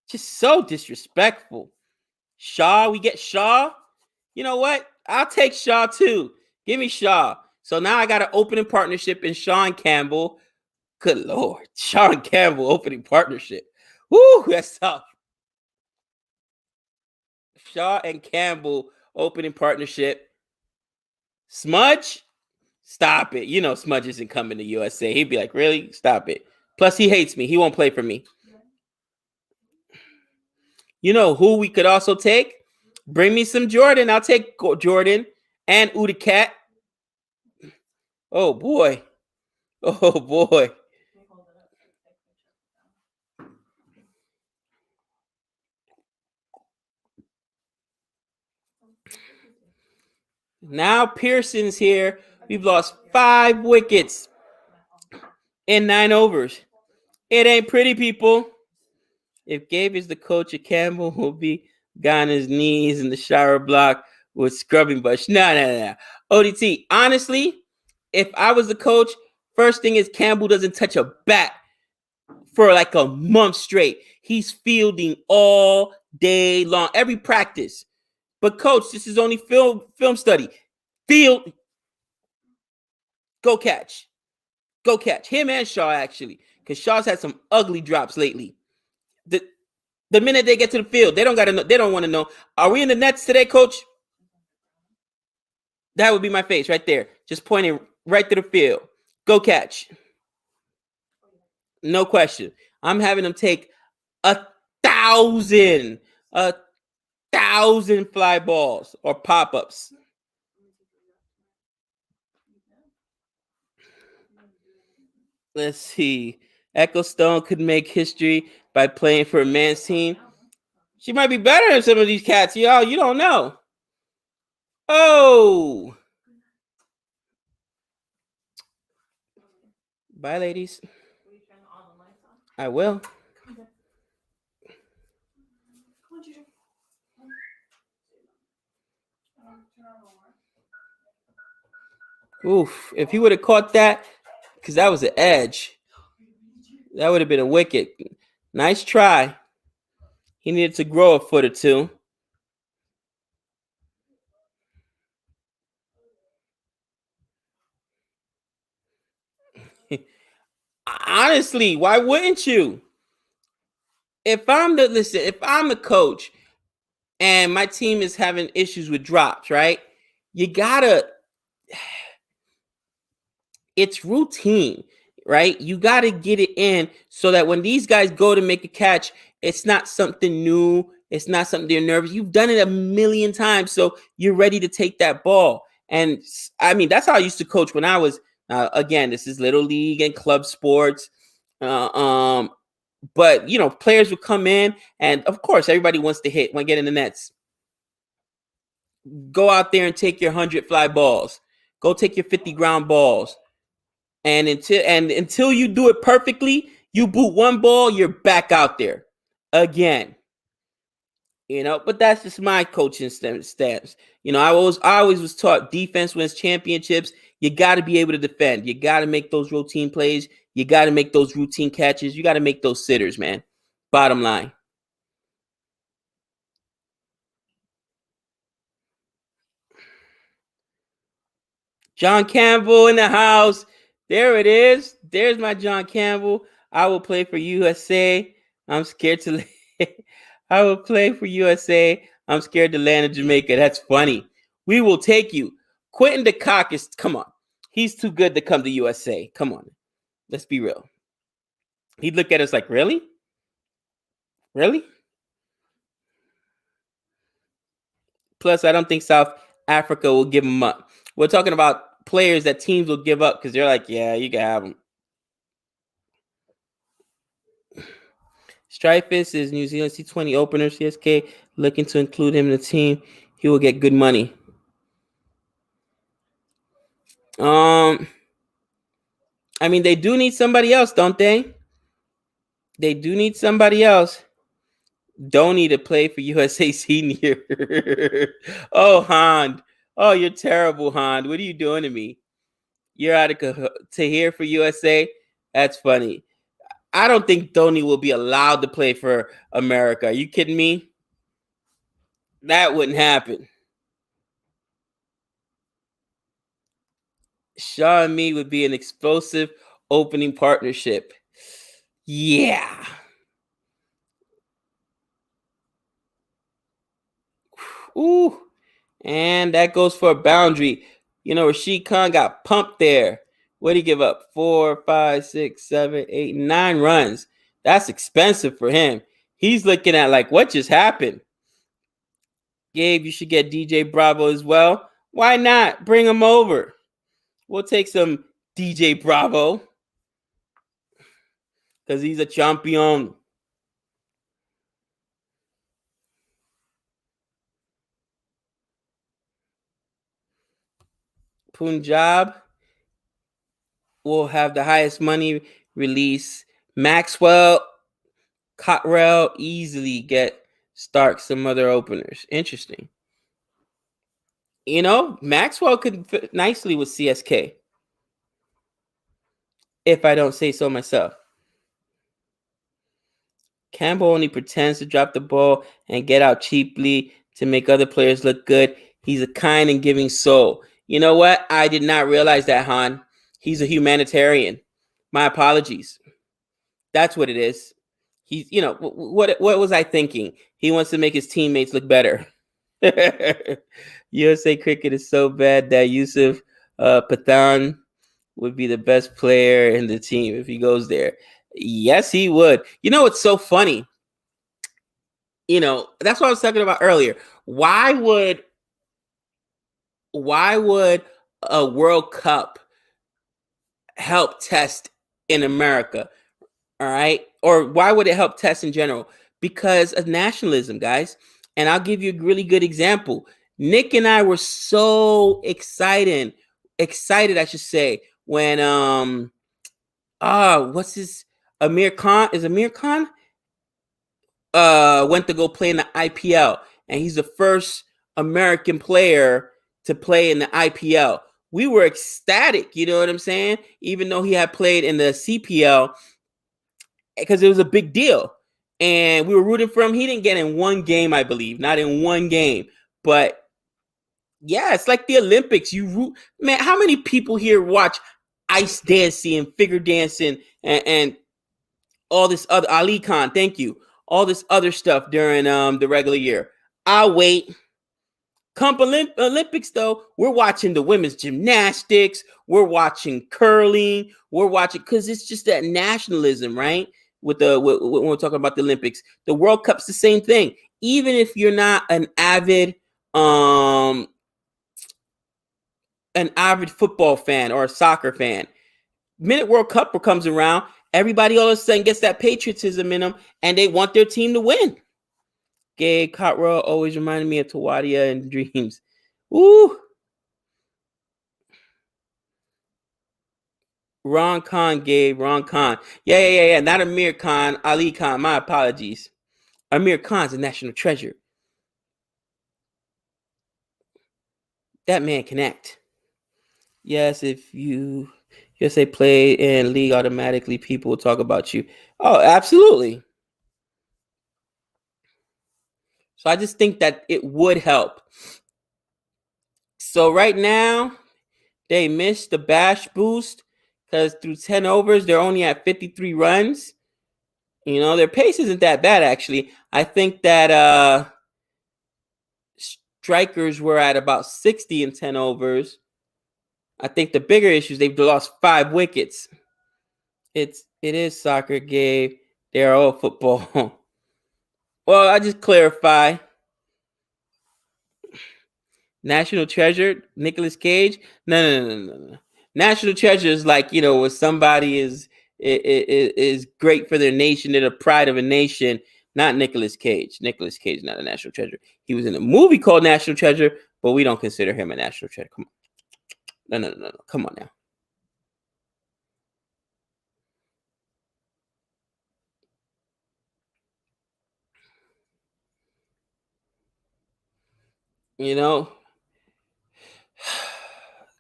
just so disrespectful. Shaw, we get Shaw. You know what? I'll take Shaw too. Give me Shaw. So now I got an opening partnership in Shaw and Campbell. Good Lord. Shaw and Campbell opening partnership. Woo, that's tough. Shaw and Campbell opening partnership. Smudge? Stop it. You know Smudge isn't coming to USA. He'd be like, really? Stop it. Plus, he hates me. He won't play for me. You know who we could also take? Bring me some Jordan. I'll take Jordan and Udicat. Oh, boy. Oh, boy. Now Pearson's here. We've lost 5 wickets in 9 overs. It ain't pretty, people. If Gabe is the coach of Campbell, will be on his knees in the shower block with scrubbing brush. No. ODT, honestly, if I was the coach, first thing is Campbell doesn't touch a bat for like a month straight. He's fielding all day long, every practice. But coach, this is only film study. Field, go catch. Go catch. Him and Shaw, actually, because Shaw's had some ugly drops lately. The minute they get to the field, they don't gotta know. They don't want to know. Are we in the nets today, coach? That would be my face right there, just pointing right to the field. Go catch. No question. I'm having them take 1,000 fly balls or pop-ups. Let's see. Echo Stone could make history by playing for a man's team. She might be better than some of these cats, y'all. You don't know. Oh. Bye, ladies. I will. Oof. If he would have caught that, because that was an edge, that would have been a wicket. Nice try. He needed to grow a foot or two. Honestly, why wouldn't you? If I'm the coach and my team is having issues with drops, right? You gotta, it's routine, right? You gotta get it in so that when these guys go to make a catch, it's not something new. It's not something they're nervous. You've done it a million times, so you're ready to take that ball. And I mean, that's how I used to coach when I was. Again, this is little league and club sports. But players would come in, and of course, everybody wants to hit, want to get in the nets. Go out there and take your 100 fly balls. Go take your 50 ground balls. And until you do it perfectly, you boot one ball, you're back out there again. But that's just my coaching stance. I always was taught defense wins championships. You got to be able to defend. You got to make those routine plays. You got to make those routine catches. You got to make those sitters, man. Bottom line. John Campbell in the house. There it is. There's my John Campbell. I will play for USA. I'm scared to. I will play for USA. I'm scared to land in Jamaica. That's funny. We will take you. Quentin DeCock come on. He's too good to come to USA. Come on. Let's be real. He'd look at us like, really? Really? Plus, I don't think South Africa will give him up. We're talking about players that teams will give up because they're like, yeah, you can have them. Strifus is New Zealand C20 opener. CSK looking to include him in the team. He will get good money. I mean, they do need somebody else, don't they? They do need somebody else. Don't need to play for USA Senior. Oh, Hand. Oh, you're terrible, Hand. What are you doing to me? You're out of to here for USA. That's funny. I don't think Dhoni will be allowed to play for America. Are you kidding me? That wouldn't happen. Shaw and me would be an explosive opening partnership. Yeah. Ooh. And that goes for a boundary. You know, Rashid Khan got pumped there. What did he give up? 4, 5, 6, 7, 8, 9 runs. That's expensive for him. He's looking at like, what just happened? Gabe, you should get DJ Bravo as well. Why not? Bring him over. We'll take some DJ Bravo because he's a champion. Punjab will have the highest money release. Maxwell, Cottrell easily get Stark some other openers. Interesting. You know, Maxwell could fit nicely with CSK. If I don't say so myself. Campbell only pretends to drop the ball and get out cheaply to make other players look good. He's a kind and giving soul. You know what? I did not realize that, Han. He's a humanitarian. My apologies. That's what it is. He's, you know, what was I thinking? He wants to make his teammates look better. USA cricket is so bad that Yusuf Pathan would be the best player in the team if he goes there. Yes, he would. You know, it's so funny. You know, that's what I was talking about earlier. Why would a World Cup help test in America? All right. Or why would it help test in general? Because of nationalism, guys. And I'll give you a really good example. Nick and I were so excited, I should say, when what's his Amir Khan? Is Amir Khan went to go play in the IPL, and he's the first American player to play in the IPL. We were ecstatic, you know what I'm saying? Even though he had played in the CPL, because it was a big deal. And we were rooting for him. He didn't get in one game, I believe. Not in one game. But yeah, it's like the Olympics. You root, man. How many people here watch ice dancing and figure dancing and all this other Ali Khan? Thank you. All this other stuff during the regular year. I'll wait. Come Olympics, though, we're watching the women's gymnastics. We're watching curling. We're watching because it's just that nationalism, right? When we're talking about the Olympics, the World Cup's the same thing. Even if you're not an avid football fan or a soccer fan, minute World Cup comes around, everybody all of a sudden gets that patriotism in them, and they want their team to win. Gabe Cottrell always reminded me of Tawadia and Dreams. Ooh. Ron Khan, Gabe. Ron Khan. Yeah. Not Amir Khan. Ali Khan. My apologies. Amir Khan's a national treasure. That man can act. Yes, if you say play in league, automatically people will talk about you. Oh, absolutely. So I just think that it would help. So right now, they missed the bash boost because through 10 overs, they're only at 53 runs. You know, their pace isn't that bad, actually. I think that strikers were at about 60 in 10 overs. I think the bigger issue is they've lost 5 wickets. It is soccer, Gabe. They're all football. Well, I just clarify. National Treasure, Nicolas Cage. No. National Treasure is like, you know, when somebody is great for their nation, they're the pride of a nation. Not Nicolas Cage. Nicolas Cage is not a national treasure. He was in a movie called National Treasure, but we don't consider him a national treasure. Come on. No. Come on now. You know,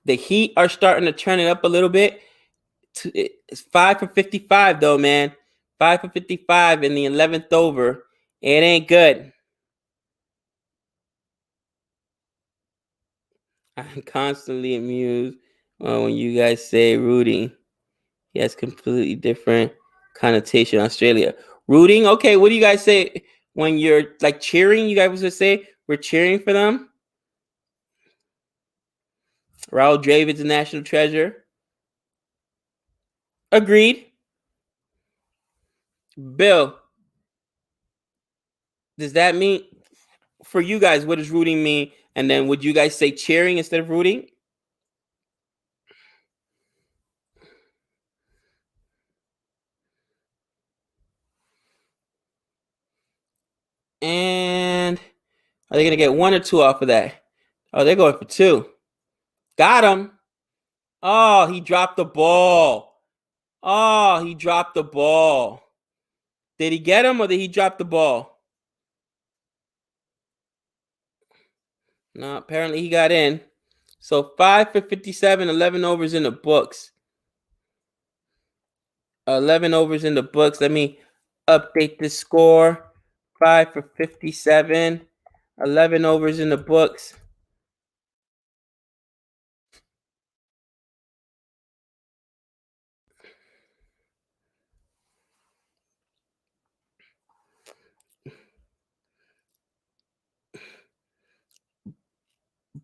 the Heat are starting to turn it up a little bit. It's 5 for 55 though, man. 5 for 55 in the 11th over. It ain't good. I'm constantly amused when you guys say rooting. He has completely different connotation in Australia. Rooting, okay. What do you guys say when you're like cheering? You guys would say we're cheering for them. Raul Dravid's a national treasure. Agreed. Bill, does that mean for you guys? What does rooting mean? And then would you guys say cheering instead of rooting? And are they going to get 1 or 2 off of that? Oh, they're going for 2. Got him. Oh, he dropped the ball. Oh, he dropped the ball. Did he get him or did he drop the ball? No, apparently he got in. So 5 for 57, 11 overs in the books. 11 overs in the books. Let me update the score. 5 for 57, 11 overs in the books.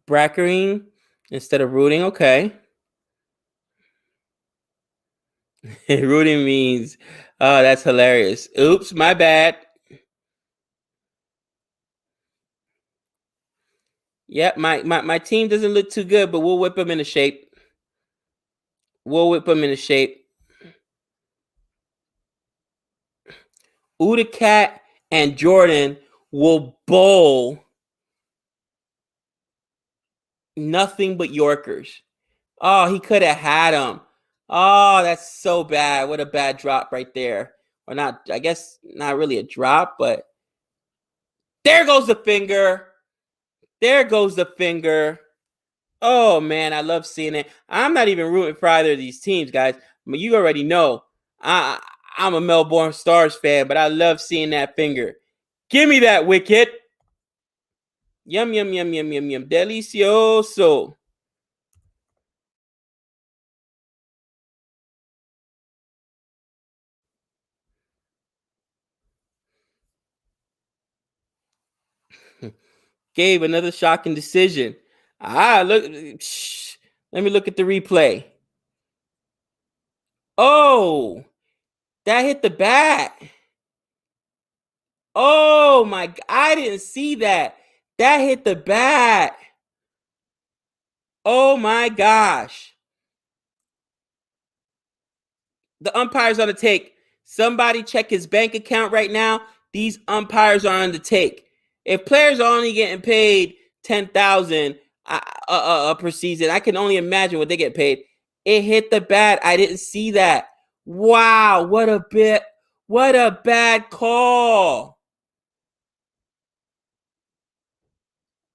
Brackering instead of rooting. Okay. Rooting means, oh, that's hilarious. Oops, my bad. Yep, my team doesn't look too good, but we'll whip them into shape. Udacat and Jordan will bowl nothing but Yorkers. Oh, he could have had him. Oh, that's so bad. What a bad drop right there. Or not, I guess not really a drop, but there goes the finger. There goes the finger. Oh, man, I love seeing it. I'm not even rooting for either of these teams, guys. But you already know I'm a Melbourne Stars fan, but I love seeing that finger. Give me that wicket. Yum, yum, yum, yum, yum, yum. Delicioso. Gabe, another shocking decision. Look. Shh. Let me look at the replay. Oh, that hit the bat. Oh, my. I didn't see that. That hit the bat. Oh, my gosh. The umpire's on the take. Somebody check his bank account right now. These umpires are on the take. If players are only getting paid 10,000 per season, I can only imagine what they get paid. It hit the bat. I didn't see that. Wow, what a bad call.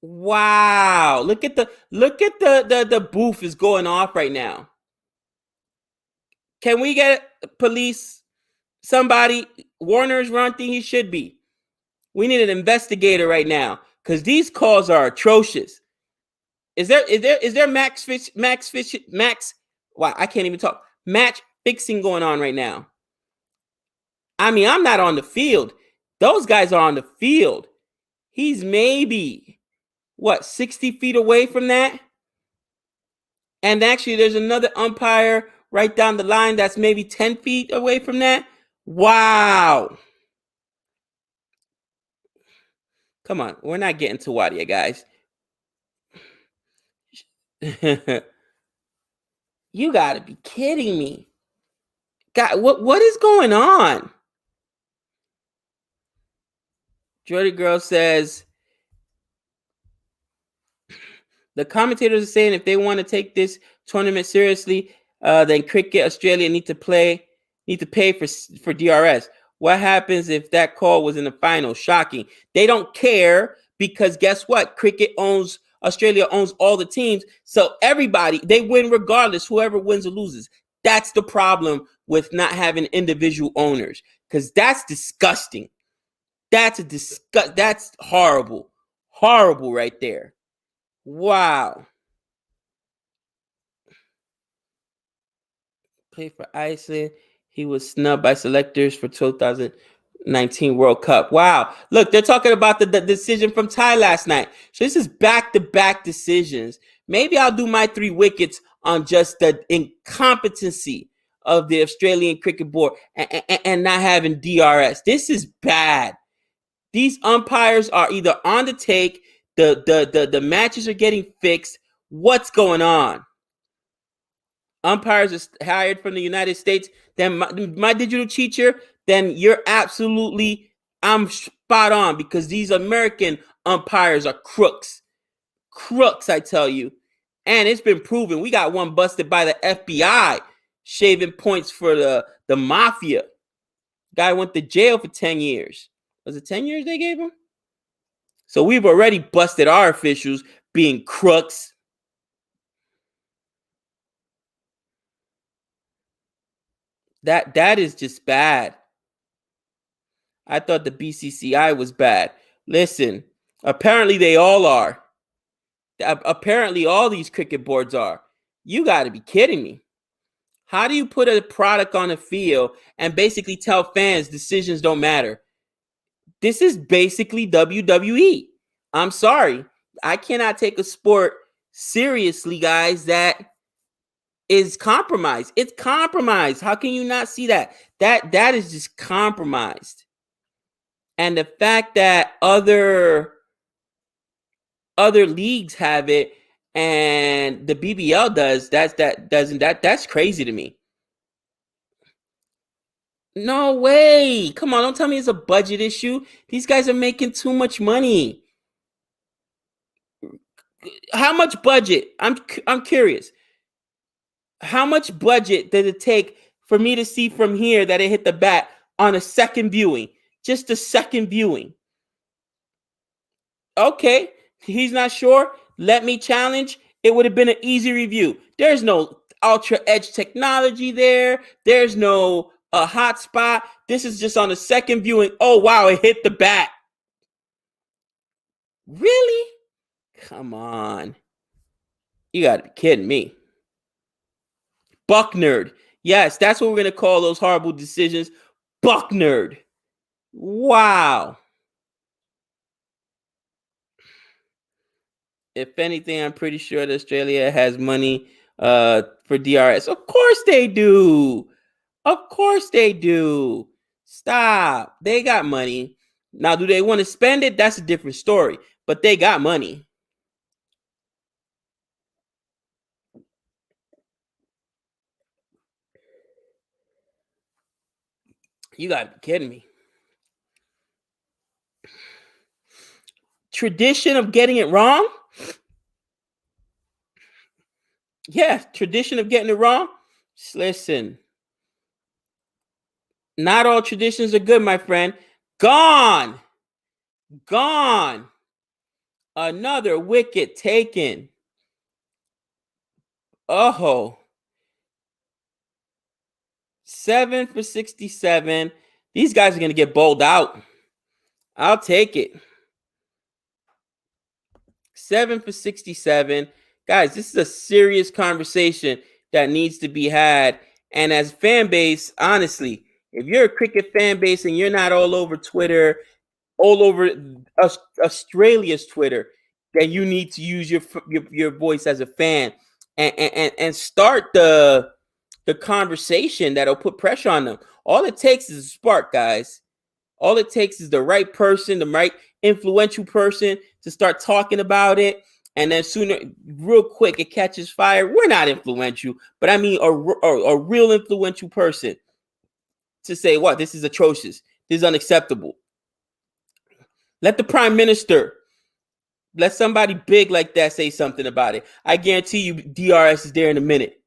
Wow, look at the booth is going off right now. Can we get police? Somebody, Warner's where I think he should be. We need an investigator right now because these calls are atrocious. Is there max? Wow, I can't even talk. Match fixing going on right now. I mean, I'm not on the field. Those guys are on the field. He's maybe 60 feet away from that. And actually, there's another umpire right down the line that's maybe 10 feet away from that. Wow. Come on, we're not getting to Wadia, guys. You gotta be kidding me. God, what is going on? Jordy Girl says, the commentators are saying if they want to take this tournament seriously, then Cricket Australia need to pay for DRS. What happens if that call was in the final? Shocking. They don't care because guess what? Australia owns all the teams. So everybody, they win regardless, whoever wins or loses. That's the problem with not having individual owners, because that's disgusting. That's horrible. Horrible right there. Wow. Played for Iceland. He was snubbed by selectors for 2019 World Cup. Wow. Look, they're talking about the decision from Thai last night. So this is back-to-back decisions. Maybe I'll do my 3 wickets on just the incompetency of the Australian Cricket Board and not having DRS. This is bad. These umpires are either on the take, the matches are getting fixed. What's going on? Umpires are hired from the United States. Then my digital teacher, then you're absolutely, I'm spot on, because these American umpires are crooks. Crooks, I tell you. And it's been proven. We got one busted by the FBI, shaving points for the mafia. Guy went to jail for 10 years. Was it 10 years they gave him? So we've already busted our officials being crooks. That is just bad. I thought the BCCI was bad. Listen, apparently they all are. Apparently all these cricket boards are. You got to be kidding me. How do you put a product on a field and basically tell fans decisions don't matter? This is basically WWE. I'm sorry. I cannot take a sport seriously, guys, that is compromised. It's compromised. How can you not see that? That is just compromised. And the fact that other leagues have it and the BBL that's crazy to me. No way. Come on, don't tell me it's a budget issue. These guys are making too much money. How much budget? I'm curious. How much budget did it take for me to see from here that it hit the bat on a second viewing? Just a second viewing. Okay, he's not sure. Let me challenge. It would have been an easy review. There's no ultra edge technology there. There's no hotspot. This is just on a second viewing. Oh, wow, it hit the bat. Really? Come on. You got to be kidding me. Buck nerd. Yes, that's what we're going to call those horrible decisions. Buck nerd. Wow. If anything, I'm pretty sure that Australia has money for DRS. Of course they do. Of course they do. Stop. They got money. Now, do they want to spend it? That's a different story. But they got money. You got to be kidding me. Tradition of getting it wrong? Yeah, tradition of getting it wrong. Just listen. Not all traditions are good, my friend. Gone. Gone. Another wicket taken. Oh. 7 for 67. These guys are going to get bowled out. I'll take it. 7 for 67. Guys, this is a serious conversation that needs to be had. And as fan base, honestly, if you're a cricket fan base and you're not all over Twitter, all over Australia's Twitter, then you need to use your voice as a fan and start the conversation that'll put pressure on them. All it takes is a spark, guys. All it takes is the right person, the right influential person to start talking about it. And then sooner, real quick, it catches fire. We're not influential, but I mean a real influential person to say, what, this is atrocious. This is unacceptable. Let the prime minister, let somebody big like that say something about it. I guarantee you DRS is there in a minute.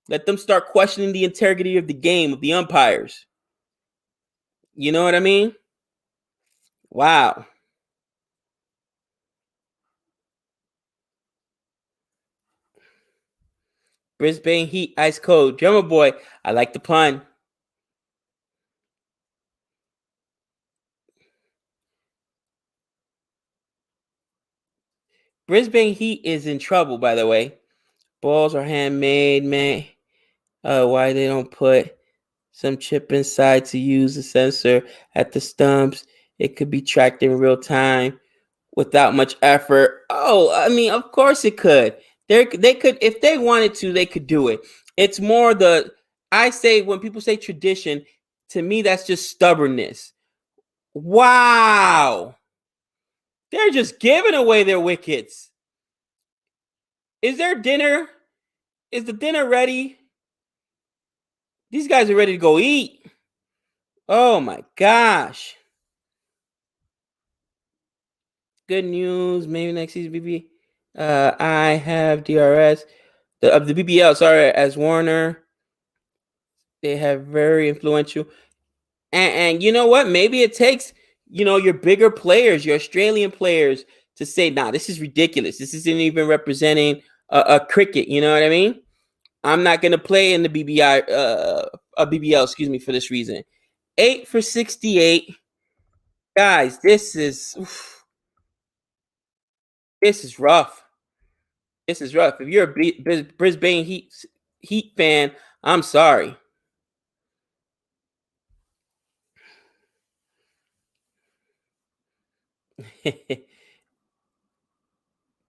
Let them start questioning the integrity of the game, of the umpires. You know what I mean? Wow. Brisbane Heat, ice cold. Drummer boy, I like the pun. Brisbane Heat is in trouble, by the way. Balls are handmade, man. Why they don't put some chip inside to use a sensor at the stumps? It could be tracked in real time without much effort. Oh, I mean, of course it could. They could, if they wanted to, they could do it. It's more I say, when people say tradition, to me, that's just stubbornness. Wow. They're just giving away their wickets. Is there dinner? Is the dinner ready? These guys are ready to go eat. Oh my gosh. Good news. Maybe next season, BB. I have DRS of the BBL. Sorry, as Warner. They have very influential. And you know what? Maybe it takes, your bigger players, your Australian players, to say, nah, this is ridiculous. This isn't even representing a cricket. You know what I mean? I'm not going to play in the BBL, excuse me, for this reason. 8 for 68. Guys, this is rough. This is rough. If you're a Brisbane Heat fan, I'm sorry.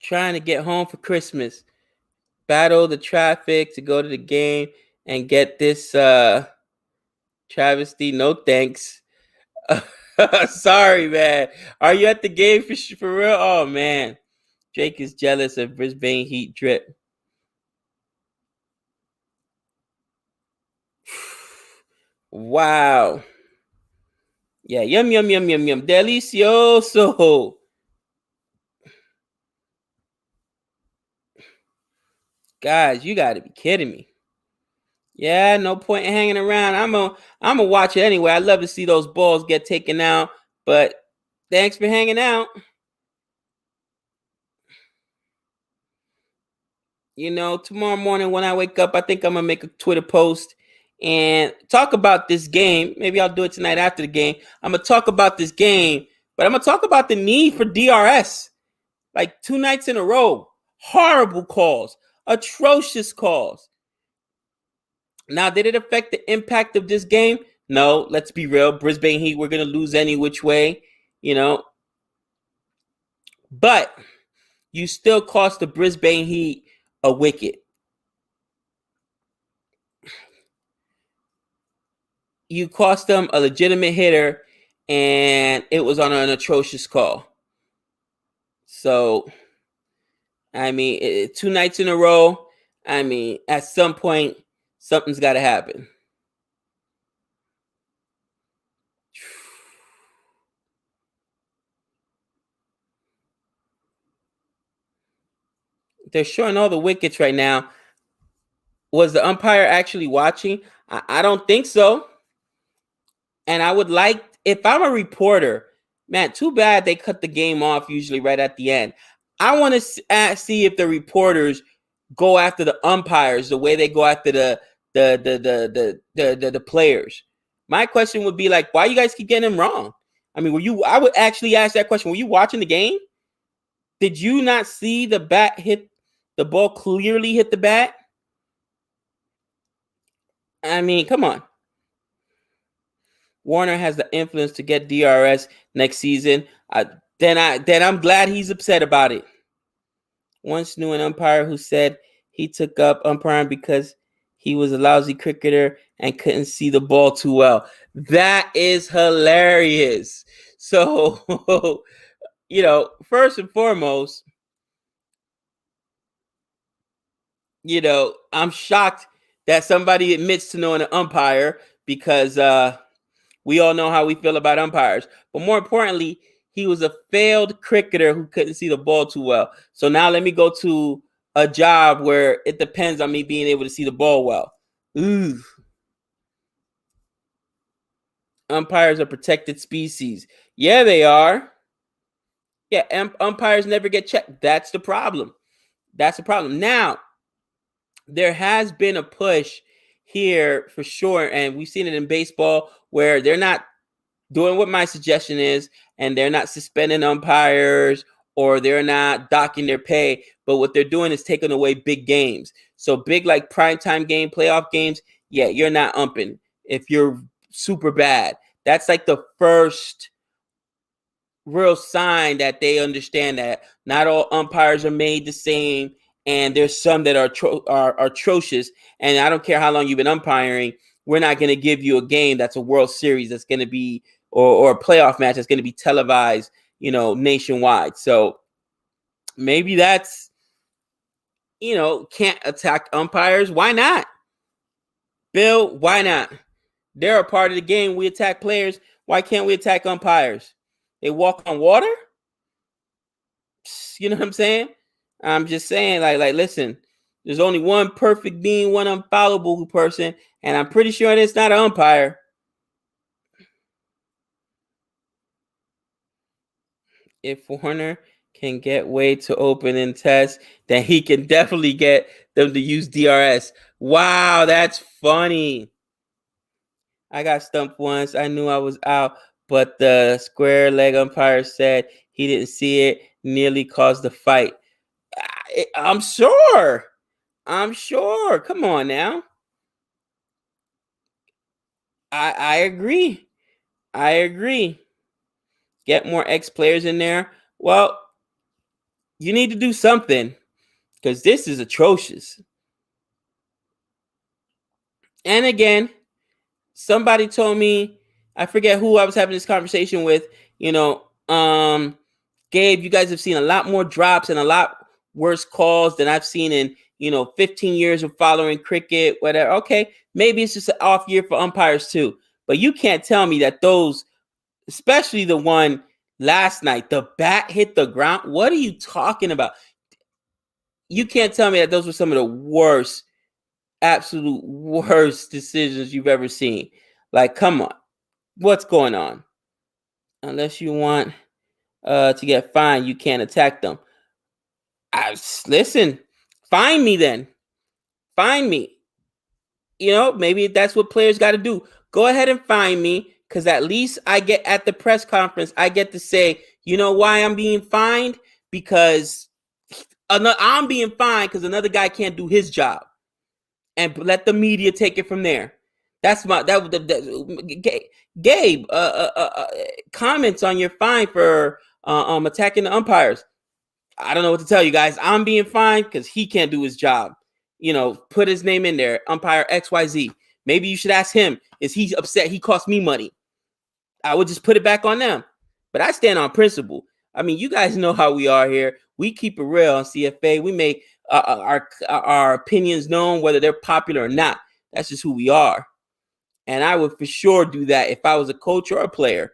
Trying to get home for Christmas. Battle the traffic to go to the game and get this travesty. No thanks. Sorry, man. Are you at the game for real? Oh, man. Jake is jealous of Brisbane Heat drip. Wow. Yeah, yum, yum, yum, yum, yum. Delicioso. Guys, you got to be kidding me. Yeah, no point in hanging around. I'm gonna watch it anyway. I love to see those balls get taken out, but thanks for hanging out. Tomorrow morning when I wake up, I think I'm gonna make a Twitter post and talk about this game. Maybe I'll do it tonight after the game. I'm gonna talk about this game, but I'm gonna talk about the need for DRS. Like 2 nights in a row, horrible calls, atrocious calls. Now, did it affect the impact of this game? No, let's be real. Brisbane Heat, we're going to lose any which way, But you still cost the Brisbane Heat a wicket. You cost them a legitimate hitter, and it was on an atrocious call. So, I mean, 2 nights in a row, I mean, at some point, something's got to happen. They're showing all the wickets right now. Was the umpire actually watching? I don't think so. And I would like, if I'm a reporter, man, too bad they cut the game off usually right at the end. I want to see if the reporters go after the umpires the way they go after the players. My question would be like, why you guys keep getting them wrong? I mean, I would actually ask that question. Were you watching the game? Did you not see the bat hit the ball clearly hit the bat? I mean, come on. Warner has the influence to get DRS next season. Then I'm glad he's upset about it. Once knew an umpire who said he took up umpiring because he was a lousy cricketer and couldn't see the ball too well. That is hilarious. So, first and foremost, I'm shocked that somebody admits to knowing an umpire because we all know how we feel about umpires. But more importantly, he was a failed cricketer who couldn't see the ball too well. So now let me go to a job where it depends on me being able to see the ball well. Ooh. Umpires are protected species. Yeah, they are. Yeah, umpires never get checked. That's the problem. Now, there has been a push here for sure, and we've seen it in baseball where they're not doing what my suggestion is, and they're not suspending umpires or they're not docking their pay, but what they're doing is taking away big games. So big like primetime game, playoff games, yeah, you're not umping if you're super bad. That's like the first real sign that they understand that not all umpires are made the same, and there's some that are atrocious. And I don't care how long you've been umpiring, we're not going to give you a game that's a World Series that's going to be or a playoff match that's going to be televised, nationwide. So maybe that's can't attack umpires. Why not, Bill? Why not? They're a part of the game. We attack players. Why can't we attack umpires? They walk on water. You know what I'm saying? I'm just saying, like, listen, there's only one perfect being, one unfallible person, and I'm pretty sure it's not an umpire. If Warner can get Wade to open and test, then he can definitely get them to use DRS. Wow, that's funny. I got stumped once. I knew I was out, but the square leg umpire said he didn't see it. Nearly caused the fight. I'm sure. Come on now. I agree. Get more ex-players in there. Well, you need to do something because this is atrocious. And again, somebody told me, I forget who I was having this conversation with, Gabe, you guys have seen a lot more drops and a lot worse calls than I've seen in, 15 years of following cricket, whatever. Okay, maybe it's just an off year for umpires too. But you can't tell me that those, especially the one last night, the bat hit the ground. What are you talking about? You can't tell me that those were some of the worst, absolute worst decisions you've ever seen. Like, come on. What's going on? Unless you want to get fined, you can't attack them. Listen, find me then. Find me. Maybe that's what players got to do. Go ahead and find me, because at least I get at the press conference, I get to say, why I'm being fined? Because I'm being fined because another guy can't do his job, and let the media take it from there. That's Gabe. Comments on your fine for attacking the umpires. I don't know what to tell you guys. I'm being fined because he can't do his job. Put his name in there, umpire XYZ. Maybe you should ask him, is he upset he cost me money? I would just put it back on them. But I stand on principle. I mean, you guys know how we are here. We keep it real on CFA. We make our opinions known, whether they're popular or not. That's just who we are. And I would for sure do that if I was a coach or a player.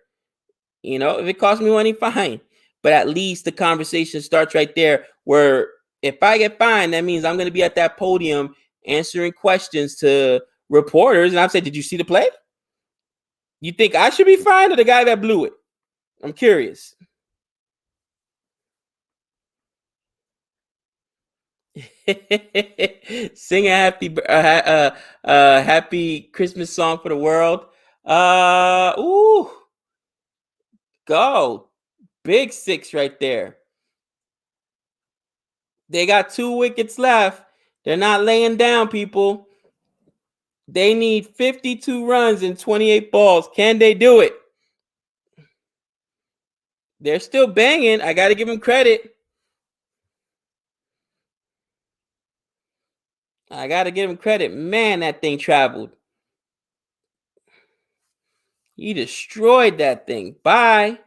If it costs me money, fine. But at least the conversation starts right there, where if I get fined, that means I'm going to be at that podium answering questions to reporters. And I'm saying, did you see the play? You think I should be fined or the guy that blew it? I'm curious. Sing a happy Christmas song for the world. Ooh. go. Big 6 right there. They got 2 wickets left. They're not laying down, people. They need 52 runs in 28 balls. Can they do it? They're still banging. I got to give them credit. I got to give him credit. Man, that thing traveled. He destroyed that thing. Bye.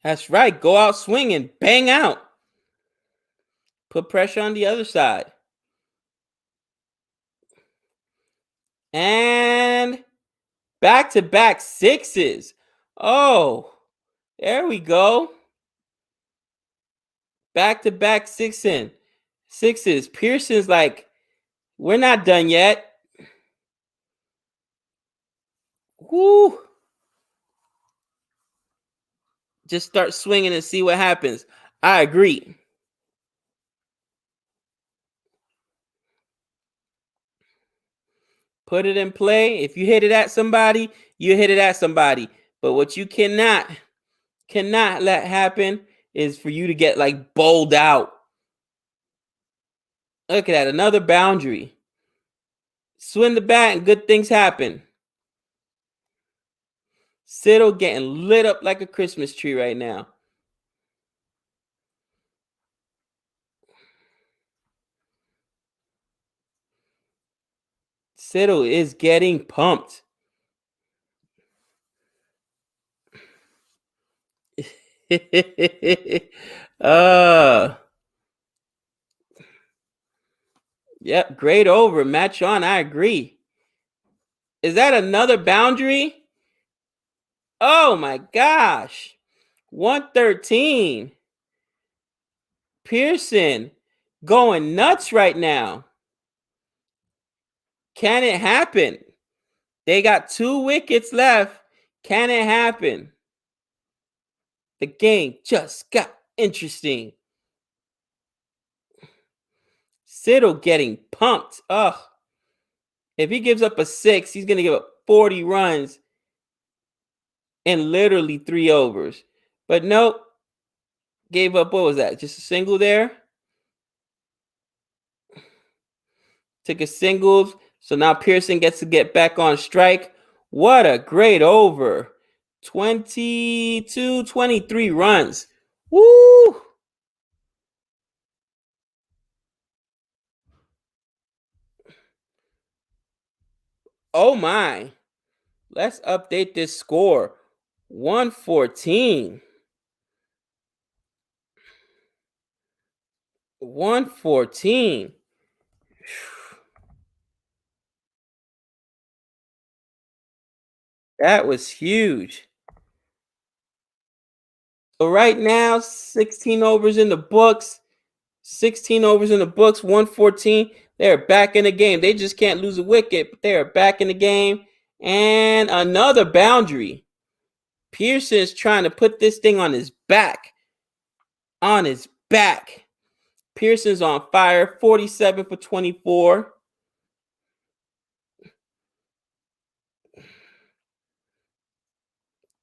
That's right. Go out swinging. Bang out. Put pressure on the other side. And back-to-back 6s. Oh, there we go. Back-to-back 6s. Pearson's like, we're not done yet. Woo. Just start swinging and see what happens. I agree. Put it in play. If you hit it at somebody, you hit it at somebody. But what you cannot let happen is for you to get like bowled out. Look at that. Another boundary. Swing the bat and good things happen. Siddle getting lit up like a Christmas tree right now. Siddle is getting pumped. Yep, great over. Match on. I agree. Is that another boundary? Oh my gosh. 113. Pearson going nuts right now. Can it happen? They got 2 wickets left. Can it happen? The game just got interesting. Siddle getting pumped. Ugh. If he gives up a 6, he's going to give up 40 runs in literally 3 overs. But nope. Gave up, what was that? Just a single there? Took a singles. So now Pearson gets to get back on strike. What a great over. 22, 23 runs. Woo! Oh my. Let's update this score. 114. 114. That was huge. So right now, 16 overs in the books. 16 overs in the books, 114. They're back in the game. They just can't lose a wicket, but they're back in the game. And another boundary. Pearson's trying to put this thing on his back. On his back. Pearson's on fire. 47 for 24.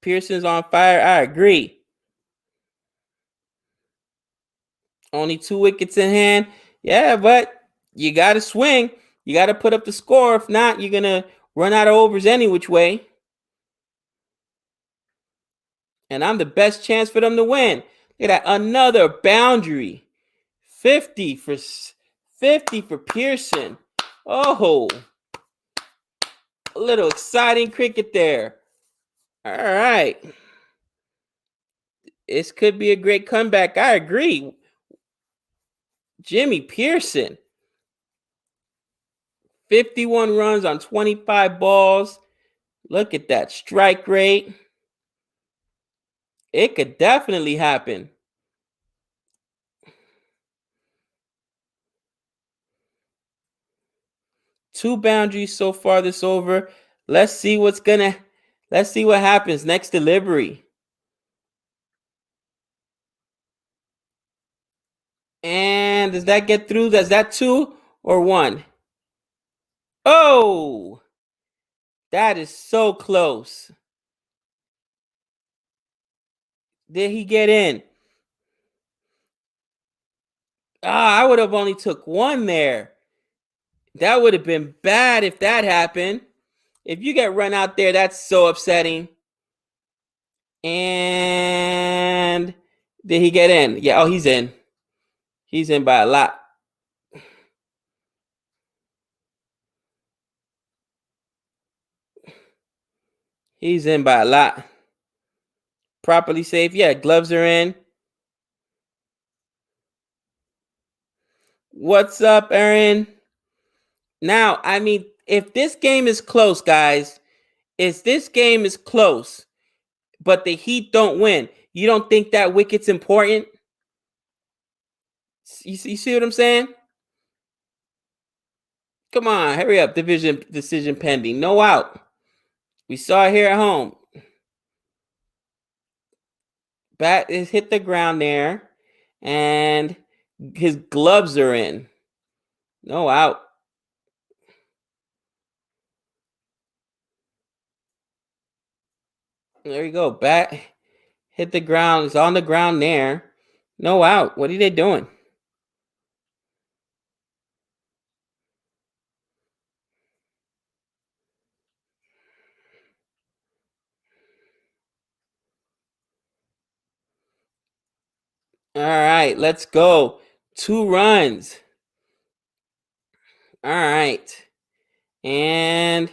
Pearson's on fire. I agree. Only 2 wickets in hand. Yeah, but you got to swing. You got to put up the score. If not, you're going to run out of overs any which way. And I'm the best chance for them to win. Look at that. Another boundary. 50 for Pearson. Oh, a little exciting cricket there. All right. This could be a great comeback. I agree. Jimmy Pearson. 51 runs on 25 balls. Look at that strike rate. It could definitely happen. Two boundaries so far this over. Let's see what happens next delivery. And does that get through? Does that 2? or 1. Oh, that is so close. Did he get in? I would have only took 1 there. That would have been bad if that happened. If you get run out there, that's so upsetting. And did he get in? Yeah, oh, he's in. He's in by a lot. He's in by a lot. Properly safe. Yeah, gloves are in. What's up, Aaron? Now, I mean, if this game is close, guys, if this game is close, but the Heat don't win, you don't think that wicket's important? You see what I'm saying? Come on, hurry up. Decision pending. No out. We saw it here at home. Bat is hit the ground there, and his gloves are in. No out. There you go. Bat hit the ground. It's on the ground there. No out. What are they doing? All right, let's go. 2 runs. All right. And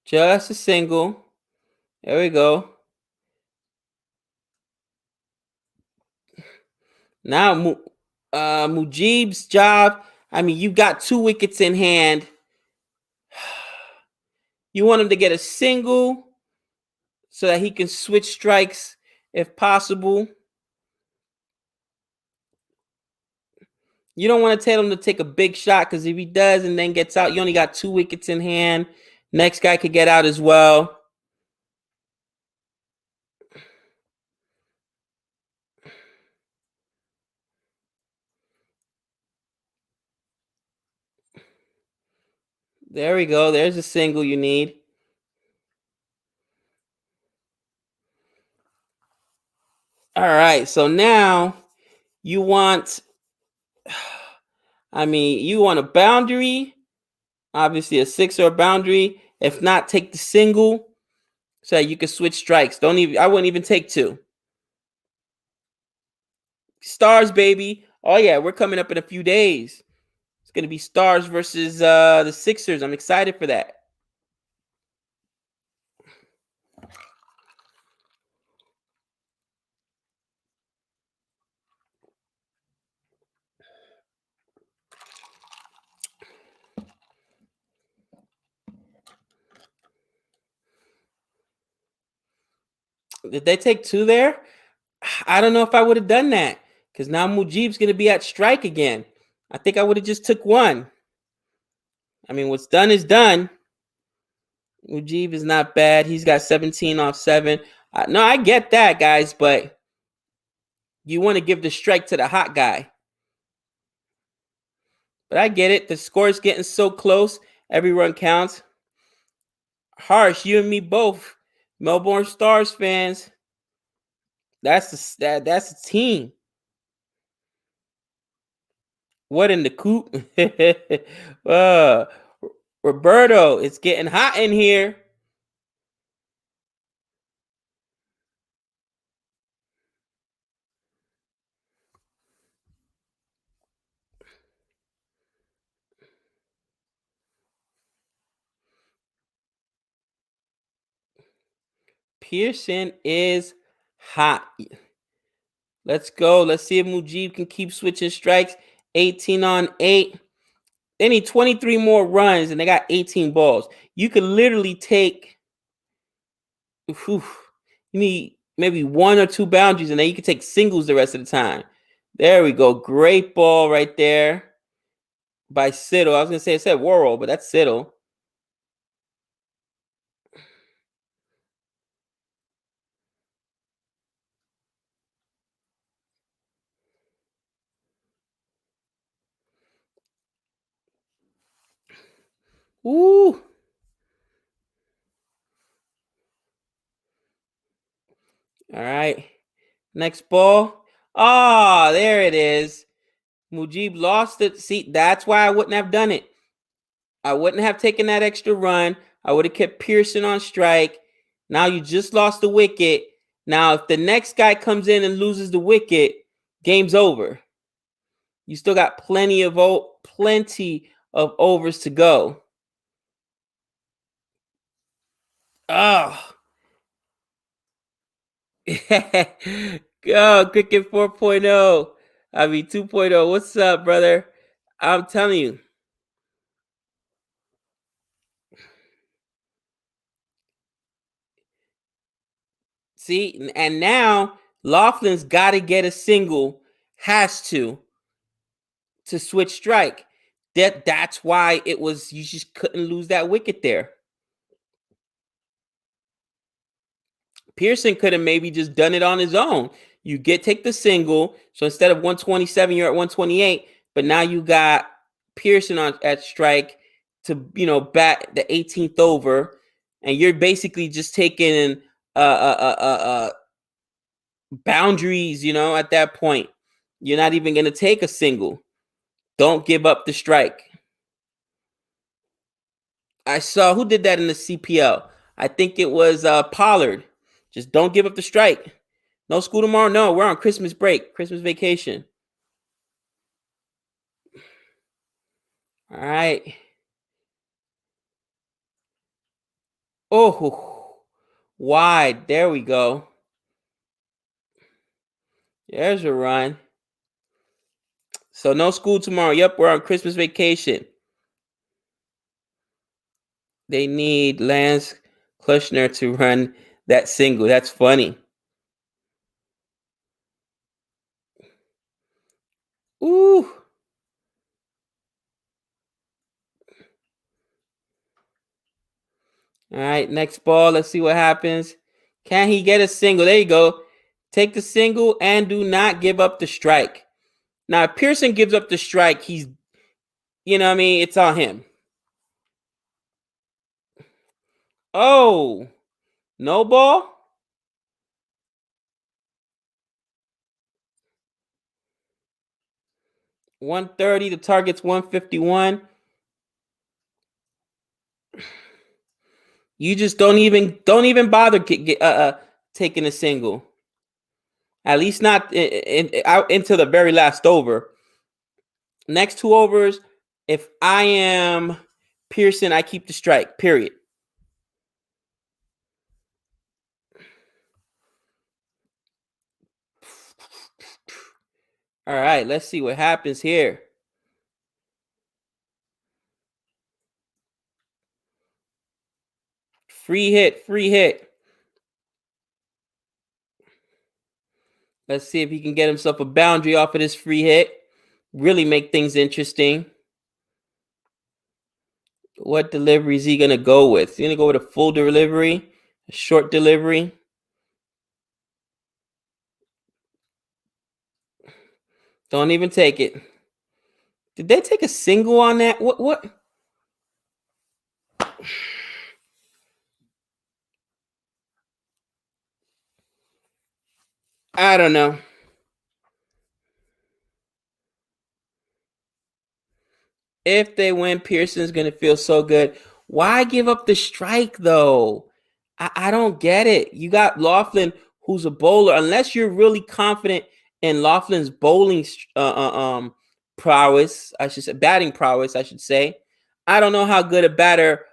just a single. There we go. Now Mujib's job. I mean, you got 2 wickets in hand. You want him to get a single so that he can switch strikes if possible. You don't want to tell him to take a big shot, because if he does and then gets out, you only got 2 wickets in hand. Next guy could get out as well. There we go. There's a single you need. All right. So now you want, you want a boundary, obviously a 6 or a boundary. If not, take the single so that you can switch strikes. I wouldn't even take 2. Stars, baby. Oh yeah, we're coming up in a few days. It's gonna be Stars versus the Sixers. I'm excited for that. Did they take 2 there? I don't know if I would have done that, because now Mujib's gonna be at strike again. I think I would have just took 1. I mean, what's done is done. Mujib is not bad. He's got 17 off 7. No, I get that, guys, but you want to give the strike to the hot guy. But I get it. The score is getting so close. Every run counts. Harsh, you and me both. Melbourne Stars fans. That's a team. What in the coop? Roberto, it's getting hot in here. Pearson is hot. Let's go. Let's see if Mujib can keep switching strikes. 18 on 8. They need 23 more runs, and they got 18 balls. You could literally take, you need maybe 1 or 2 boundaries, and then you can take singles the rest of the time. There we go. Great ball right there by Siddle. I was going to say it said Worrell, but that's Siddle. Ooh. All right. Next ball. Ah, there it is. Mujib lost it. See, that's why I wouldn't have done it. I wouldn't have taken that extra run. I would have kept Pearson on strike. Now you just lost the wicket. Now, if the next guy comes in and loses the wicket, game's over. You still got plenty of overs to go. Oh. Go, Cricket 4.0. I mean 2.0. What's up, brother? I'm telling you. See, and now Laughlin's got to get a single, has to switch strike. That's why it was, you just couldn't lose that wicket there. Pearson could have maybe just done it on his own. You take the single, so instead of 127, you're at 128. But now you got Pearson at strike to bat the 18th over, and you're basically just taking boundaries. At that point, you're not even going to take a single. Don't give up the strike. I saw who did that in the CPL. I think it was Pollard. Just don't give up the strike. No school tomorrow? No, we're on Christmas break, Christmas vacation. All right. Oh, wide. There we go. There's a run. So no school tomorrow. Yep, we're on Christmas vacation. They need Lance Klushner to run that single. That's funny. Ooh. All right, next ball. Let's see what happens. Can he get a single? There you go. Take the single and do not give up the strike. Now, if Pearson gives up the strike, he's, it's on him. Oh, no ball? 130. The target's 151. You just don't even bother taking a single. At least not out into the very last over. Next 2 overs, if I am Pearson, I keep the strike, period. All right, let's see what happens here. Free hit. Let's see if he can get himself a boundary off of this free hit. Really make things interesting. What delivery is he going to go with? Is he going to go with a full delivery? A short delivery? Don't even take it. Did they take a single on that? What? I don't know. If they win, Pearson's going to feel so good. Why give up the strike, though? I don't get it. You got Laughlin, who's a bowler. Unless you're really confident in Laughlin's bowling prowess, I should say, batting prowess, I should say. I don't know how good a batter.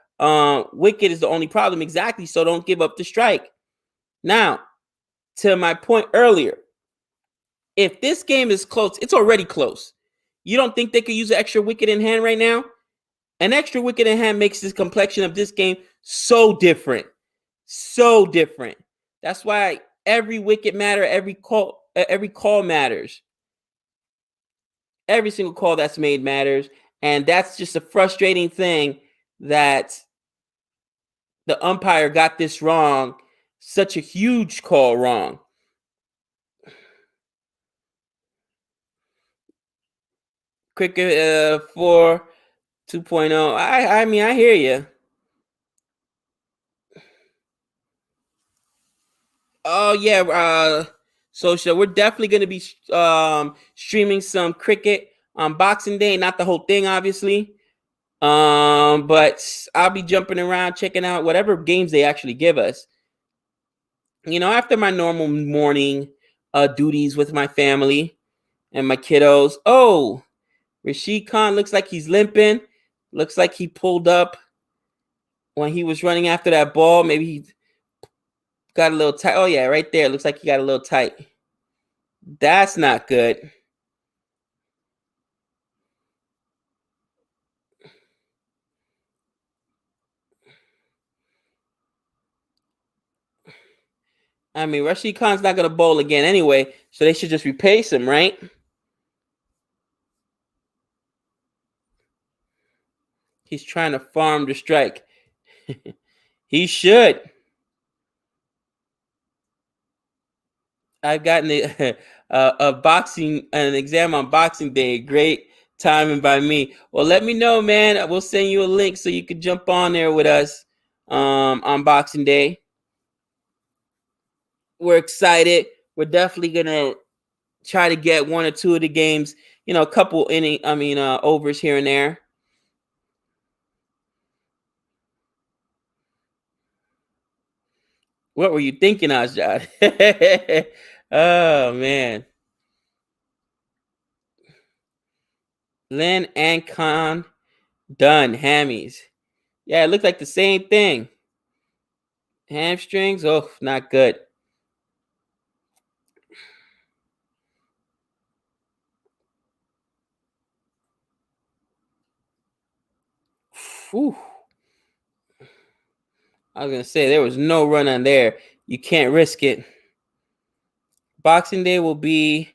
Wicket is the only problem. Exactly. So don't give up the strike. Now, to my point earlier, if this game is close, it's already close. You don't think they could use an extra wicket in hand right now? An extra wicket in hand makes this complexion of this game so different. So different. That's why every wicket matters, every call matters. Every single call that's made matters. And that's just a frustrating thing that the umpire got this wrong. Such a huge call wrong. Cricket for 2.0. I mean, I hear you. Oh yeah, so we're definitely gonna be streaming some cricket on Boxing Day, not the whole thing, obviously. But I'll be jumping around checking out whatever games they actually give us. You know, after my normal morning duties with my family and my kiddos. Oh, Rashid Khan looks like he's limping. Looks like he pulled up when he was running after that ball. Maybe he got a little tight. Oh yeah, right there. Looks like he got a little tight. That's not good. I mean, Rashid Khan's not going to bowl again anyway, so they should just replace him, right? He's trying to farm the strike. He should. I've gotten an exam on Boxing Day. Great timing by me. Well, let me know, man. We'll send you a link so you can jump on there with us on Boxing Day. We're excited. We're definitely gonna try to get one or two of the games. You know, a couple overs here and there. What were you thinking, Ajad? Oh man. Lynn and Khan done hammies. Yeah, it looked like the same thing. Hamstrings, oh, not good. Whew. I was gonna say there was no run on there. You can't risk it. Boxing Day will be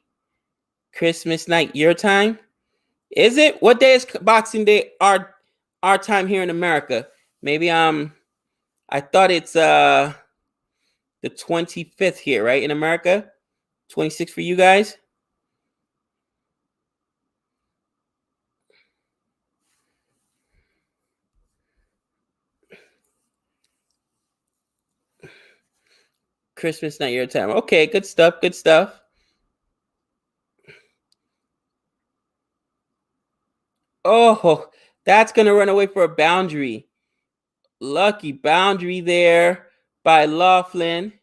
Christmas night your time. Is it? What day is Boxing Day our time here in America? Maybe I thought it's the 25th here, right? In America? 26th for you guys? Christmas night your time. Okay, good stuff, good stuff. Oh, that's gonna run away for a boundary. Lucky boundary there by Laughlin.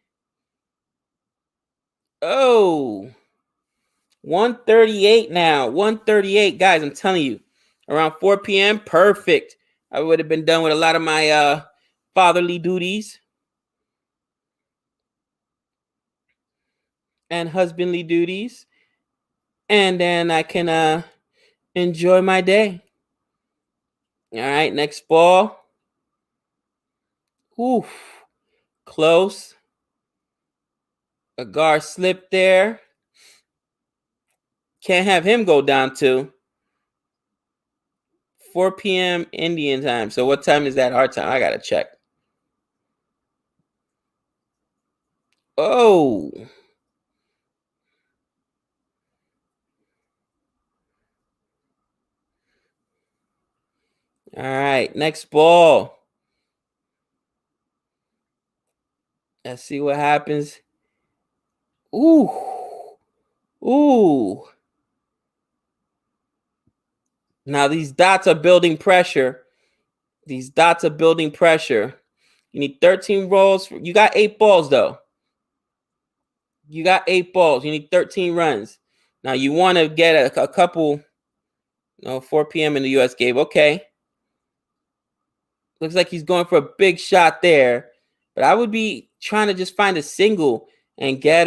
Oh, 138 now. 138. Guys, I'm telling you, around 4 p.m., perfect. I would have been done with a lot of my fatherly duties and husbandly duties. And then I can enjoy my day. All right, next ball. Oof, close. Agar slipped there. Can't have him go down to 4 p.m. Indian time. So what time is that our time? I gotta check. Oh. All right, next ball. Let's see what happens. Ooh. Ooh. Now these dots are building pressure. These dots are building pressure. You need 13 rolls. You got 8 balls, though. You got 8 balls. You need 13 runs. Now you want to get a couple. No, 4 p.m. in the U.S. game. Okay. Looks like he's going for a big shot there. But I would be trying to just find a single and get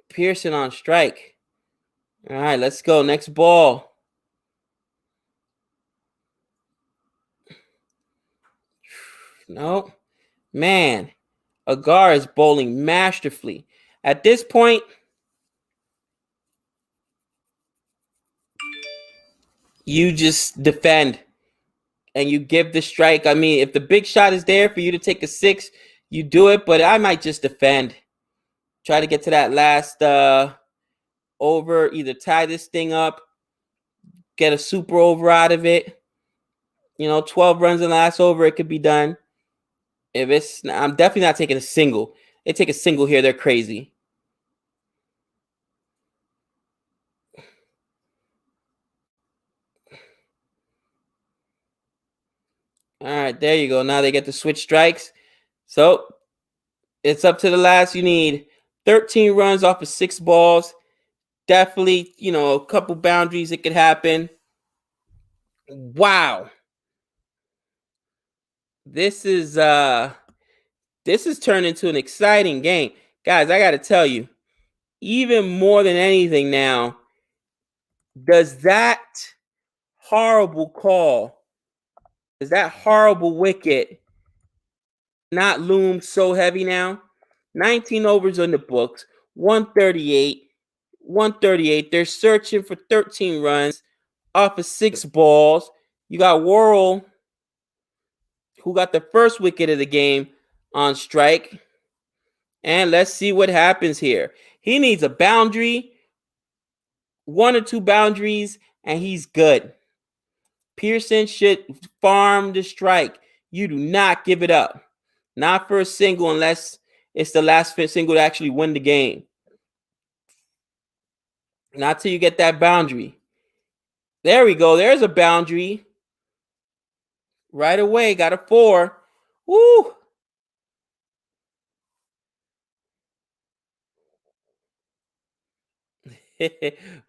Pearson on strike. All right, let's go. Next ball. No. Man, Agar is bowling masterfully. At this point, you just defend and you give the strike. I mean, if the big shot is there for you to take a 6, you do it. But I might just defend. Try to get to that last over. Either tie this thing up, get a super over out of it. 12 runs in the last over, it could be done. If it's, I'm definitely not taking a single. They take a single here, they're crazy. All right, there you go. Now they get to switch strikes. So it's up to the last. You need 13 runs off of 6 balls. Definitely, a couple boundaries. It could happen. Wow. This is turned into an exciting game. Guys, I got to tell you, even more than anything now, does that horrible call, does that horrible wicket not loom so heavy now? 19 overs on the books, 138. 138. They're searching for 13 runs off of 6 balls. You got Worrell, who got the first wicket of the game, on strike. And let's see what happens here. He needs a boundary, 1 or 2 boundaries, and he's good. Pearson should farm the strike. You do not give it up. Not for a single unless it's the last single to actually win the game. Not till you get that boundary. There we go. There's a boundary. Right away. Got a 4. Woo!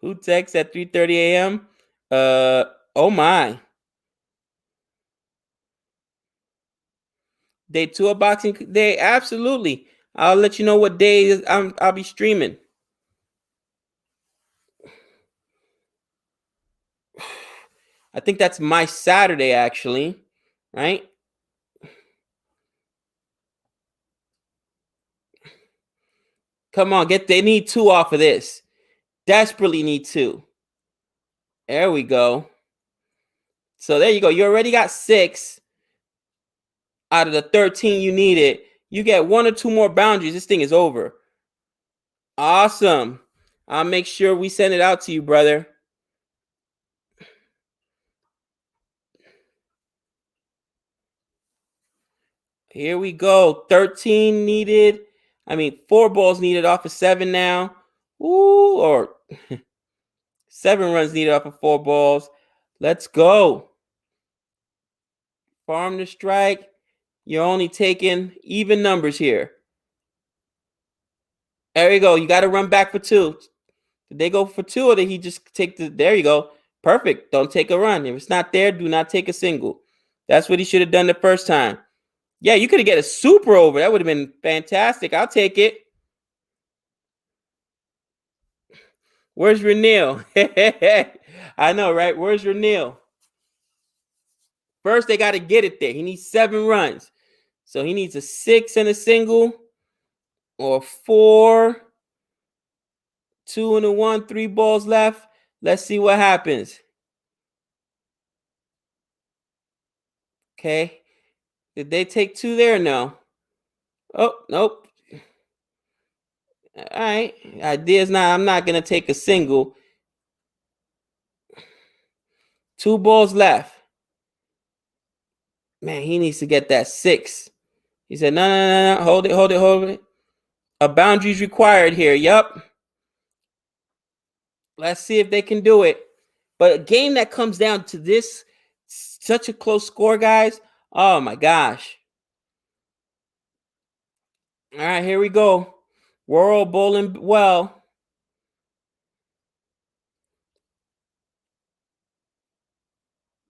Who texts at 3:30 a.m.? Oh my. Day 2 of Boxing Day? Absolutely. I'll let you know what day I'll be streaming. I think that's my Saturday, actually. Right? Come on, they need 2 off of this. Desperately need 2. There we go. So there you go. You already got 6 out of the 13 you needed. You get 1 or 2 more boundaries. This thing is over. Awesome. I'll make sure we send it out to you, brother. Here we go. 13 needed. 4 balls needed off of 7 now. Ooh, or 7 runs needed off of 4 balls. Let's go. Farm the strike. You're only taking even numbers here. There you go. You got to run back for 2. Did they go for 2 or did he just take the... There you go. Perfect. Don't take a run. If it's not there, do not take a single. That's what he should have done the first time. Yeah, you could have get a super over. That would have been fantastic. I'll take it. Where's Renil? I know, right? Where's Renil? First, they got to get it there. He needs 7 runs. So he needs a 6 and a single, or 4, 2 and a 1, 3 balls left. Let's see what happens. Okay. Did they take 2 there? No. Oh, nope. All right. Idea's not, I'm not going to take a single. 2 balls left. Man, he needs to get that 6. He said, no. Hold it. A boundary's required here. Yup. Let's see if they can do it. But a game that comes down to this, such a close score, guys. Oh, my gosh. All right, here we go. Worrell bowling well.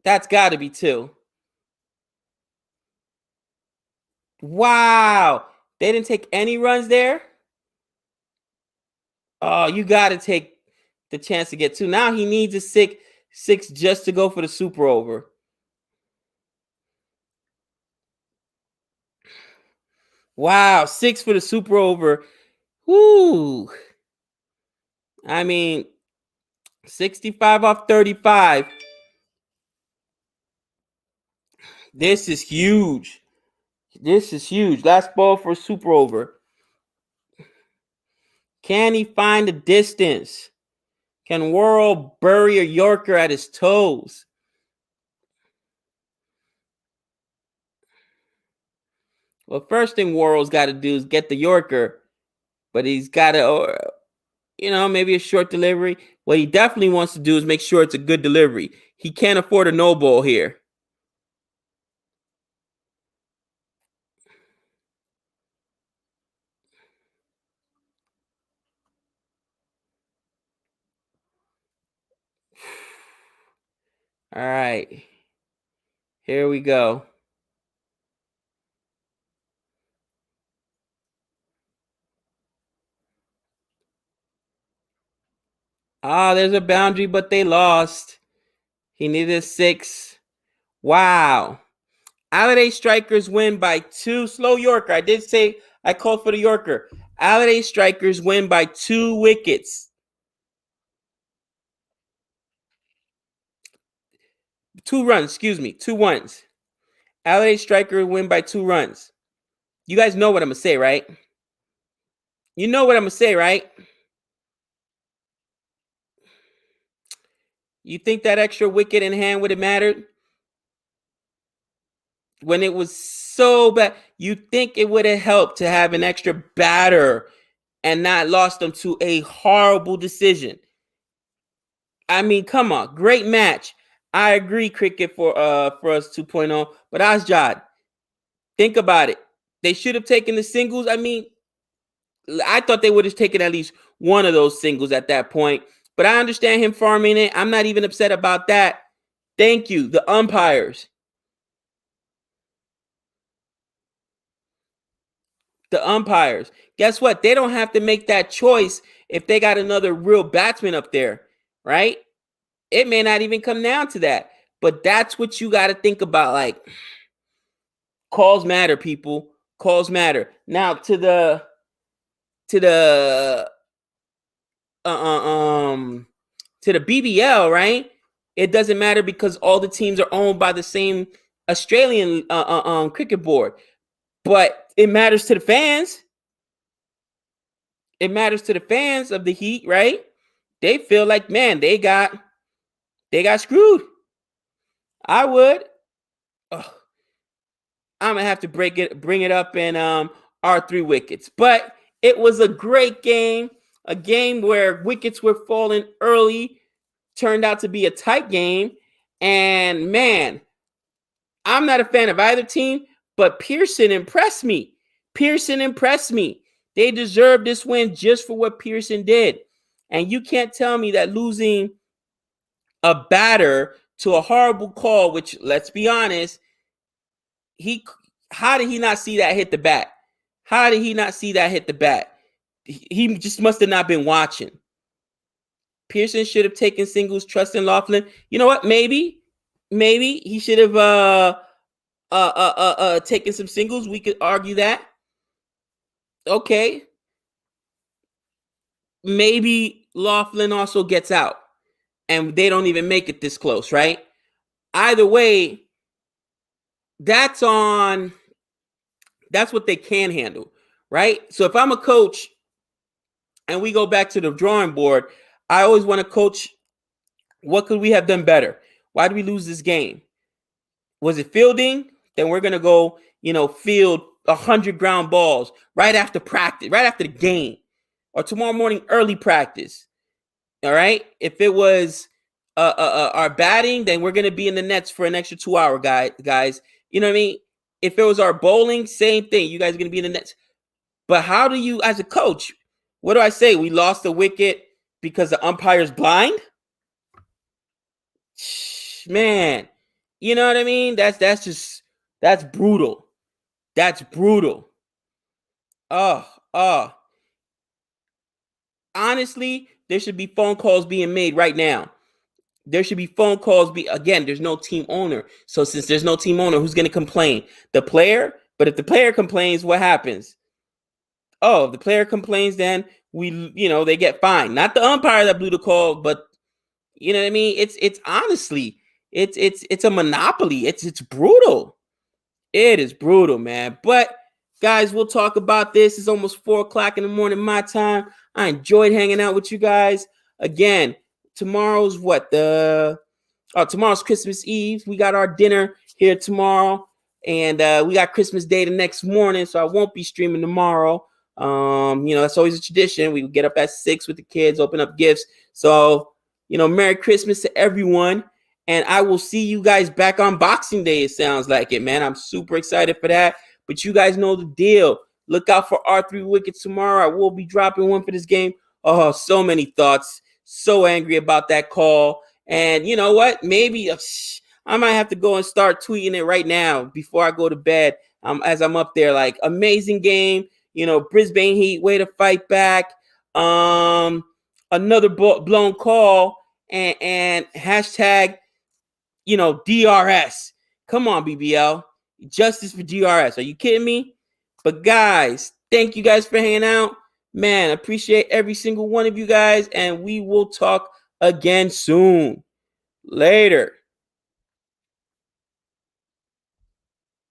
That's got to be 2. Wow. They didn't take any runs there? Oh, you got to take the chance to get 2. Now he needs a 6 just to go for the super over. Wow, 6 for the super over. Whoo. 65 off 35. This is huge. Last ball for a super over. Can he find the distance? Can Worrell bury a Yorker at his toes? Well, first thing Worrell's got to do is get the Yorker, but he's got to, maybe a short delivery. What he definitely wants to do is make sure it's a good delivery. He can't afford a no ball here. All right. Here we go. There's a boundary, but they lost. He needed a 6. Wow. Alliday Strikers win by 2. Slow Yorker. I did say I called for the Yorker. Alliday Strikers win by 2 wickets. 2 runs, 2 ones. Alliday Striker win by 2 runs. You guys know what I'm going to say, right? You know what I'm going to say, right? You think that extra wicket in hand would have mattered? When it was so bad, you think it would have helped to have an extra batter and not lost them to a horrible decision. I mean, come on. Great match. I agree, Cricket, for us 2.0. But Asjad, think about it. They should have taken the singles. I mean, I thought they would have taken at least one of those singles at that point. But I understand him farming it. I'm not even upset about that. Thank you, the umpires. The umpires. Guess what? They don't have to make that choice if they got another real batsman up there, right? It may not even come down to that. But that's what you got to think about. Like, calls matter, people. Calls matter. Now to the BBL, right? It doesn't matter because all the teams are owned by the same Australian cricket board. But it matters to the fans. It matters to the fans of the Heat, right? They feel like, man, they got screwed. I would. I'm gonna have to bring it up in our 3 wickets. But it was a great game, a game where wickets were falling early, turned out to be a tight game. And man, I'm not a fan of either team, but Pearson impressed me. They deserved this win just for what Pearson did. And you can't tell me that losing a batter to a horrible call, which, let's be honest, how did he not see that hit the bat? He just must have not been watching. Pearson should have taken singles, trusting Laughlin. You know what? Maybe he should have taken some singles. We could argue that. Okay. Maybe Laughlin also gets out and they don't even make it this close, right? Either way, that's what they can handle, right? So if I'm a coach and we go back to the drawing board, I always want to coach, what could we have done better? Why did we lose this game? Was it fielding? Then we're going to go, field 100 ground balls right after practice, right after the game, or tomorrow morning early practice. All right. If it was our batting, then we're going to be in the nets for an extra 2 hour, guys. You know what I mean? If it was our bowling, same thing. You guys are going to be in the nets. But how do you, as a coach, what do I say? We lost the wicket because the umpire's blind? Man, you know what I mean? That's brutal. That's brutal. Honestly, there should be phone calls being made right now. There's no team owner. So since there's no team owner, who's going to complain? The player? But if the player complains, what happens? Oh, if the player complains, then they get fined. Not the umpire that blew the call, but you know what I mean? It's honestly, it's a monopoly. It's brutal. It is brutal, man. But guys, we'll talk about this. It's almost 4:00 in the morning my time. I enjoyed hanging out with you guys. Again, tomorrow's what? Tomorrow's Christmas Eve. We got our dinner here tomorrow, and we got Christmas Day the next morning, so I won't be streaming tomorrow. That's always a tradition. We get up at 6 with the kids, open up gifts. So, Merry Christmas to everyone. And I will see you guys back on Boxing Day, it sounds like it, man. I'm super excited for that. But you guys know the deal. Look out for R3 Wickets tomorrow. I will be dropping one for this game. Oh, so many thoughts. So angry about that call. And you know what? Maybe I might have to go and start tweeting it right now before I go to bed. As I'm up there, like, amazing game. Brisbane Heat, way to fight back. Another blown call, and hashtag, DRS. Come on, BBL. Justice for DRS. Are you kidding me? But guys, thank you guys for hanging out. Man, appreciate every single one of you guys, and we will talk again soon. Later.